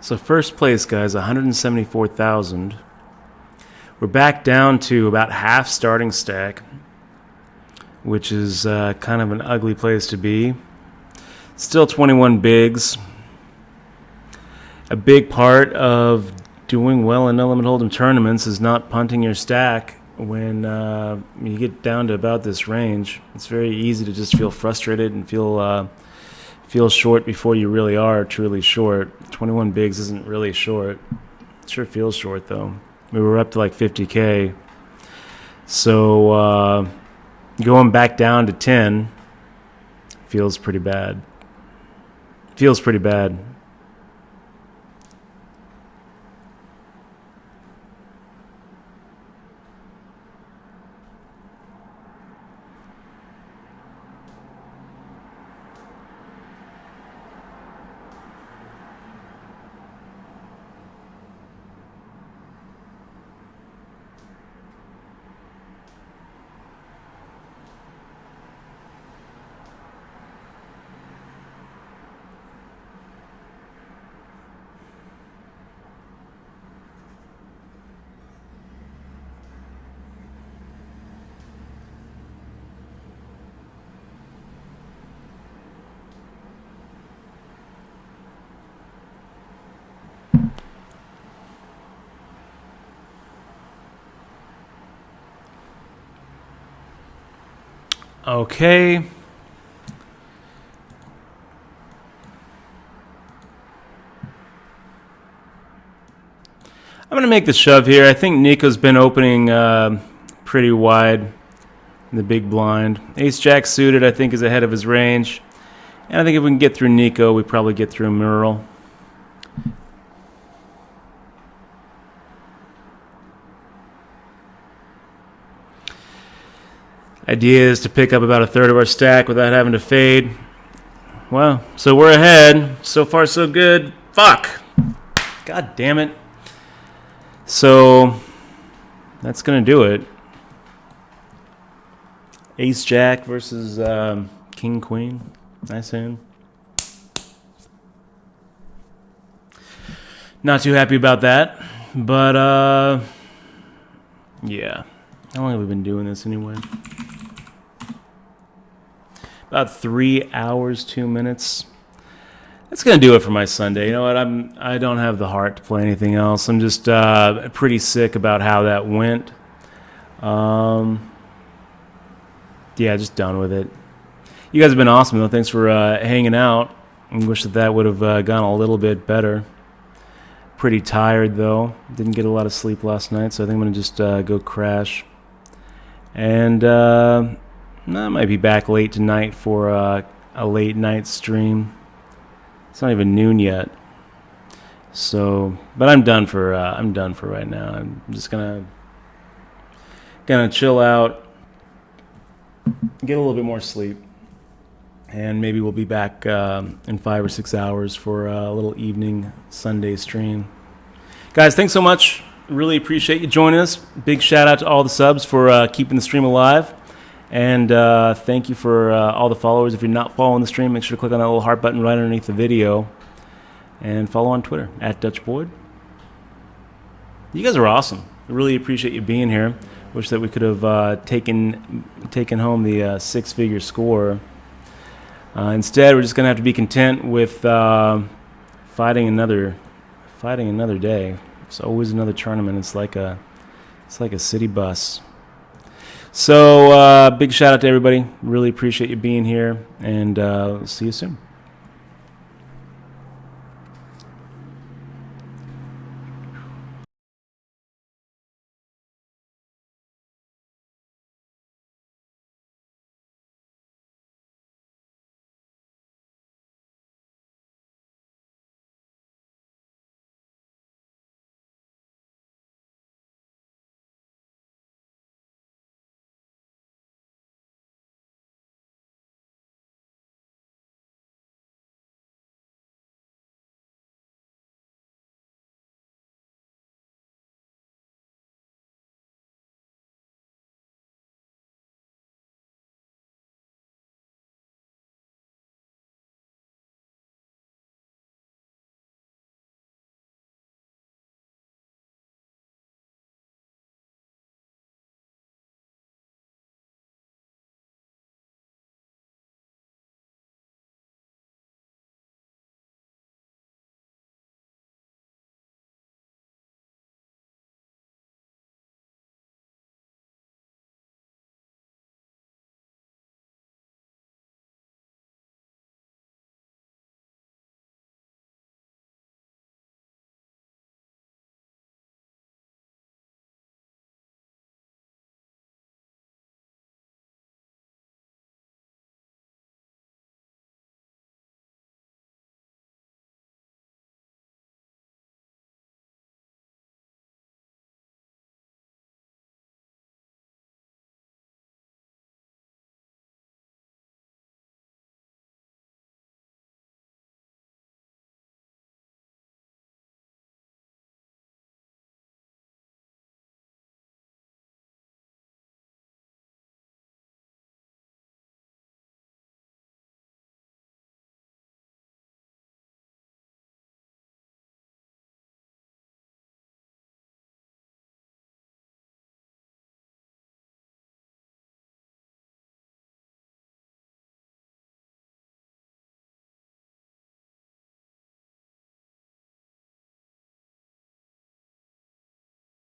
So first place, guys, 174,000. We're back down to about half starting stack, which is kind of an ugly place to be. Still 21 bigs. A big part of doing well in no limit hold'em tournaments is not punting your stack when you get down to about this range. It's very easy to just feel frustrated and feel short before you really are truly short. 21 bigs isn't really short. It sure feels short though. We were up to like 50K. So going back down to 10 feels pretty bad. Feels pretty bad. Okay. I'm going to make the shove here. I think Nico's been opening pretty wide in the big blind. Ace-Jack suited, I think, is ahead of his range. And I think if we can get through Nico, we probably get through Mural. Idea is to pick up about a third of our stack without having to fade. Well, so we're ahead. So far, so good. Fuck. God damn it. So that's going to do it. Ace-Jack versus King-Queen. Nice hand. Not too happy about that. But, yeah. How long have we been doing this anyway? About 3 hours, 2 minutes. That's gonna do it for my Sunday. You know what? I don't have the heart to play anything else. I'm just pretty sick about how that went. Yeah, just done with it. You guys have been awesome though. Thanks for hanging out. I wish that would have gone a little bit better. Pretty tired though. Didn't get a lot of sleep last night, so I think I'm gonna just go crash. And I might be back late tonight for a late night stream. It's not even noon yet. So, but I'm done for right now. I'm just gonna chill out, get a little bit more sleep, and maybe we'll be back in 5 or 6 hours for a little evening Sunday stream. Guys, thanks so much. Really appreciate you joining us. Big shout out to all the subs for keeping the stream alive. And thank you for all the followers. If you're not following the stream, make sure to click on that little heart button right underneath the video. And follow on Twitter, @DutchBoyd. You guys are awesome. I really appreciate you being here. Wish that we could have taken home the six-figure score. Instead, we're just going to have to be content with fighting another day. It's always another tournament. It's like a city bus. So big shout out to everybody. Really appreciate you being here, and see you soon.